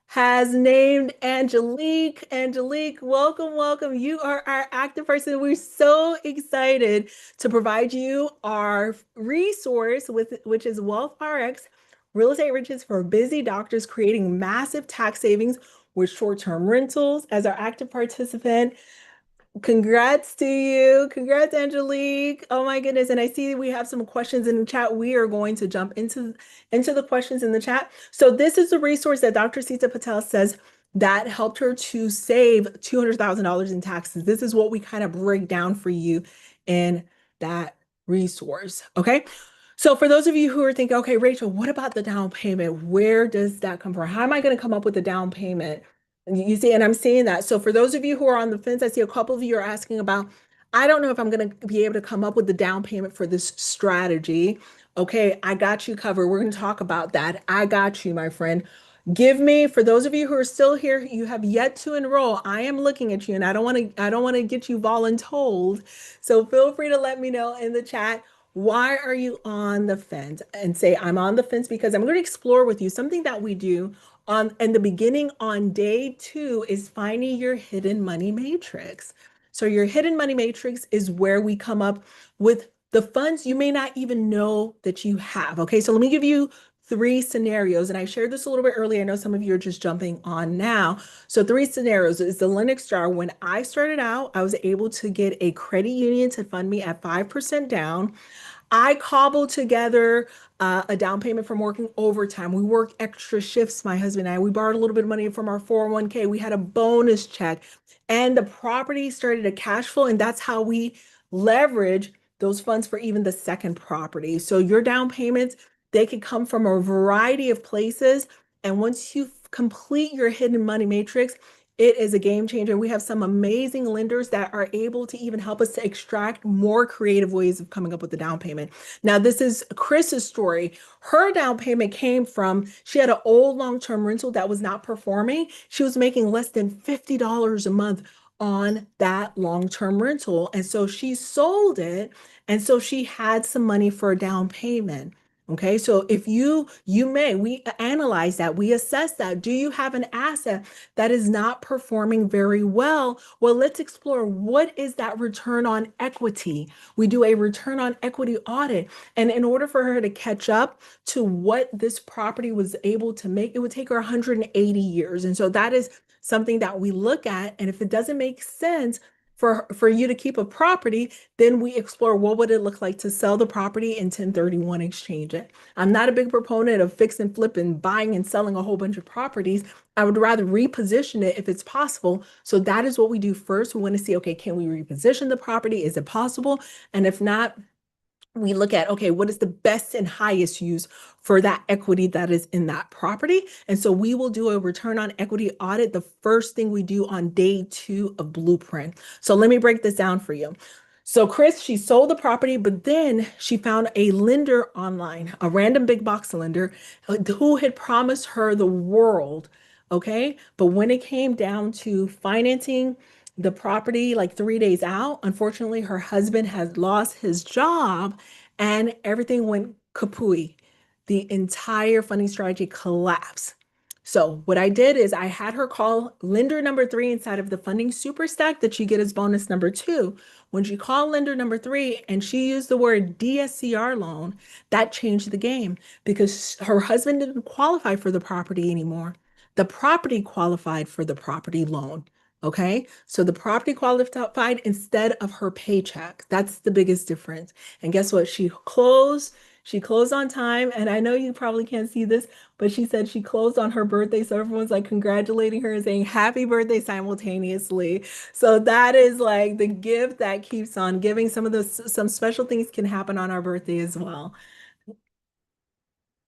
has named Angelique. Angelique, welcome, welcome. You are our active person. We're so excited to provide you our resource, which is Wealth RX, Real Estate Riches for Busy Doctors, creating massive tax savings with short-term rentals. As our active participant, congrats to you. Congrats, Angelique. Oh my goodness. And I see we have some questions in the chat. We are going to jump into the questions in the chat. So this is a resource that Dr. Sita Patel says that helped her to save $200,000 in taxes. This is what we kind of break down for you in that resource. Okay. So for those of you who are thinking, okay, Rachel, what about the down payment? Where does that come from? How am I going to come up with a down payment? You see, and I'm seeing that. So for those of you who are on the fence, I see a couple of you are asking about, I don't know if I'm going to be able to come up with the down payment for this strategy. Okay, I got you covered. We're going to talk about that. I got you, my friend. For those of you who are still here, you have yet to enroll. I am looking at you, and I don't want to get you voluntold. So feel free to let me know in the chat. Why are you on the fence? And say, I'm on the fence because I'm going to explore with you something that we do in the beginning on day 2 is finding your hidden money matrix. So your hidden money matrix is where we come up with the funds you may not even know that you have. Okay, so let me give you 3 scenarios. And I shared this a little bit earlier. I know some of you are just jumping on now. So 3 scenarios is the Lennox Star. When I started out, I was able to get a credit union to fund me at 5% down. I cobbled together a down payment from working overtime. We worked extra shifts, my husband and I. We borrowed a little bit of money from our 401k. We had a bonus check, and the property started to cash flow, and that's how we leverage those funds for even the second property. So your down payments They could come from a variety of places. And once you complete your hidden money matrix, it is a game changer. We have some amazing lenders that are able to even help us to extract more creative ways of coming up with the down payment. Now, this is Chris's story. Her down payment came from, she had an old long-term rental that was not performing. She was making less than $50 a month on that long-term rental. And so she sold it. And so she had some money for a down payment. Okay, so if we analyze that, we assess that. Do you have an asset that is not performing very well? Well, let's explore what is that return on equity. We do a return on equity audit. And in order for her to catch up to what this property was able to make, it would take her 180 years. And so that is something that we look at. And if it doesn't make sense for you to keep a property, then we explore what would it look like to sell the property and 1031 exchange it. I'm not a big proponent of fix and flip and buying and selling a whole bunch of properties. I would rather reposition it if it's possible. So that is what we do first. We want to see, okay, can we reposition the property? Is it possible? And if not, we look at, okay, what is the best and highest use for that equity that is in that property? And so we will do a return on equity audit, the first thing we do on day 2 of Blueprint. So let me break this down for you. So Chris, she sold the property, but then she found a lender online, a random big box lender who had promised her the world, okay? But when it came down to financing the property like 3 days out, unfortunately, her husband had lost his job and everything went kapooey. The entire funding strategy collapsed. So what I did is I had her call lender number 3 inside of the funding super stack that you get as bonus number 2. When she called lender number 3 and she used the word DSCR loan, that changed the game because her husband didn't qualify for the property anymore. The property qualified for the property loan. Okay, so the property qualified instead of her paycheck. That's the biggest difference. And guess what? She closed on time. And I know you probably can't see this, but she said she closed on her birthday. So everyone's like congratulating her and saying happy birthday simultaneously. So that is like the gift that keeps on giving. Some special things can happen on our birthday as well.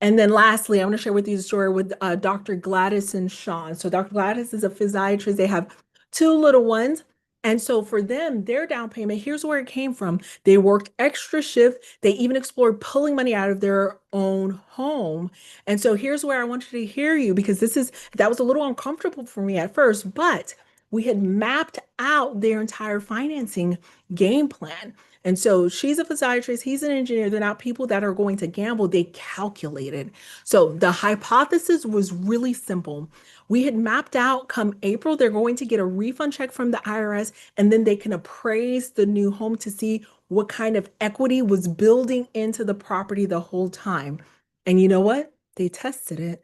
And then lastly, I want to share with you the story with Dr. Gladys and Sean. So Dr. Gladys is a physiatrist. They have 2 little ones. And so for them, their down payment, here's where it came from. They worked extra shift. They even explored pulling money out of their own home. And so here's where I want you to hear you, because that was a little uncomfortable for me at first, but we had mapped out their entire financing game plan. And so she's a physiatrist, he's an engineer. They're not people that are going to gamble. They calculated. So the hypothesis was really simple. We had mapped out come April, they're going to get a refund check from the IRS, and then they can appraise the new home to see what kind of equity was building into the property the whole time. And you know what? They tested it.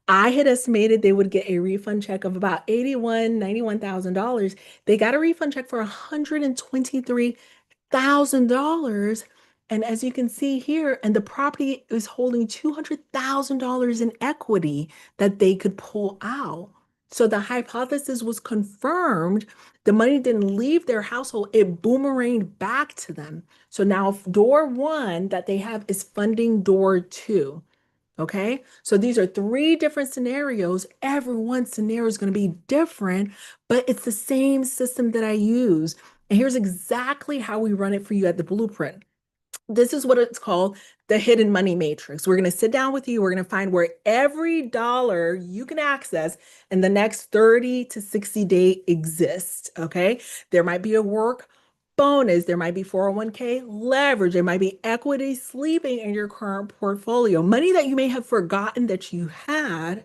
I had estimated they would get a refund check of about $91,000. They got a refund check for $123,000. And as you can see here, and the property is holding $200,000 in equity that they could pull out. So the hypothesis was confirmed. The money didn't leave their household. It boomeranged back to them. So now door 1 that they have is funding door 2. Okay, so these are 3 different scenarios. Every one scenario is going to be different, but it's the same system that I use. And here's exactly how we run it for you at the Blueprint. This is what it's called, the hidden money matrix. We're going to sit down with you. We're going to find where every dollar you can access in the next 30 to 60 days exists. Okay, there might be a work bonus, there might be 401k leverage, there might be equity sleeping in your current portfolio, money that you may have forgotten that you had.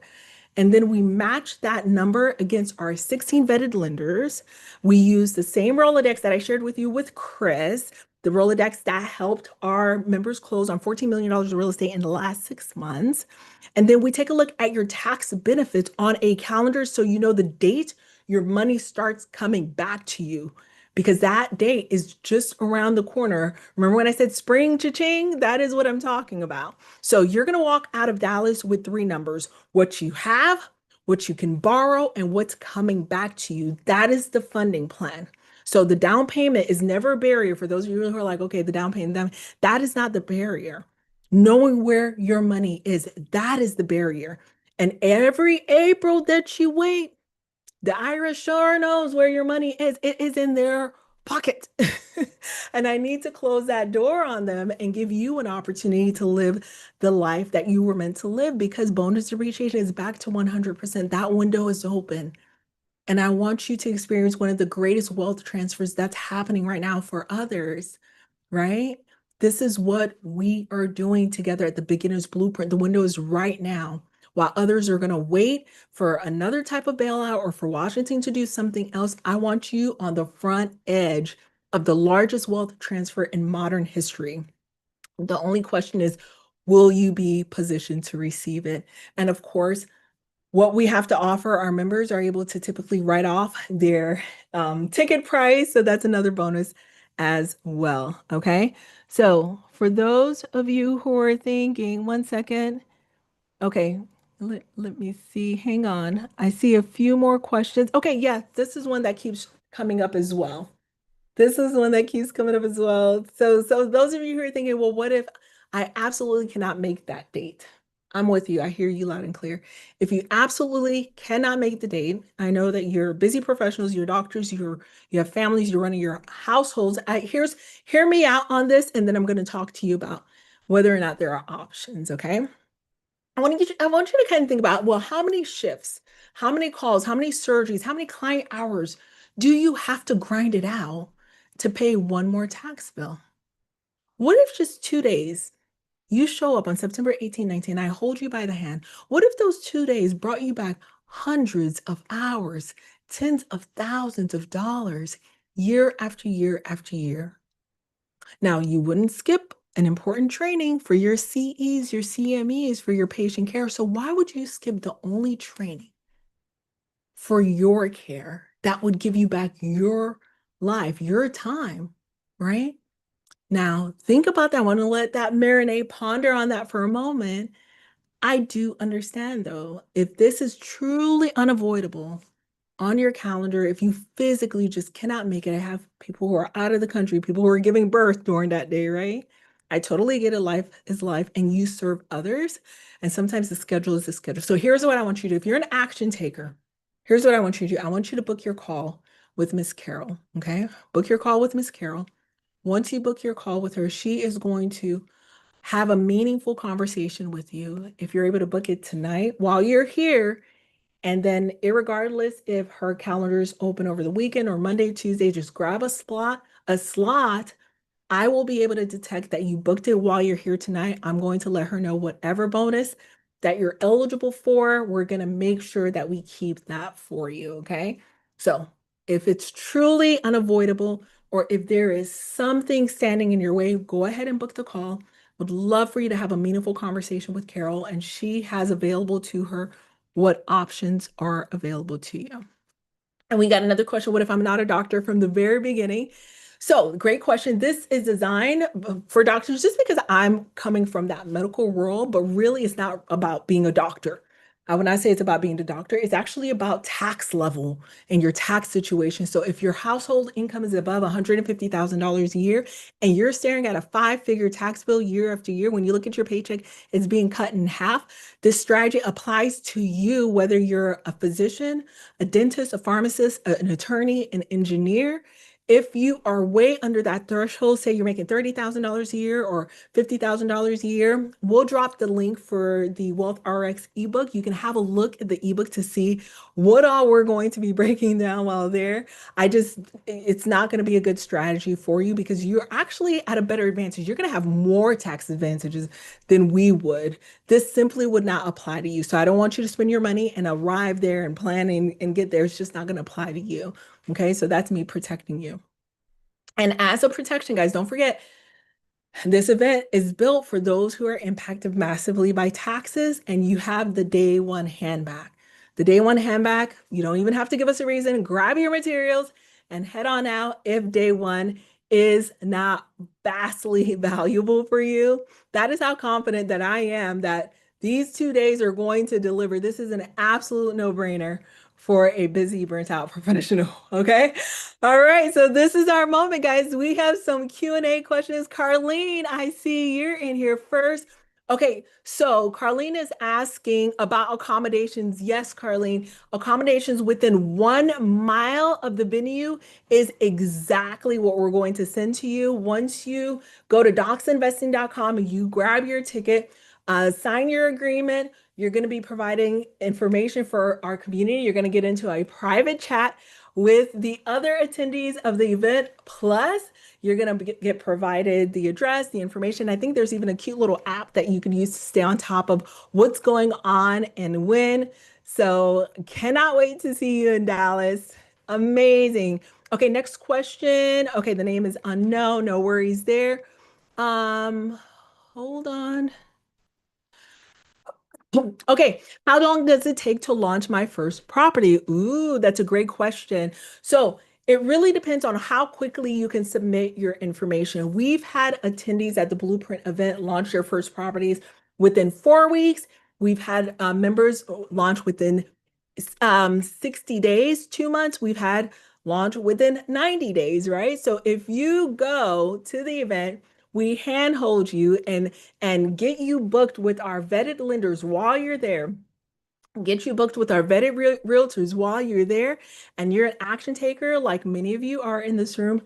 And then we match that number against our 16 vetted lenders. We use the same Rolodex that I shared with you with Chris, the Rolodex that helped our members close on $14 million of real estate in the last 6 months. And then we take a look at your tax benefits on a calendar so you know the date your money starts coming back to you, because that date is just around the corner. Remember when I said spring cha-ching? That is what I'm talking about. So you're going to walk out of Dallas with 3 numbers: what you have, what you can borrow, and what's coming back to you. That is the funding plan. So the down payment is never a barrier for those of you who are like, okay, the down payment, that is not the barrier. knowing where your money is. That is the barrier. And every April that you wait, the IRS sure knows where your money is. It is in their pocket. And I need to close that door on them and give you an opportunity to live the life that you were meant to live, because bonus depreciation is back to 100%. That window is open. And I want you to experience one of the greatest wealth transfers that's happening right now for others, right? This is what we are doing together at the Beginner's Blueprint. The window is right now. While others are going to wait for another type of bailout or for Washington to do something else, I want you on the front edge of the largest wealth transfer in modern history. The only question is, will you be positioned to receive it? And of course, what we have to offer our members are able to typically write off their ticket price. So that's another bonus as well. Okay. So for those of you who are thinking, one second. Okay. Let me see. Hang on. I see a few more questions. Okay. Yeah. This is one that keeps coming up as well. This is one that keeps coming up as well. So those of you who are thinking, well, what if I absolutely cannot make that date? I'm with you. I hear you loud and clear. If you absolutely cannot make the date, I know that you're busy professionals, you're doctors, you have families, you're running your households. Hear me out on this, and then I'm going to talk to you about whether or not there are options. Okay. I want you to kind of think about, well, how many shifts, how many calls, how many surgeries, how many client hours do you have to grind it out to pay one more tax bill? What if just 2 days you show up on September 18, 19, I hold you by the hand? What if those 2 days brought you back hundreds of hours, tens of thousands of dollars, year after year after year? Now, you wouldn't skip an important training for your CEs, your CMEs, for your patient care. So why would you skip the only training for your care that would give you back your life, your time, right? Now, think about that. I want to let that marinate, ponder on that for a moment. I do understand, though, if this is truly unavoidable on your calendar, if you physically just cannot make it. I have people who are out of the country, people who are giving birth during that day, right? I totally get it. Life is life, and you serve others. And sometimes the schedule is the schedule. So here's what I want you to do. If you're an action taker, here's what I want you to do. I want you to book your call with Miss Carol, okay? Book your call with Miss Carol. Once you book your call with her, she is going to have a meaningful conversation with you. If you're able to book it tonight while you're here, and then irregardless if her calendar is open over the weekend or Monday, Tuesday, just grab a slot. I will be able to detect that you booked it while you're here tonight. I'm going to let her know whatever bonus that you're eligible for. We're going to make sure that we keep that for you, okay? So if it's truly unavoidable, or if there is something standing in your way, go ahead and book the call. Would love for you to have a meaningful conversation with Carol, and she has available to her what options are available to you. And we got another question. What if I'm not a doctor, from the very beginning? So great question. This is designed for doctors just because I'm coming from that medical world, but really it's not about being a doctor. When I say it's about being a doctor, it's actually about tax level and your tax situation. So if your household income is above $150,000 a year and you're staring at a 5-figure tax bill year after year, when you look at your paycheck, it's being cut in half. This strategy applies to you, whether you're a physician, a dentist, a pharmacist, an attorney, an engineer. If you are way under that threshold, say you're making $30,000 a year or $50,000 a year, we'll drop the link for the Wealth RX ebook. You can have a look at the ebook to see what all we're going to be breaking down while there. It's not going to be a good strategy for you because you're actually at a better advantage. You're going to have more tax advantages than we would. This simply would not apply to you. So I don't want you to spend your money and arrive there and plan and get there. It's just not going to apply to you. Okay, so that's me protecting you. And as a protection, guys, don't forget, this event is built for those who are impacted massively by taxes, and you have the day one hand back. The day one hand back, you don't even have to give us a reason. Grab your materials and head on out if day one is not vastly valuable for you. That is how confident that I am that these 2 days are going to deliver. This is an absolute no-brainer for a busy, burnt out professional, okay? All right, so this is our moment, guys. We have some Q&A questions. Carlene, I see you're in here first. Okay, so Carlene is asking about accommodations. Yes, Carlene, accommodations within 1 mile of the venue is exactly what we're going to send to you. Once you go to docsinvesting.com and you grab your ticket, sign your agreement, you're going to be providing information for our community. You're going to get into a private chat with the other attendees of the event. Plus, you're going to get provided the address, the information. I think there's even a cute little app that you can use to stay on top of what's going on and when. So cannot wait to see you in Dallas. Amazing. Okay, next question. Okay, the name is unknown. No worries there. Hold on. Okay, how long does it take to launch my first property? Ooh, that's a great question. So it really depends on how quickly you can submit your information. We've had attendees at the Blueprint event launch their first properties within 4 weeks. We've had members launch within 60 days, 2 months. We've had launch within 90 days, right? So if you go to the event, we handhold you and get you booked with our vetted lenders while you're there. Get you booked with our vetted realtors while you're there, and you're an action taker like many of you are in this room.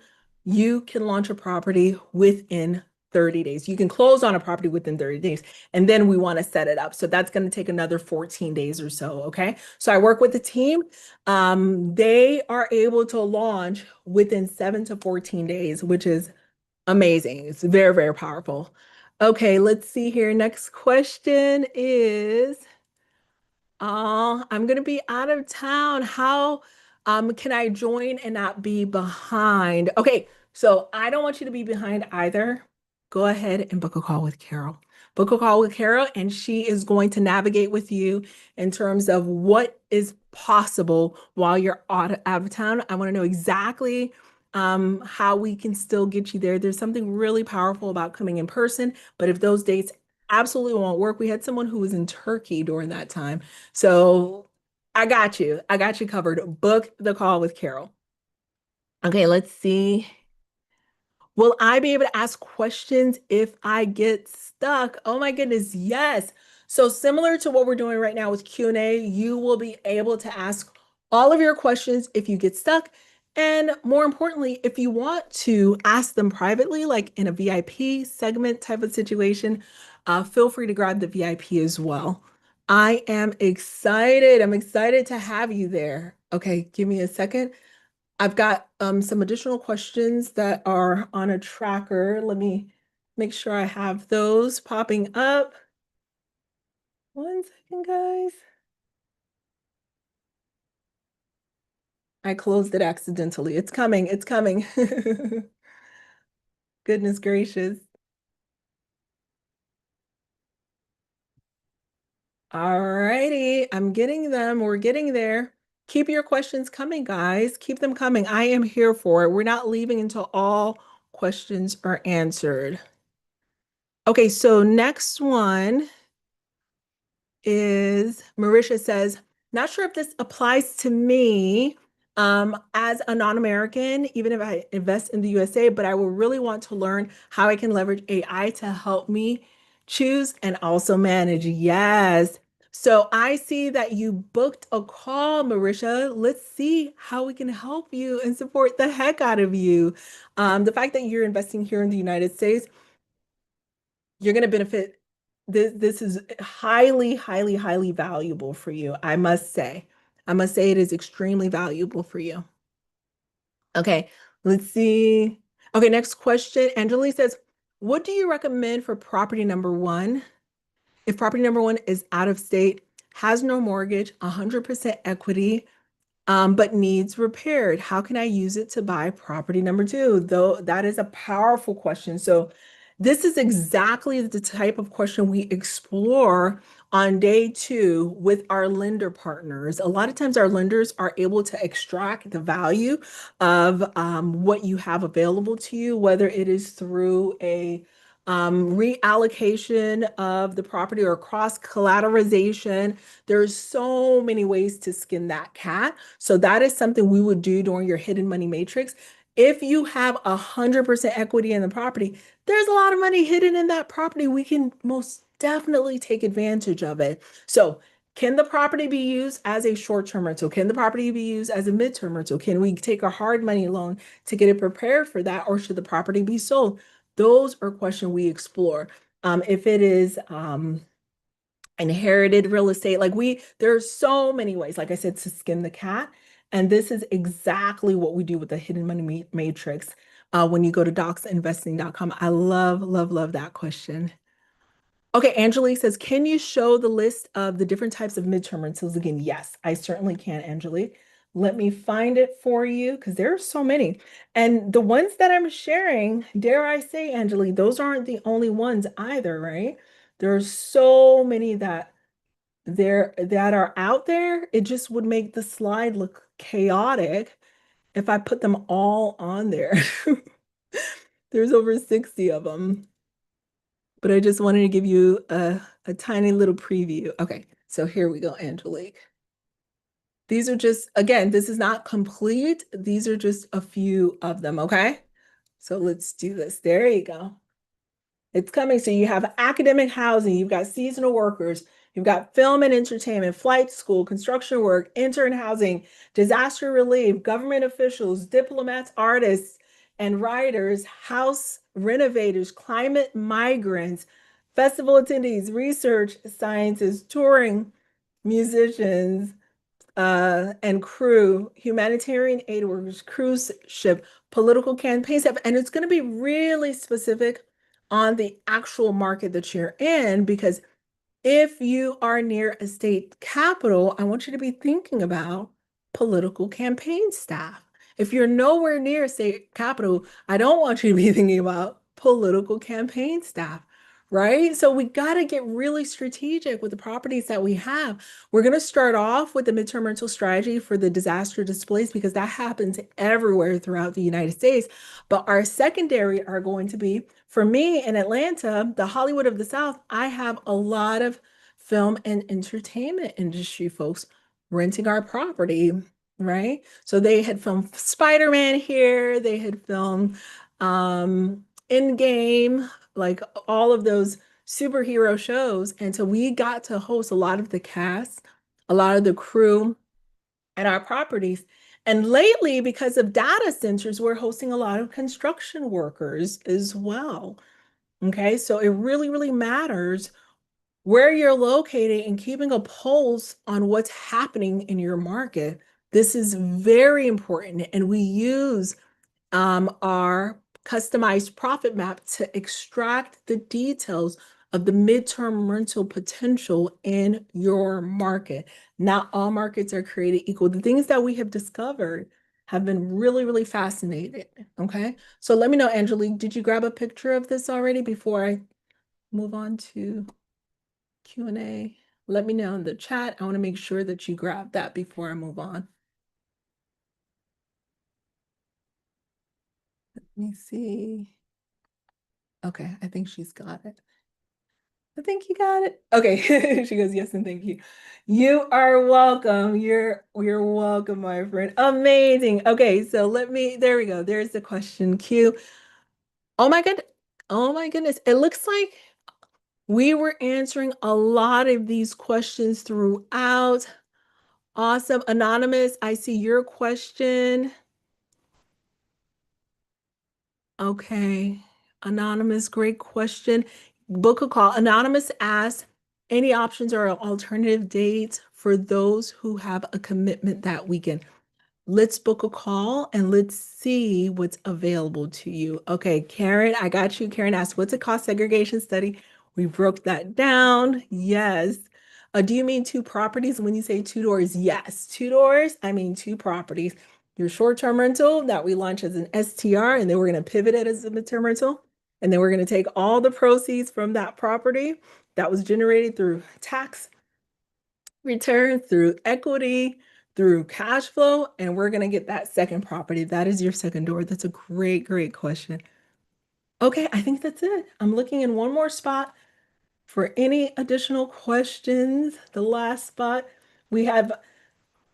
You can launch a property within 30 days. You can close on a property within 30 days, and then we want to set it up. So that's going to take another 14 days or so. Okay. So I work with the team. They are able to launch within 7 to 14 days, which is amazing. It's very, very powerful. Okay, let's see here. Next question is, I'm going to be out of town. How can I join and not be behind? Okay, so I don't want you to be behind either. Go ahead and book a call with Carol. Book a call with Carol, and she is going to navigate with you in terms of what is possible while you're out of town. I want to know exactly how we can still get you there. There's something really powerful about coming in person, but if those dates absolutely won't work, we had someone who was in Turkey during that time. So I got you. I got you covered. Book the call with Carol. Okay, let's see. Will I be able to ask questions if I get stuck? Oh my goodness, yes. So similar to what we're doing right now with Q&A, you will be able to ask all of your questions if you get stuck. And more importantly, if you want to ask them privately, like in a VIP segment type of situation, feel free to grab the VIP as well. I am excited. I'm excited to have you there. Okay, give me a second. I've got some additional questions that are on a tracker. Let me make sure I have those popping up. 1 second, guys. I closed it accidentally. It's coming. It's coming. Goodness gracious. All righty. I'm getting them. We're getting there. Keep your questions coming, guys. Keep them coming. I am here for it. We're not leaving until all questions are answered. Okay, so next one is Marisha says, not sure if this applies to me as a non-American, even if I invest in the USA, but I will really want to learn how I can leverage AI to help me choose and also manage. Yes. So I see that you booked a call, Marisha. Let's see how we can help you and support the heck out of you. The fact that you're investing here in the United States, you're going to benefit. This is highly, highly, highly valuable for you. I must say it is extremely valuable for you. Okay, let's see. Okay, next question. Angelique says, what do you recommend for property number 1? If property number 1 is out of state, has no mortgage, 100% equity, but needs repaired, how can I use it to buy property number 2? Though that is a powerful question. So this is exactly the type of question we explore on day 2 with our lender partners. A lot of times our lenders are able to extract the value of what you have available to you, whether it is through a reallocation of the property or cross collateralization. There's so many ways to skin that cat. So that is something we would do during your hidden money matrix. If you have 100% equity in the property, there's a lot of money hidden in that property. We can most definitely take advantage of it. So can the property be used as a short-term rental? Can the property be used as a midterm rental? Can we take a hard money loan to get it prepared for that? Or should the property be sold? Those are questions we explore. If it is inherited real estate, there's so many ways, like I said, to skin the cat. And this is exactly what we do with the Hidden Money Matrix. When you go to docsinvesting.com, I love that question. Okay, Angelique says, can you show the list of the different types of midterm rentals again? Yes, I certainly can, Angelique. Let me find it for you because there are so many. And the ones that I'm sharing, dare I say, Angelique, those aren't the only ones either, right? There's so many that are out there. It just would make the slide look chaotic if I put them all on there. There's over 60 of them. But I just wanted to give you a tiny little preview. Okay, so here we go, Angelique. These are just, again, this is not complete. These are just a few of them, okay? So let's do this. There you go. It's coming. So you have academic housing, you've got seasonal workers, you've got film and entertainment, flight school, construction work, intern housing, disaster relief, government officials, diplomats, artists, and writers, house renovators, climate migrants, festival attendees, research scientists, touring musicians, and crew, humanitarian aid workers, cruise ship, political campaign staff. And it's going to be really specific on the actual market that you're in, because if you are near a state capital, I want you to be thinking about political campaign staff. If you're nowhere near a state capital, I don't want you to be thinking about political campaign staff, right? So we got to get really strategic with the properties that we have. We're going to start off with the midterm rental strategy for the disaster displaced, because that happens everywhere throughout the United States. But our secondary are going to be, for me in Atlanta, the Hollywood of the South, I have a lot of film and entertainment industry folks renting our property, right? So they had filmed Spider-Man here, they had filmed Endgame, like all of those superhero shows. And so we got to host a lot of the cast, a lot of the crew at our properties. And lately, because of data centers, we're hosting a lot of construction workers as well. Okay, so it really matters where you're located and keeping a pulse on what's happening in your market. This is very important. And we use our customized profit map to extract the details of the midterm rental potential in your market. Not all markets are created equal. The things that we have discovered have been really fascinating. Okay, so let me know, Angelique, did you grab a picture of this already before I move on to Q&A? Let me know in the chat. I want to make sure that you grab that before I move on. Let me see. Okay, I think she's got it. I think you got it. Okay, she goes, yes, and thank you. You are welcome. You're welcome, my friend. Amazing. Okay, so there we go. There's the question queue. Oh my goodness. It looks like we were answering a lot of these questions throughout. Awesome. Anonymous, I see your question. Okay. Anonymous, great question. Book a call. Anonymous asks, any options or alternative dates for those who have a commitment that weekend? Let's book a call and let's see what's available to you. Okay, Karen, I got you. Karen asked, what's a cost segregation study? We broke that down. Yes. Do you mean 2 properties when you say 2 doors? Yes, 2 doors. I mean 2 properties. Your short-term rental that we launch as an STR, and then we're going to pivot it as a midterm rental. And then we're going to take all the proceeds from that property that was generated through tax return, through equity, through cash flow, and we're going to get that second property. That is your second door. That's a great question. Okay, I think that's it. I'm looking in one more spot for any additional questions. The last spot, we have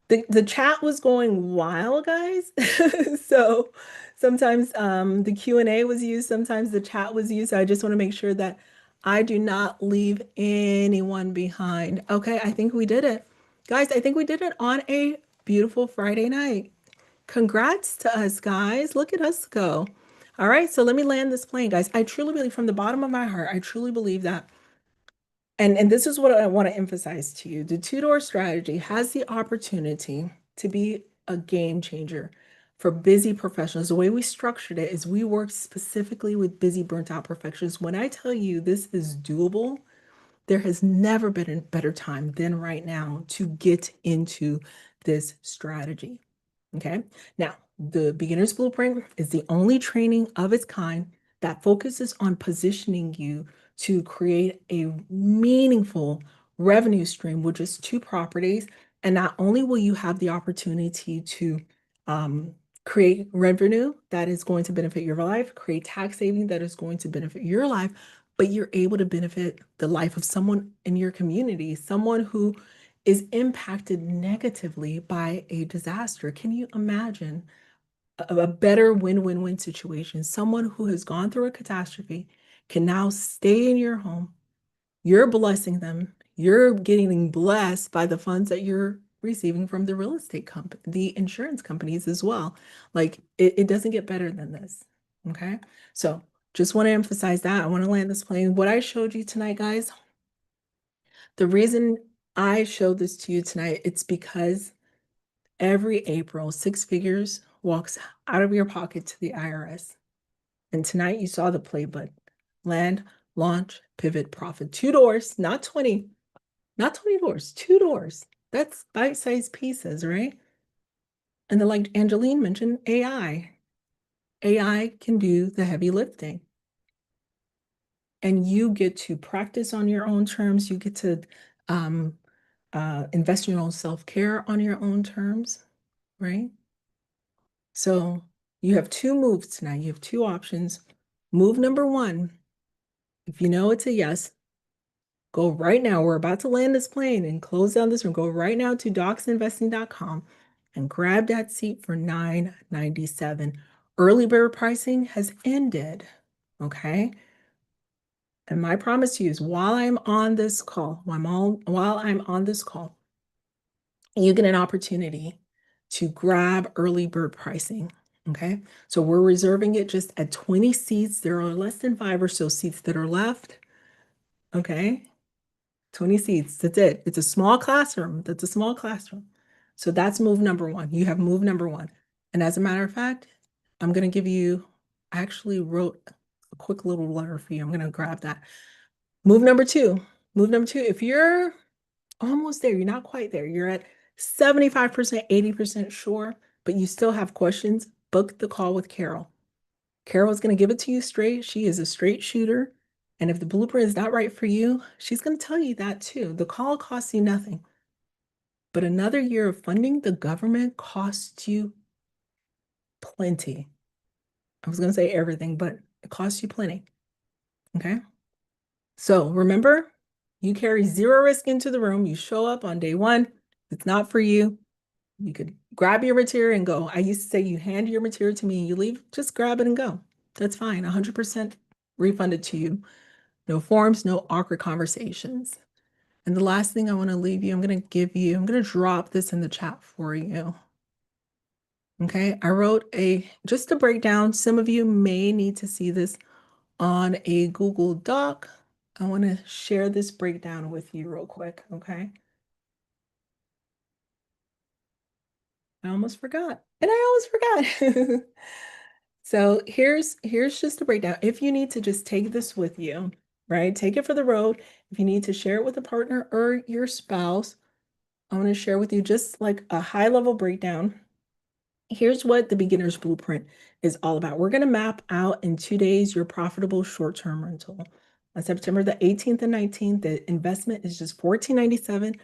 the chat was going wild, guys. So Sometimes the Q&A was used, sometimes the chat was used. So I just want to make sure that I do not leave anyone behind. Okay, I think we did it. Guys, I think we did it on a beautiful Friday night. Congrats to us, guys. Look at us go. All right, so let me land this plane, guys. I truly believe from the bottom of my heart, I truly believe that, and this is what I want to emphasize to you. The two-door strategy has the opportunity to be a game changer for busy professionals. The way we structured it is we work specifically with busy, burnt out professionals. When I tell you this is doable, there has never been a better time than right now to get into this strategy. Okay. Now, the Beginner's Blueprint is the only training of its kind that focuses on positioning you to create a meaningful revenue stream with just 2 properties. And not only will you have the opportunity to create revenue that is going to benefit your life, create tax saving that is going to benefit your life, but you're able to benefit the life of someone in your community, someone who is impacted negatively by a disaster. Can you imagine a better win-win-win situation? Someone who has gone through a catastrophe can now stay in your home. You're blessing them. You're getting blessed by the funds that you're receiving from the real estate company, the insurance companies as well. Like it doesn't get better than this. Okay. So just want to emphasize that. I want to land this plane. What I showed you tonight, guys, the reason I showed this to you tonight, it's because every April, 6 figures walks out of your pocket to the IRS. And tonight you saw the playbook: land, launch, pivot, profit. 2 doors, not 20, not 20 doors, 2 doors. That's bite-sized pieces, right? And then, like Angeline mentioned, AI. AI can do the heavy lifting. And you get to practice on your own terms. You get to invest in your own self-care on your own terms, right? So you have 2 moves tonight. You have 2 options. Move number 1, if you know it's a yes, go right now. We're about to land this plane and close down this room. Go right now to docsinvesting.com and grab that seat for $9.97. Early bird pricing has ended, okay? And my promise to you is while I'm on this call, you get an opportunity to grab early bird pricing. Okay, so we're reserving it just at 20 seats. There are less than 5 or so seats that are left. Okay, 20 seats. That's it. It's a small classroom. That's a small classroom. So that's move number 1. You have move number 1. And as a matter of fact, I'm going to give you, I actually wrote a quick little letter for you. I'm going to grab that. Move number 2. Move number 2. If you're almost there, you're not quite there, you're at 75%, 80% sure, but you still have questions, book the call with Carol. Carol is going to give it to you straight. She is a straight shooter. And if the blueprint is not right for you, she's going to tell you that too. The call costs you nothing. But another year of funding the government costs you plenty. I was going to say everything, but it costs you plenty. Okay? So remember, you carry 0 risk into the room. You show up on day 1. It's not for you. You could grab your material and go. I used to say you hand your material to me and you leave, just grab it and go. That's fine. 100% refunded to you. No forms, no awkward conversations. And the last thing I want to leave you, I'm going to drop this in the chat for you. Okay, I wrote just a breakdown. Some of you may need to see this on a Google Doc. I want to share this breakdown with you real quick, okay? I almost forgot. And I almost forgot. So here's just a breakdown. If you need to just take this with you, right? Take it for the road. If you need to share it with a partner or your spouse, I want to share with you just like a high-level breakdown. Here's what the Beginner's Blueprint is all about. We're going to map out in 2 days your profitable short-term rental. On September the 18th and 19th, the investment is just $14.97.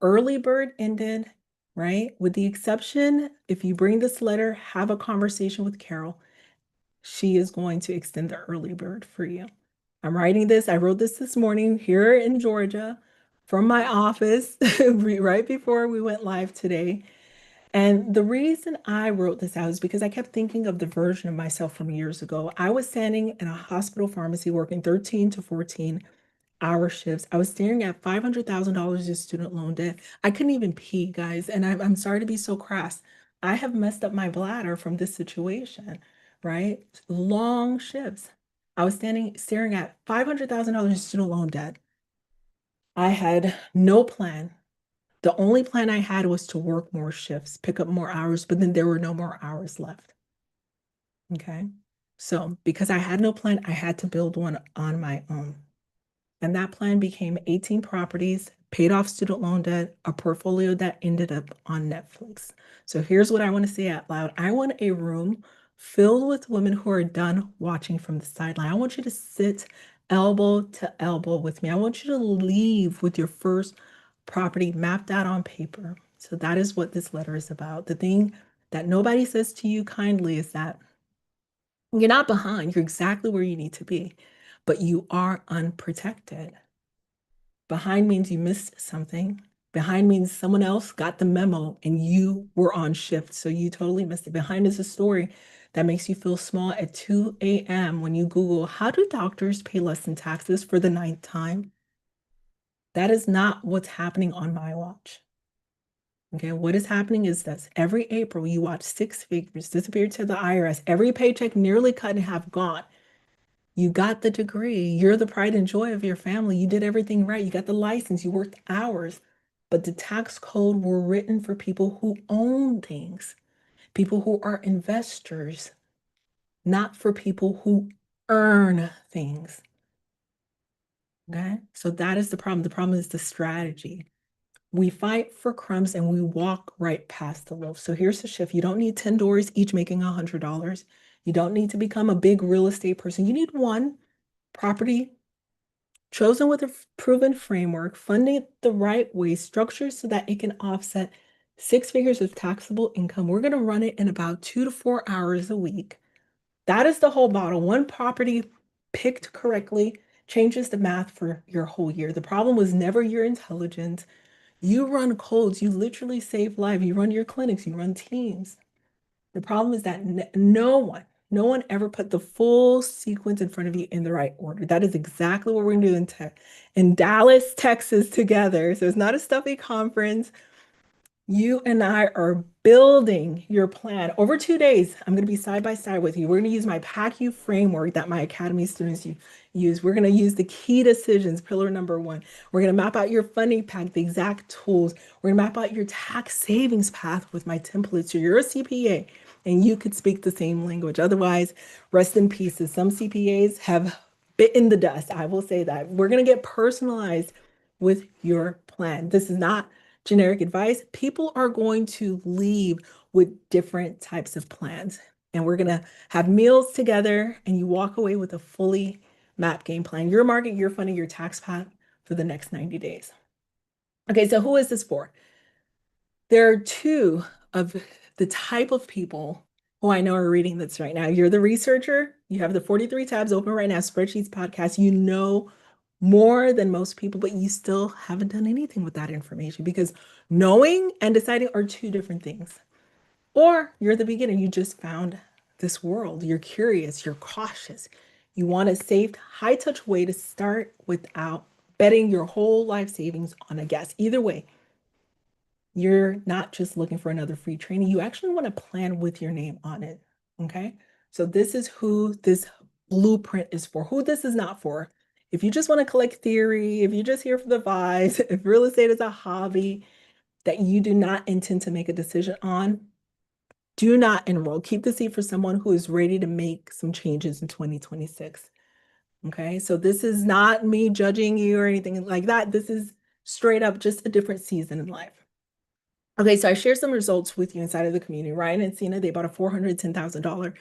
Early bird ended, right? With the exception, if you bring this letter, have a conversation with Carol. She is going to extend the early bird for you. I'm writing this. I wrote this morning here in Georgia from my office right before we went live today. And the reason I wrote this out is because I kept thinking of the version of myself from years ago. I was standing in a hospital pharmacy working 13 to 14-hour shifts. I was staring at $500,000 in student loan debt. I couldn't even pee, guys. And I'm sorry to be so crass. I have messed up my bladder from this situation, right? Long shifts. I was staring at $500,000 in student loan debt. I had no plan. The only plan I had was to work more shifts, pick up more hours, but then there were no more hours left. Okay. So because I had no plan, I had to build one on my own. And that plan became 18 properties, paid off student loan debt, a portfolio that ended up on Netflix. So here's what I want to say out loud. I want a room filled with women who are done watching from the sideline. I want you to sit elbow to elbow with me. I want you to leave with your first property mapped out on paper. So that is what this letter is about. The thing that nobody says to you kindly is that you're not behind. You're exactly where you need to be, but you are unprotected. Behind means you missed something. Behind means someone else got the memo and you were on shift, so you totally missed it. Behind is a story that makes you feel small at 2 a.m. when you Google, how do doctors pay less in taxes for the 9th time? That is not what's happening on my watch. Okay, what is happening is that every April you watch 6 figures disappear to the IRS, every paycheck nearly cut in half gone. You got the degree, you're the pride and joy of your family, you did everything right, you got the license, you worked hours, but the tax code were written for people who own things, people who are investors, not for people who earn things. Okay, so that is the problem. The problem is the strategy. We fight for crumbs and we walk right past the loaf. So here's the shift. You don't need 10 doors, each making $100. You don't need to become a big real estate person. You need one property chosen with a proven framework, funding it the right way, structured so that it can offset 6 figures of taxable income. We're going to run it in about 2 to 4 hours a week. That is the whole model. One property picked correctly changes the math for your whole year. The problem was never your intelligence. You run codes, you literally save lives. You run your clinics, you run teams. The problem is that no one ever put the full sequence in front of you in the right order. That is exactly what we're gonna do in Dallas, Texas together. So it's not a stuffy conference. You and I are building your plan over 2 days. I'm going to be side by side with you. We're going to use my PACU framework that my academy students use. We're going to use the key decisions, pillar number 1. We're going to map out your funding pack, the exact tools. We're going to map out your tax savings path with my templates. So you're a CPA and you could speak the same language. Otherwise, rest in pieces. Some CPAs have bitten the dust. I will say that. We're going to get personalized with your plan. This is not generic advice. People are going to leave with different types of plans. And we're going to have meals together and you walk away with a fully mapped game plan, your market, your funding, your tax path for the next 90 days. Okay, so who is this for? There are 2 of the type of people who I know are reading this right now. You're the researcher. You have the 43 tabs open right now, Spreadsheets podcast. You know more than most people, but you still haven't done anything with that information because knowing and deciding are 2 different things. Or you're the beginner, you just found this world, you're curious, you're cautious. You want a safe, high-touch way to start without betting your whole life savings on a guess. Either way, you're not just looking for another free training, you actually want a plan with your name on it, okay? So this is who this blueprint is for, who this is not for. If you just want to collect theory, if you're just here for the vibes, if real estate is a hobby that you do not intend to make a decision on, do not enroll. Keep the seat for someone who is ready to make some changes in 2026. Okay, so this is not me judging you or anything like that. This is straight up just a different season in life. Okay, so I shared some results with you inside of the community. Ryan and Cena, they bought a $410,000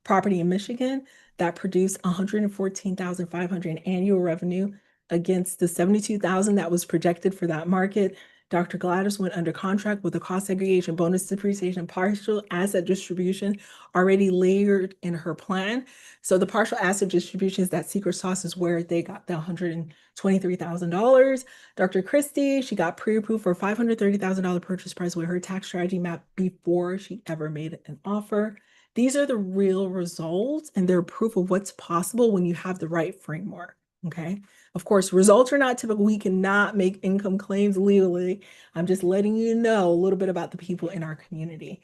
property in Michigan that produced $114,500 in annual revenue against the $72,000 that was projected for that market. Dr. Gladys went under contract with a cost segregation, bonus depreciation, partial asset distribution already layered in her plan. So the partial asset distribution is that secret sauce is where they got the $123,000. Dr. Christie, she got pre-approved for $530,000 purchase price with her tax strategy map before she ever made an offer. These are the real results, and they're proof of what's possible when you have the right framework. Okay. Of course, results are not typical. We cannot make income claims legally. I'm just letting you know a little bit about the people in our community.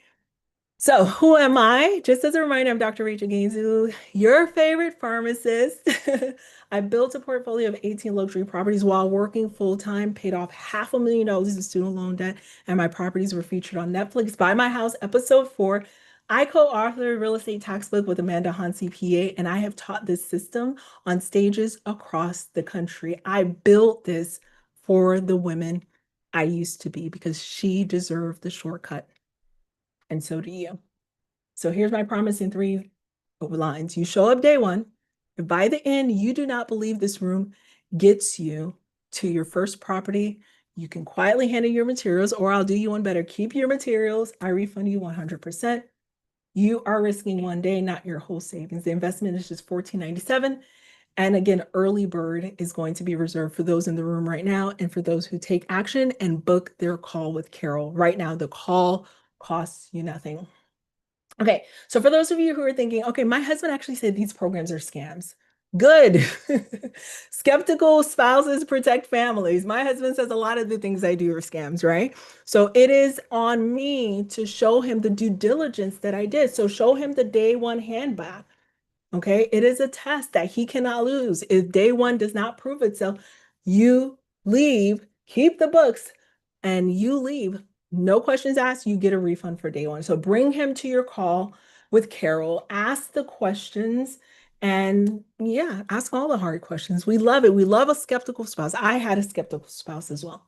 So who am I? Just as a reminder, I'm Dr. Rachel Gainsborough, your favorite pharmacist. I built a portfolio of 18 luxury properties while working full-time, paid off $500,000 in student loan debt, and my properties were featured on Netflix. Buy My House, episode 4. I co-authored Real Estate Tax Book with Amanda Hahn CPA, and I have taught this system on stages across the country. I built this for the women I used to be because she deserved the shortcut, and so do you. So here's my promise in 3 lines. You show up day one. If by the end you do not believe this room gets you to your first property, you can quietly hand in your materials, or I'll do you one better. Keep your materials. I refund you 100%. You are risking one day, not your whole savings. The investment is just $14.97. And again, early bird is going to be reserved for those in the room right now and for those who take action and book their call with Carol. Right now, the call costs you nothing. Okay, so for those of you who are thinking, okay, my husband actually said these programs are scams. Good. Skeptical spouses protect families. My husband says a lot of the things I do are scams, right? So it is on me to show him the due diligence that I did. So show him the day one handback. Okay, it is a test that he cannot lose. If day one does not prove itself, you leave, keep the books, and you leave. No questions asked, you get a refund for day one. So bring him to your call with Carol, ask the questions, and yeah, ask all the hard questions. We love it. We love a skeptical spouse. I had a skeptical spouse as well.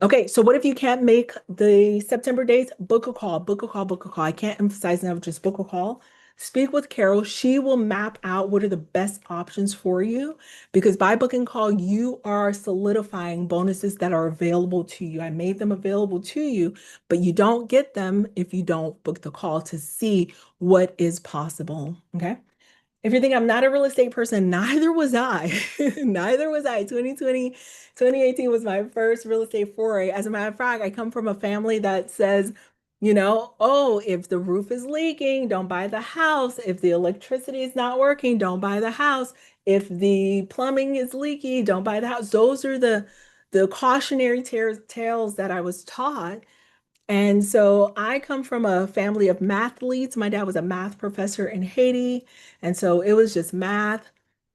Okay, so what if you can't make the September dates? Book a call, book a call, book a call. I can't emphasize enough, just book a call. Speak with Carol. She will map out what are the best options for you, because by booking call, you are solidifying bonuses that are available to you. I made them available to you, but you don't get them if you don't book the call to see what is possible, okay? If you think I'm not a real estate person, neither was I. Neither was I. 2018 was my first real estate foray. As a matter of fact, I come from a family that says, you know, oh, if the roof is leaking, don't buy the house. If the electricity is not working, don't buy the house. If the plumbing is leaky, don't buy the house. Those are the cautionary tales that I was taught. And so I come from a family of mathletes. My dad was a math professor in Haiti. And so it was just math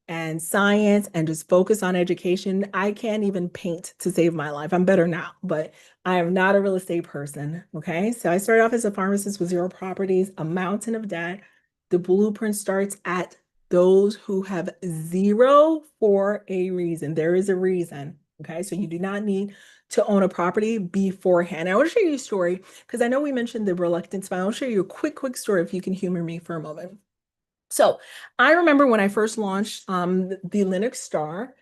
and science and just focus on education. I can't even paint to save my life. I'm better now, but I am not a real estate person. Okay. So I started off as a pharmacist with 0 properties, a mountain of debt. The blueprint starts at those who have 0 for a reason. There is a reason. Okay. So you do not need to own a property beforehand. I want to share you a story because I know we mentioned the reluctance, but I want to share you a quick story if you can humor me for a moment. So I remember when I first launched the Linux Star.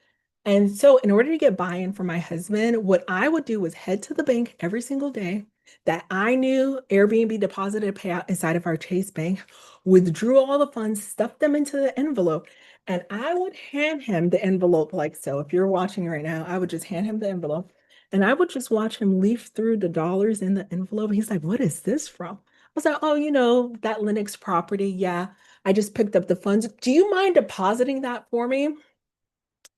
And so in order to get buy-in from my husband, what I would do was head to the bank every single day that I knew Airbnb deposited a payout inside of our Chase Bank, withdrew all the funds, stuffed them into the envelope, and I would hand him the envelope like so. If you're watching right now, I would just hand him the envelope. And I would just watch him leaf through the dollars in the envelope. He's like, what is this from? I was like, oh, you know, that Linux property. Yeah, I just picked up the funds. Do you mind depositing that for me? And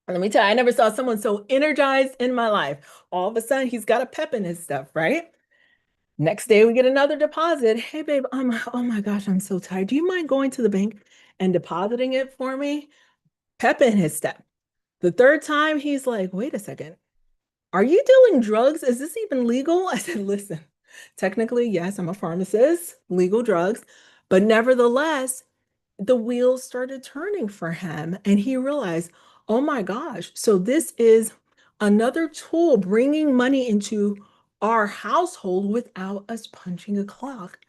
let me tell you, I never saw someone so energized in my life. All of a sudden, he's got a pep in his stuff, right? Next day, we get another deposit. Hey, babe, oh my gosh, I'm so tired. Do you mind going to the bank and depositing it for me? Pep in his step. The third time, he's like, wait a second. Are you dealing drugs? Is this even legal? I said, listen, technically, yes, I'm a pharmacist, legal drugs, but nevertheless, the wheels started turning for him and he realized, oh my gosh, so this is another tool bringing money into our household without us punching a clock.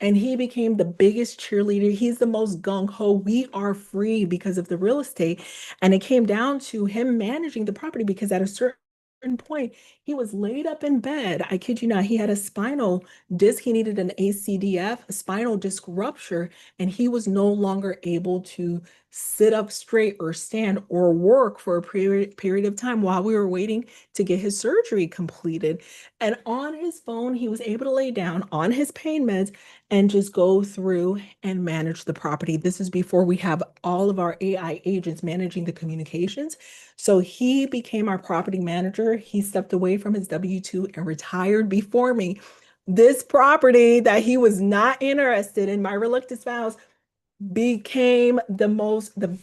And he became the biggest cheerleader. He's the most gung-ho. We are free because of the real estate. And it came down to him managing the property because at a certain certain point, he was laid up in bed. I kid you not, he had a spinal disc. He needed an ACDF, a spinal disc rupture, and he was no longer able to sit up straight or stand or work for a period of time while we were waiting to get his surgery completed. And on his phone, he was able to lay down on his pain meds and just go through and manage the property. This is before we have all of our AI agents managing the communications. So he became our property manager. He stepped away from his W-2 and retired before me. This property that he was not interested in, my reluctant spouse, became the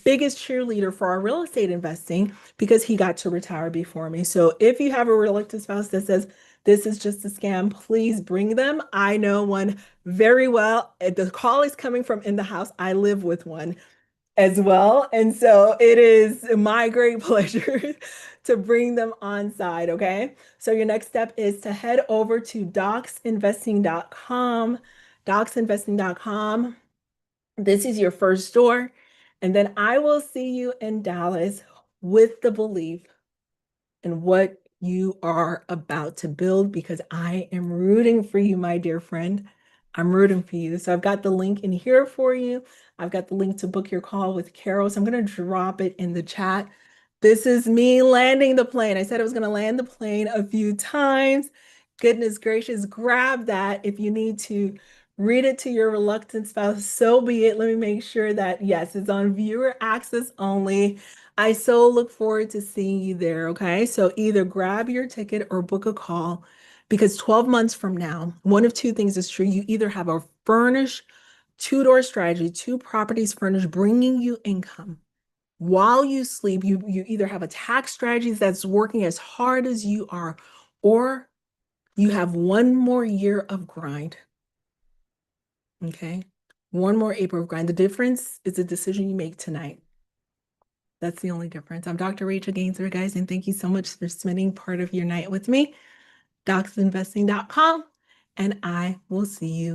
biggest cheerleader for our real estate investing because he got to retire before me. So if you have a reluctant spouse that says this is just a scam, please bring them. I know one very well. The call is coming from in the house. I live with one as well. And so it is my great pleasure to bring them on side. Okay. So your next step is to head over to docsinvesting.com, docsinvesting.com. This is your first door. And then I will see you in Dallas with the belief in what you are about to build, because I am rooting for you, my dear friend. I'm rooting for you. So I've got the link in here for you. I've got the link to book your call with Carol. So I'm going to drop it in the chat. This is me landing the plane. I said I was going to land the plane a few times. Goodness gracious, grab that if you need to read it to your reluctant spouse, so be it. Let me make sure that, yes, it's on viewer access only. I so look forward to seeing you there, okay? So either grab your ticket or book a call, because 12 months from now, one of two things is true. You either have a furnished two-door strategy, 2 properties furnished, bringing you income while you sleep. You either have a tax strategy that's working as hard as you are, or you have one more year of grind. Okay, one more April of grind. The difference is the decision you make tonight. That's the only difference. I'm Dr. Rachel Gainsborough, guys, and thank you so much for spending part of your night with me. docsinvesting.com, and I will see you